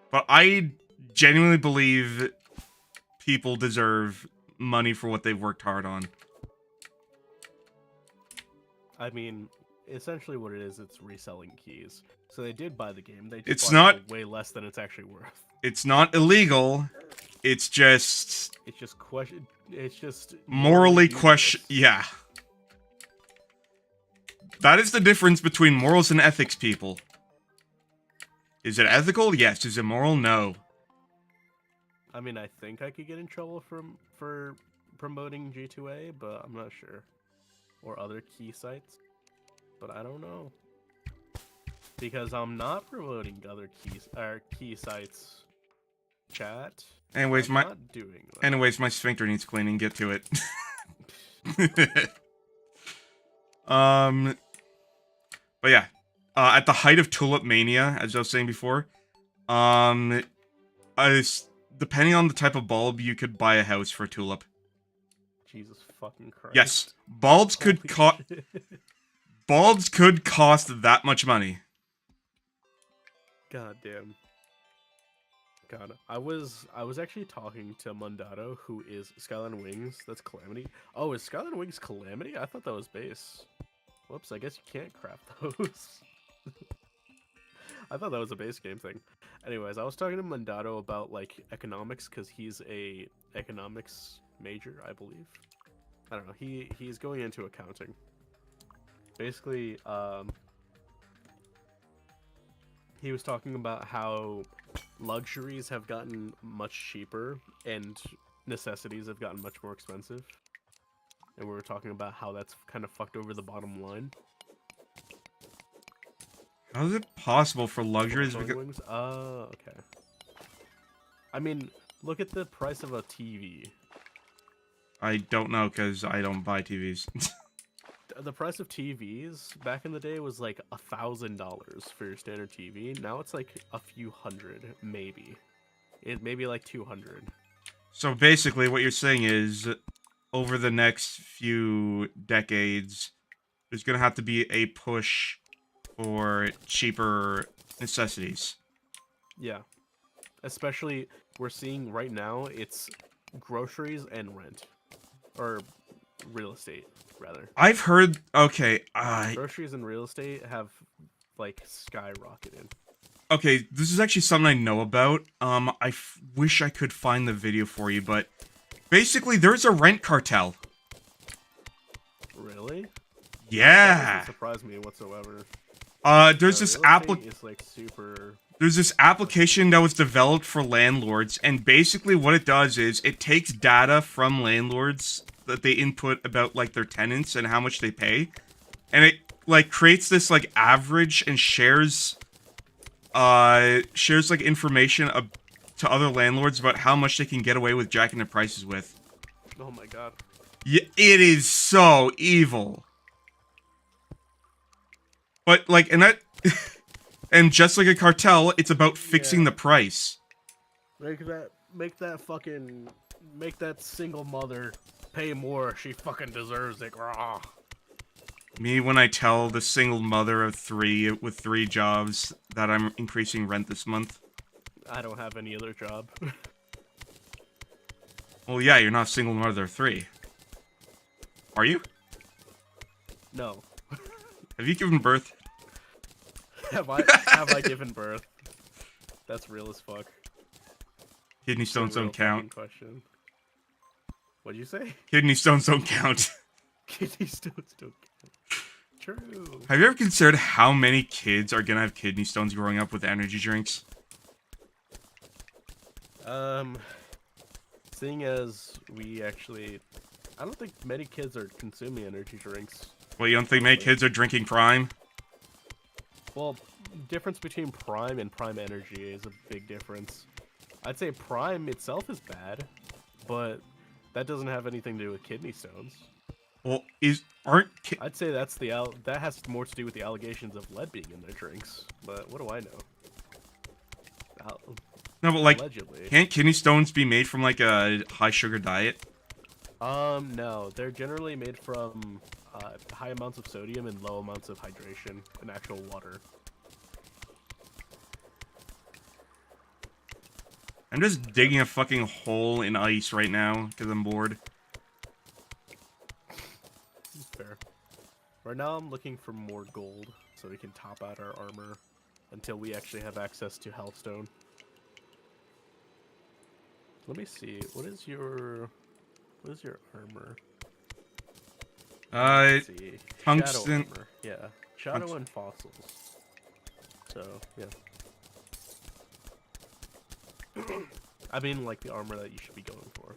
But I genuinely believe people deserve money for what they've worked hard on. I mean, essentially what it is, it's reselling keys. So they did buy the game. They just It's bought not- it for way less than it's actually worth. It's not illegal. It's just It's just question. It's just morally dubious. question. Yeah. That is the difference between morals and ethics, people. Is it ethical? Yes. Is it moral? No. I mean, I think I could get in trouble for promoting G2A, but I'm not sure. Or other key sites, but I don't know. Because I'm not promoting other key sites. Chat. Anyways, I'm not doing that. Anyways, my sphincter needs cleaning. Get to it. But yeah, at the height of Tulip Mania, as I was saying before, depending on the type of bulb, you could buy a house for a tulip. Jesus fucking Christ. Yes, bulbs could cost. Holy shit. Bulbs could cost that much money. God damn. God, I was actually talking to Mundato, who is Skyline Wings. That's Calamity. Oh, is Skyline Wings Calamity? I thought that was base. Whoops, I guess you can't craft those. I thought that was a base game thing. Anyways, I was talking to Mundato about like economics because he's a economics major, I believe. I don't know. He's going into accounting. Basically, he was talking about how luxuries have gotten much cheaper and necessities have gotten much more expensive. And we were talking about how that's kind of fucked over the bottom line. How is it possible for luxuries? Okay. I mean, look at the price of a TV. I don't know because I don't buy TVs. The price of TVs back in the day was like $1,000 for your standard TV. Now it's like a few hundred, maybe. It maybe like 200. So basically, what you're saying is, over the next few decades, there's gonna have to be a push for cheaper necessities. Yeah. Especially, we're seeing right now, it's groceries and rent. Or real estate, rather. I've heard... Okay, Groceries and real estate have, like, skyrocketed. Okay, this is actually something I know about. I wish I could find the video for you, but... Basically, there's a rent cartel. Really? Yeah! That doesn't surprise me whatsoever. There's this There's this application that was developed for landlords, and basically what it does is it takes data from landlords that they input about like their tenants and how much they pay, and it like creates this like average and shares like information to other landlords about how much they can get away with jacking their prices with. Oh my god. Yeah, it is so evil. But like, and that And just like a cartel, it's about fixing the price. Make that single mother pay more. She fucking deserves it. Rah. Me when I tell the single mother of 3 with 3 jobs that I'm increasing rent this month. I don't have any other job. Well, yeah, you're not a single mother of 3. Are you? No. Have you given birth? Have I given birth? That's real as fuck. Kidney stones don't count. Question. What'd you say? Kidney stones don't count. Kidney stones don't count. True. Have you ever considered how many kids are gonna have kidney stones growing up with energy drinks? Seeing as we actually... I don't think many kids are consuming energy drinks. Well, you don't think many kids are drinking Prime? Well, difference between Prime and Prime Energy is a big difference. I'd say Prime itself is bad, but that doesn't have anything to do with kidney stones. Well, I'd say that has more to do with the allegations of lead being in their drinks, but what do I know? No, but like, allegedly. Can't kidney stones be made from like a high sugar diet? No, they're generally made from high amounts of sodium and low amounts of hydration and actual water. I'm just digging a fucking hole in ice right now because I'm bored. Fair. Right now I'm looking for more gold so we can top out our armor until we actually have access to Hellstone. Let me see. What is your armor? Let's see. Tungsten. Shadow armor. Yeah. Shadow and fossils. So, yeah. I mean, like the armor that you should be going for.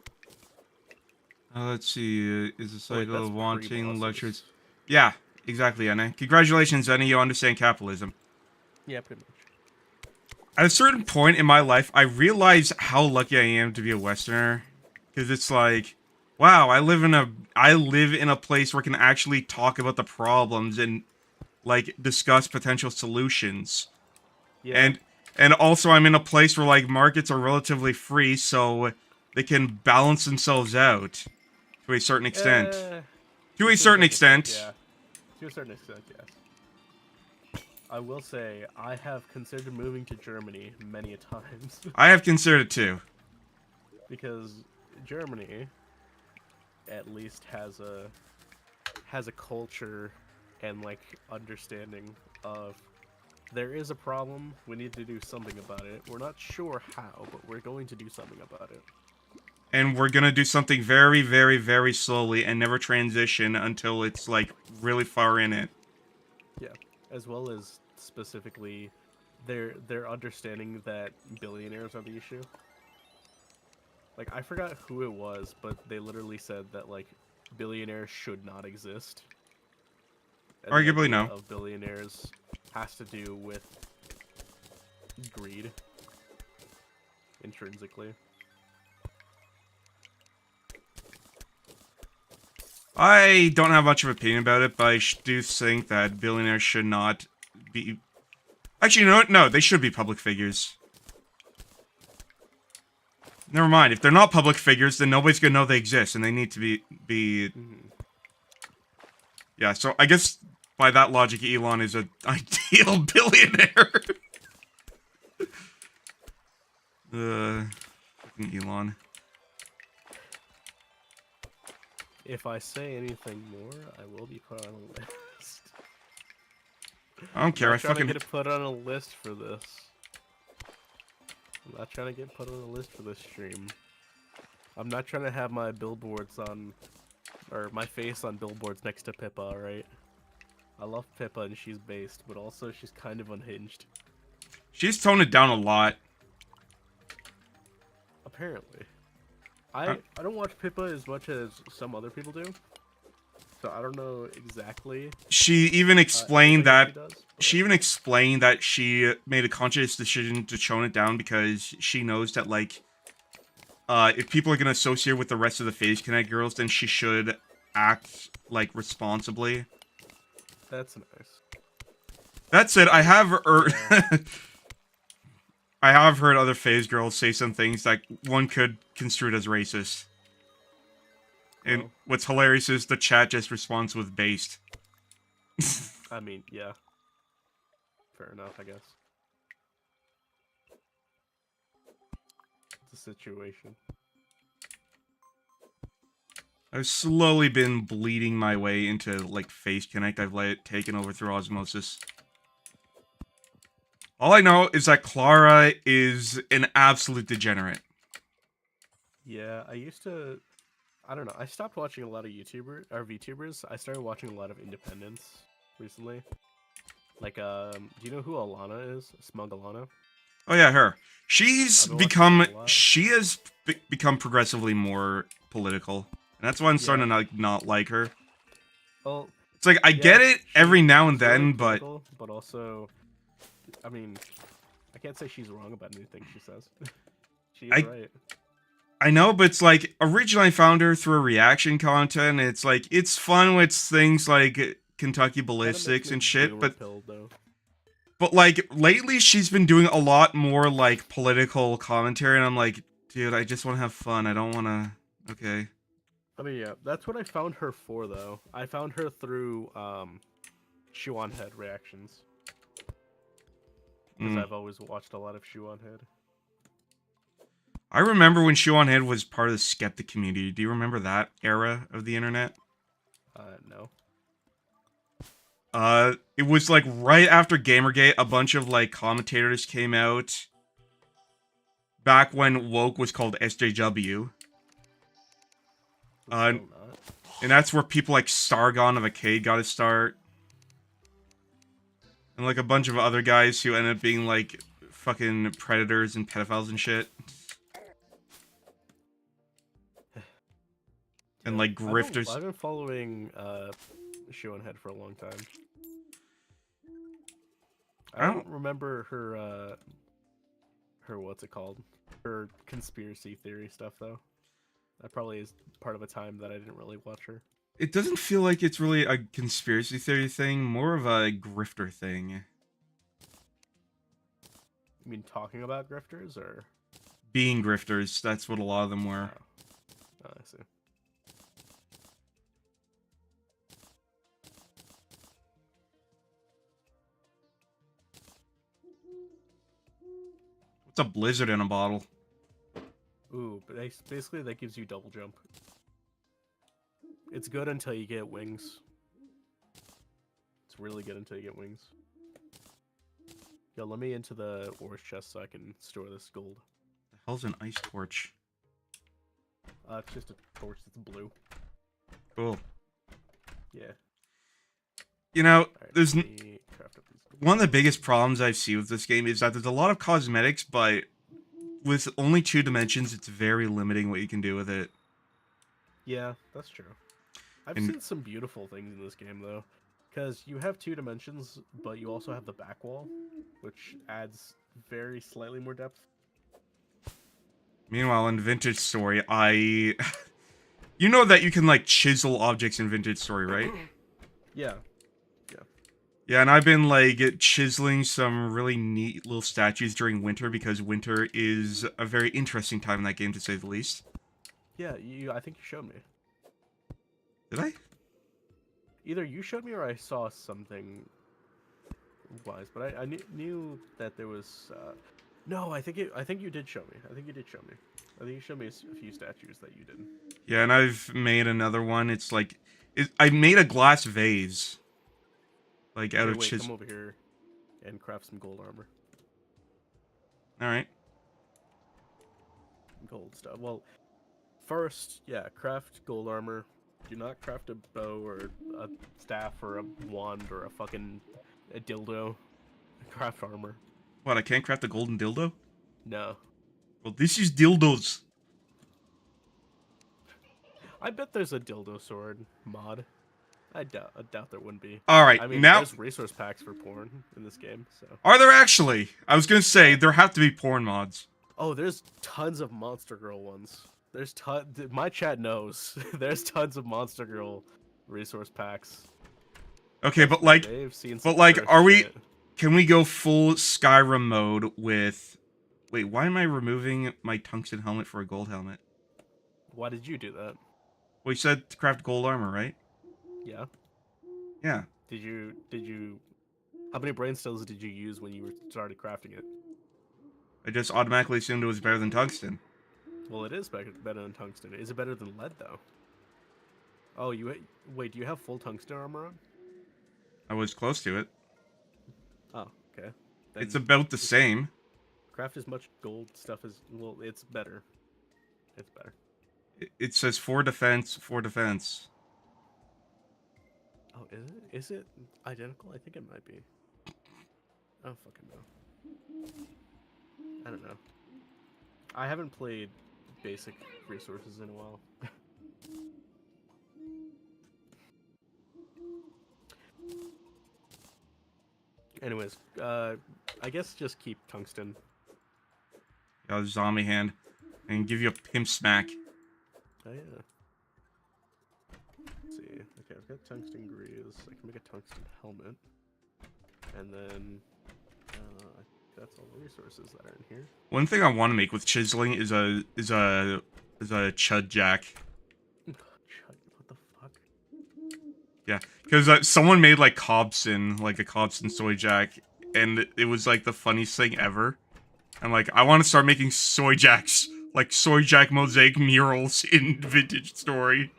Let's see. Is the cycle that's of wanting pre-bosses. lectures? Yeah, exactly, Anna. Congratulations, Anna. You understand capitalism. Yeah, pretty much. At a certain point in my life, I realized how lucky I am to be a Westerner, because it's like, wow, I live in a place where I can actually talk about the problems and like discuss potential solutions. Yeah. And also I'm in a place where like markets are relatively free, so they can balance themselves out to a certain extent. To a certain extent. Yeah. To a certain extent, yes. I will say, I have considered moving to Germany many a times. I have considered it too. Because Germany, at least, has a culture and, like, understanding of there is a problem, we need to do something about it. We're not sure how, but we're going to do something about it. And we're gonna do something very, very, very slowly and never transition until it's, like, really far in it. Yeah, as well as specifically their understanding that billionaires are the issue. Like, I forgot who it was, but they literally said that, like, billionaires should not exist. And the Arguably, idea no. of billionaires has to do with greed, intrinsically. I don't have much of an opinion about it, but I do think that billionaires should not be... Actually, you know what? No, they should be public figures. Never mind. If they're not public figures, then nobody's gonna know they exist, and they need to be... Mm-hmm. Yeah, so I guess by that logic, Elon is an ideal billionaire. Fucking Elon. If I say anything more, I will be put on a list. I don't care. I'm I not trying fucking... to get put on a list for this. I'm not trying to get put on a list for this stream. I'm not trying to have my billboards on, or my face on billboards next to Pippa, alright? I love Pippa and she's based, but also she's kind of unhinged. She's toned it down a lot. Apparently. I don't watch Pippa as much as some other people do, so I don't know exactly. She even explained that... She does, She even explained that she made a conscious decision to tone it down because she knows that, like, if people are going to associate with the rest of the Phase Connect girls, then she should act, like, responsibly. That's nice. That said, I have heard Yeah. I have heard other phase girls say some things that one could construe it as racist. And Well, what's hilarious is the chat just responds with based. I mean, yeah. Fair enough, I guess. It's a situation. I've slowly been bleeding my way into, like, Face Connect. I've let it taken over through osmosis. All I know is that Clara is an absolute degenerate. Yeah, I used to. I don't know. I stopped watching a lot of VTubers. I started watching a lot of independents recently. Like, do you know who Alana is? Smug Alana? Oh yeah, her. She's I've been watching become, her a lot. she has become progressively more political. And that's why I'm starting Yeah. to, like, not like her. Well, It's like, I yeah, get it every now and she's really then, but... political, but also, I mean, I can't say she's wrong about anything she says. She's right. I know, but it's like, originally I found her through reaction content, and it's like, it's fun with things like Kentucky Ballistics and shit, but like, lately she's been doing a lot more, like, political commentary, and I'm like, dude, I just want to have fun, I don't want to... Okay. I mean, yeah, that's what I found her for, though. I found her through, Shoe on Head reactions. Because I've always watched a lot of Shoe on Head. I remember when Shoe on Head was part of the skeptic community. Do you remember that era of the internet? No. It was like right after Gamergate, a bunch of like commentators came out. Back when woke was called SJW. And that's where people like Stargon of Arcade got to start. And like a bunch of other guys who ended up being like fucking predators and pedophiles and shit. And like grifters. I've been following Shoe on Head for a long time. I don't remember her what's it called? Her conspiracy theory stuff though. That probably is part of a time that I didn't really watch her. It doesn't feel like it's really a conspiracy theory thing, more of a grifter thing. You mean talking about grifters or being grifters? That's what a lot of them were. Oh, I see. What's a blizzard in a bottle? Ooh, but basically that gives you double jump. It's good until you get wings. It's really good until you get wings. Yo, let me into the ore chest so I can store this gold. The hell's an ice torch? It's just a torch that's blue. Cool. Yeah. You know, Right, there's one of the biggest problems I see with this game is that there's a lot of cosmetics, but with only 2 dimensions, it's very limiting what you can do with it. Yeah, that's true. I've seen some beautiful things in this game, though. Because you have 2 dimensions, but you also have the back wall, which adds very slightly more depth. Meanwhile, in Vintage Story, you know that you can, like, chisel objects in Vintage Story, right? Yeah. Yeah, and I've been, like, chiseling some really neat little statues during winter, because winter is a very interesting time in that game, to say the least. Yeah, I think you showed me. Did I? Either you showed me or I saw something wise, but I knew that there was. No, I think you did show me. I think you showed me a few statues that you did. Yeah, and I've made another one. It's like, I made a glass vase, like out of chisel. Come over here and craft some gold armor. All right. Gold stuff. Well, first, yeah, craft gold armor. Do not craft a bow or a staff or a wand or a dildo. Craft armor. What, I can't craft a golden dildo? No. Well, this is dildos. I bet there's a dildo sword mod. I doubt there wouldn't be. Alright, I mean, now... there's resource packs for porn in this game, so... Are there actually? I was gonna say, there have to be porn mods. Oh, there's tons of Monster Girl ones. My chat knows. There's tons of Monster Girl resource packs. Okay, but like, They've seen are we... shit. Can we go full Skyrim mode with... Wait, why am I removing my tungsten helmet for a gold helmet? Why did you do that? Well, you said to craft gold armor, right? Yeah. Yeah. Did you? How many brain cells did you use when you started crafting it? I just automatically assumed it was better than tungsten. Well, it is better than tungsten. Is it better than lead though? Oh, wait. Do you have full tungsten armor on? I was close to it. Oh, okay. Then It's about the same. craft as much gold stuff as well. It's better. It's better. It says 4 defense, 4 defense. Oh, is it? Is it identical? I think it might be. I don't fucking know. I don't know. I haven't played basic resources in a while. Anyways, I guess just keep tungsten. Got a zombie hand. And give you a pimp smack. Oh yeah. Let's see. Okay, I've got tungsten greaves. I can make a tungsten helmet. And then that's all the resources that are in here. One thing I want to make with chiseling is a chud jack. What the fuck? Yeah, because someone made like a Cobson soy jack, and it was like the funniest thing ever. And like, I want to start making soy jacks, like soy jack mosaic murals in Vintage Story.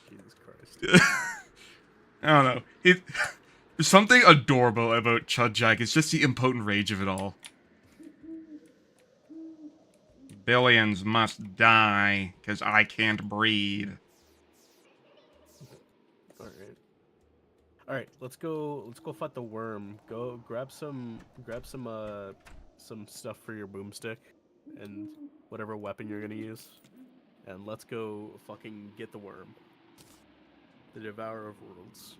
Jesus Christ. I don't know. There's something adorable about Chud Jack. It's just the impotent rage of it all. Billions must die, because I can't breathe. Alright, let's go fight the worm. Go grab some stuff for your boomstick and whatever weapon you're gonna use. And let's go fucking get the worm. The Devourer of Worlds.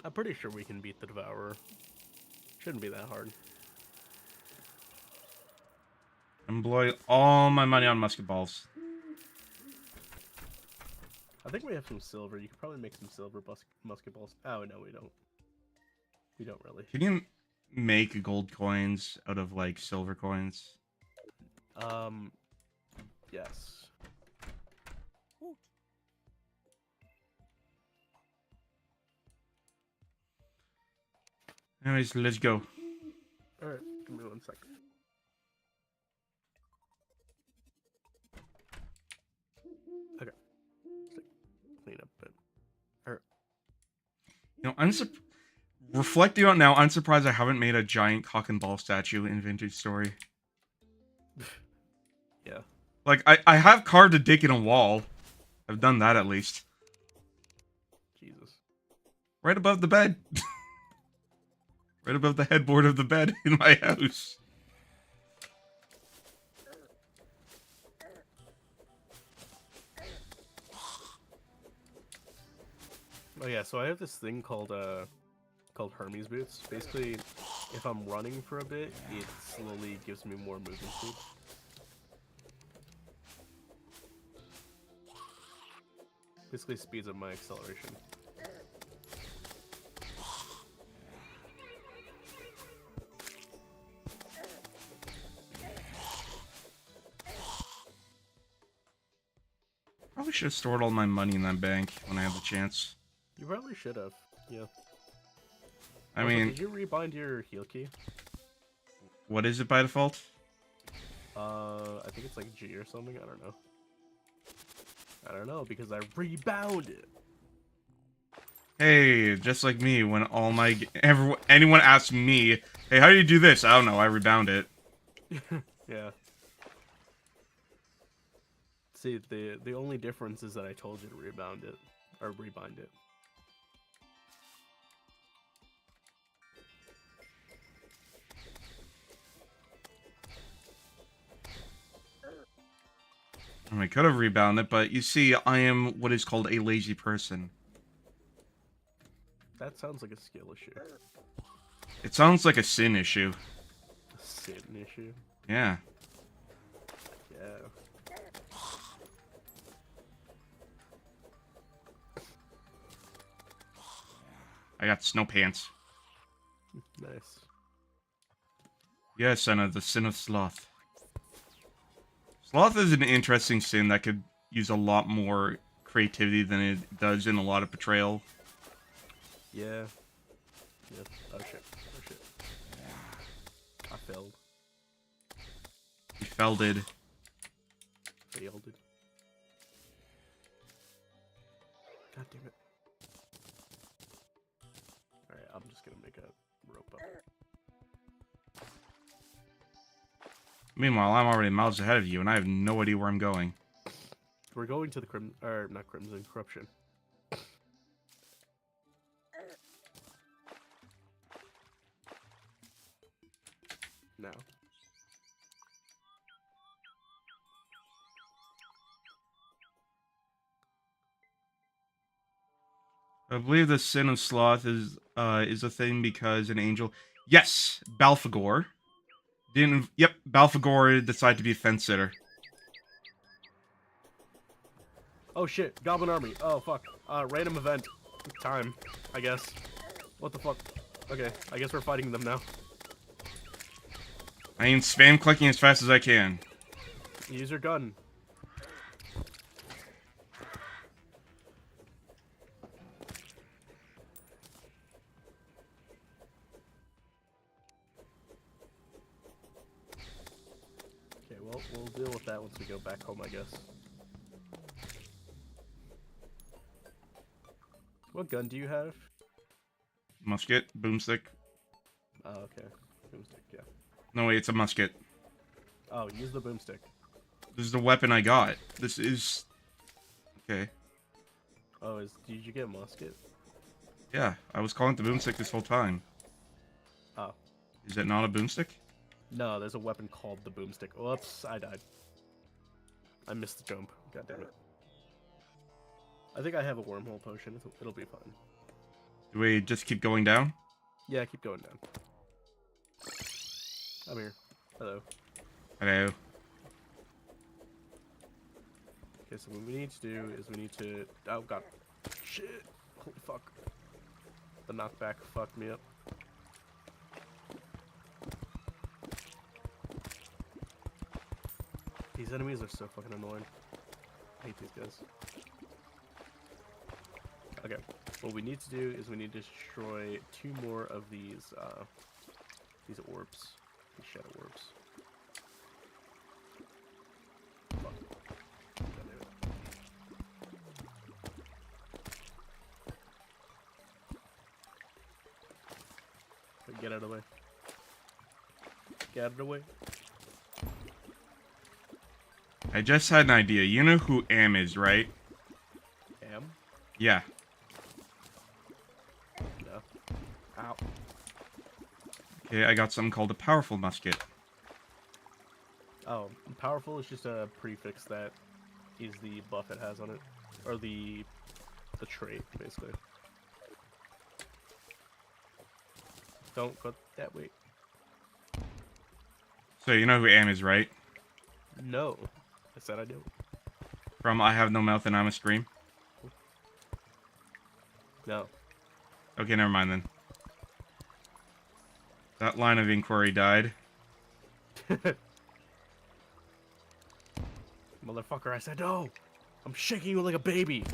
I'm pretty sure we can beat the Devourer. Shouldn't be that hard. I'm blowing all my money on musket balls. I think we have some silver. You could probably make some silver musket balls. Oh, no, we don't. We don't really. Can you make gold coins out of, like, silver coins? Yes. Anyways, let's go. Alright, give me 1 second. Okay. Clean up a bit. Alright. You know, reflecting on it now, I'm surprised I haven't made a giant cock and ball statue in Vintage Story. Yeah. Like, I have carved a dick in a wall. I've done that at least. Jesus. Right above the bed. Right above the headboard of the bed in my house. Oh yeah, so I have this thing called Hermes boots. Basically, if I'm running for a bit, it slowly gives me more movement speed. Basically speeds up my acceleration. Probably should have stored all my money in that bank when I had the chance. You probably should have. Yeah. I Also, mean, did you rebind your heal key? what is it by default? I think it's like G or something. I don't know. I don't know because I rebound it. Hey, just like me, when all my anyone asks me, "Hey, how do you do this?" I don't know. I rebound it. Yeah. See, the only difference is that I told you to rebound it or rebind it. I could have rebounded it, but you see, I am what is called a lazy person. That sounds like a skill issue. It sounds like a sin issue. A sin issue. Yeah. Yeah. I got snow pants. Nice. Yes, Senna, the sin of sloth. Sloth is an interesting sin that could use a lot more creativity than it does in a lot of Betrayal. Yeah. Yep. Oh shit. Oh shit. I failed. You felded. Failed. God damn it. Alright, I'm just gonna make a rope up. Meanwhile, I'm already miles ahead of you, and I have no idea where I'm going. We're going to the not Crimson, Corruption. Now. I believe the sin of sloth is a thing because an angel. Yes, Balfagor. Didn't. Yep, Balfagor decided to be a fence sitter. Oh shit, Goblin Army. Oh fuck. Random event. Time, I guess. What the fuck? Okay, I guess we're fighting them now. I am spam clicking as fast as I can. Use your gun. Okay, well, we'll deal with that once we go back home, I guess. What gun do you have? Musket, boomstick. Oh, okay. Boomstick, yeah. No, wait, it's a musket. Oh, use the boomstick. This is the weapon I got. This is... Okay. Oh, did you get a musket? Yeah, I was calling it the boomstick this whole time. Oh. Is it not a boomstick? No, there's a weapon called the boomstick. Whoops, I died. I missed the jump. God damn it. I think I have a wormhole potion. It'll be fine. Do we just keep going down? Yeah, keep going down. I'm here. Hello. Hello. Okay, so what we need to do is we need to... Oh, God. Shit. Holy fuck. The knockback fucked me up. These enemies are so fucking annoying. I hate these guys. Okay, what we need to do is we need to destroy 2 more of these orbs. These shadow orbs. Fuck. God damn it. Wait, get out of the way. Get out of the way. I just had an idea. You know who Am is, right? Am? Yeah. No. Ow. Okay, I got something called a powerful musket. Oh, powerful is just a prefix that is the buff it has on it. Or the trait, basically. Don't go that way. So you know who Am is, right? No. I said I do. From I Have No Mouth and I'm a Scream? No. Okay, never mind then. That line of inquiry died. Motherfucker, I said no! I'm shaking you like a baby!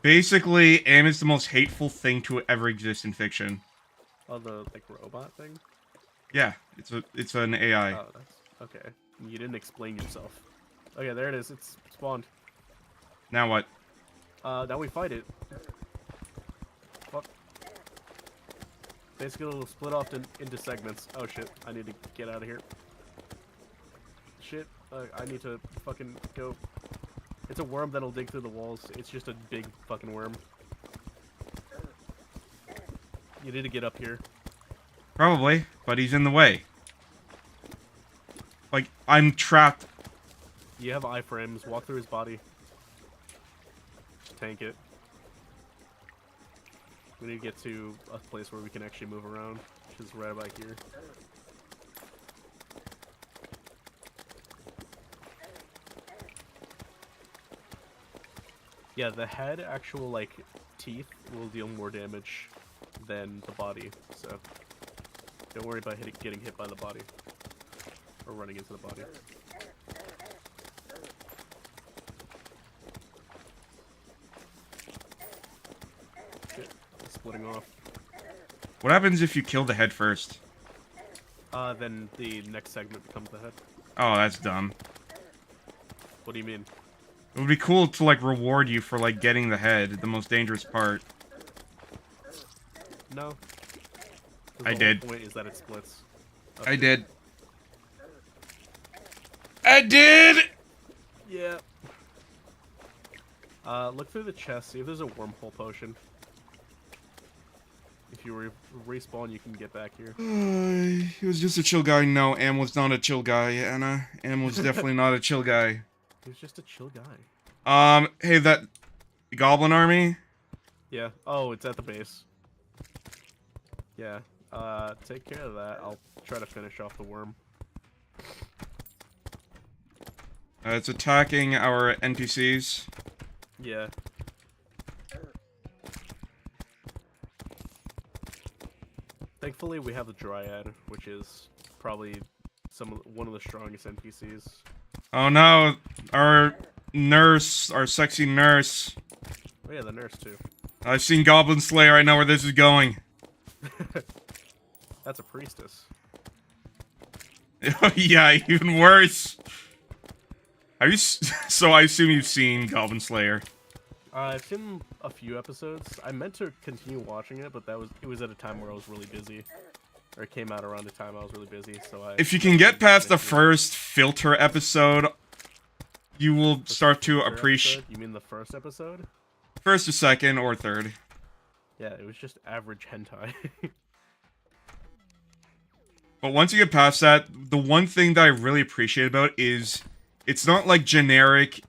Basically, Am is the most hateful thing to ever exist in fiction. Oh, the, like, robot thing? Yeah, it's an AI. Oh, that's... Okay. You didn't explain yourself. Okay, there it is. It's spawned. Now what? Now we fight it. Fuck. Basically, it'll split off into segments. Oh shit, I need to get out of here. Shit, I need to fucking go. It's a worm that'll dig through the walls. It's just a big fucking worm. You need to get up here. Probably, but he's in the way. Like, I'm trapped. You have iframes. Walk through his body. Tank it. We need to get to a place where we can actually move around, which is right about here. Yeah, the head actual, like, teeth will deal more damage than the body, so don't worry about getting hit by the body. Or running into the body. Shit, splitting off. What happens if you kill the head first? Then the next segment becomes the head. Oh, that's dumb. What do you mean? It would be cool to, like, reward you for, like, getting the head, the most dangerous part. No. I did. The whole point is that it splits. I did. I did! Yeah. Look through the chest, see if there's a wormhole potion. If you respawn, you can get back here. He was just a chill guy. No, Am was not a chill guy, Anna. Am was definitely not a chill guy. He was just a chill guy. Hey, that goblin army? Yeah. Oh, it's at the base. Yeah. Take care of that. I'll try to finish off the worm. It's attacking our NPCs. Yeah. Thankfully, we have the Dryad, which is probably one of the strongest NPCs. Oh no, our nurse, our sexy nurse. Oh yeah, the nurse too. I've seen Goblin Slayer, I know where this is going. That's a priestess. Yeah, even worse. Have you so I assume you've seen Goblin Slayer. I've seen a few episodes. I meant to continue watching it, but it was at a time where I was really busy. Or it came out around the time I was really busy, so if you can get past the first filter episode, you will start to appreciate... You mean the first episode? First or second or third. Yeah, it was just average hentai. But once you get past that, the one thing that I really appreciate about it is it's not like generic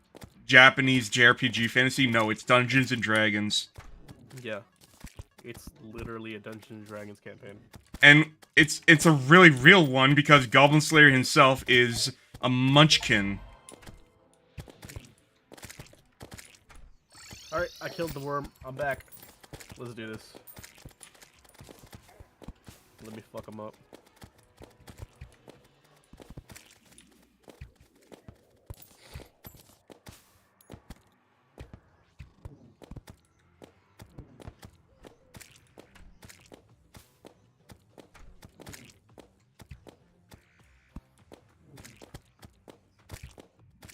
Japanese JRPG fantasy. No, it's Dungeons and Dragons. Yeah. It's literally a Dungeons and Dragons campaign. And it's a really real one because Goblin Slayer himself is a munchkin. Alright, I killed the worm. I'm back. Let's do this. Let me fuck him up.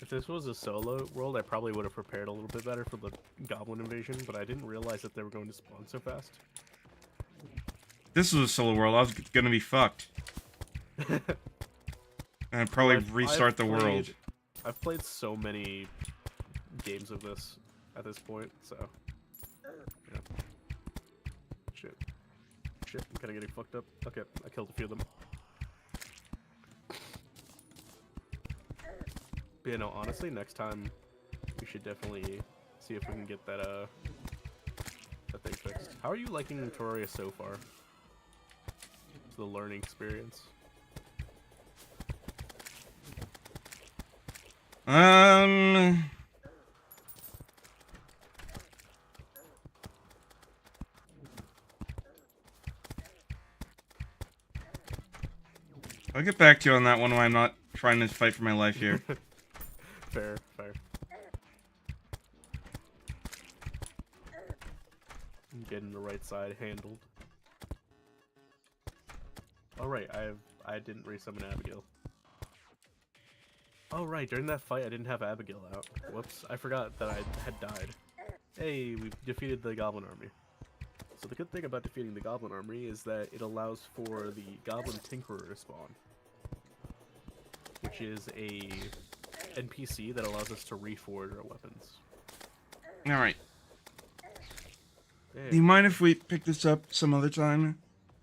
If this was a solo world, I probably would have prepared a little bit better for the goblin invasion, but I didn't realize that they were going to spawn so fast. This was a solo world, I was gonna be fucked. And I'd probably restart the world. I've played so many games of this at this point, so... Yeah. Shit. Shit, I'm kinda getting fucked up. Okay, I killed a few of them. But yeah, no, honestly, next time we should definitely see if we can get that thing fixed. How are you liking Terraria so far? The learning experience. I'll get back to you on that one when I'm not trying to fight for my life here. Fair, fair. I'm getting the right side handled. Oh right, I didn't resummon Abigail. Oh right, during that fight I didn't have Abigail out. Whoops, I forgot that I had died. Hey, we defeated the Goblin Army. So the good thing about defeating the Goblin Army is that it allows for the Goblin Tinkerer to spawn. Which is a NPC that allows us to reforge our weapons. Alright. Hey. Do you mind if we pick this up some other time?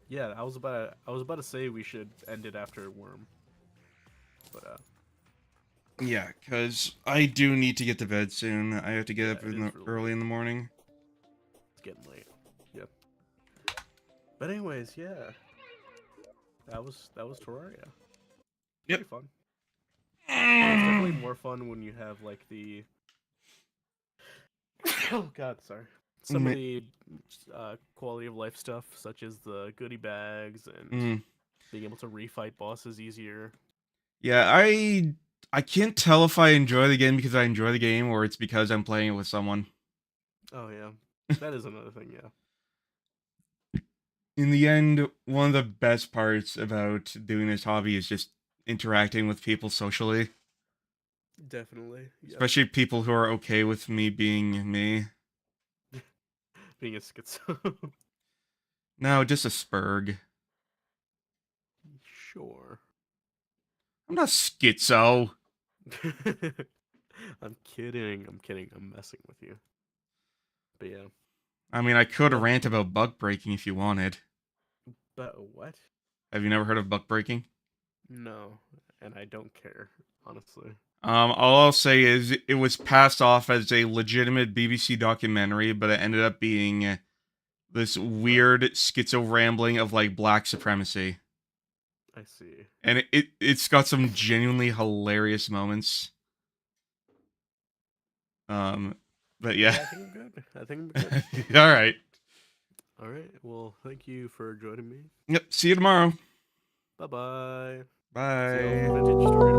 Yeah, I was about to say we should end it after Worm. But yeah, because I do need to get to bed soon. I have to get up really early in the morning. It's getting late. Yep. But anyways, yeah. That was Terraria. Yep. Pretty fun. It's definitely more fun when you have like the oh god, sorry. some of the quality of life stuff, such as the goodie bags and Mm. being able to refight bosses easier. Yeah, I can't tell if I enjoy the game because I enjoy the game or it's because I'm playing it with someone. Oh yeah, that is another thing. Yeah, In the end, one of the best parts about doing this hobby is just interacting with people socially, definitely. Yep. especially people who are okay with me being me. Being a schizo. No, just a spurg. Sure. I'm not schizo. I'm kidding. I'm kidding. I'm messing with you. But yeah. I mean, I could Well, rant about bug breaking if you wanted. but what? Have you never heard of bug breaking? No, and I don't care, honestly. All I'll say is it was passed off as a legitimate BBC documentary, but it ended up being this weird schizo rambling of like black supremacy. I see. And it's got some genuinely hilarious moments. But yeah. I think I'm good. I think I'm good. All right. All right. Well, thank you for joining me. Yep. See you tomorrow. Bye bye. See you all for Bye. Vintage Story.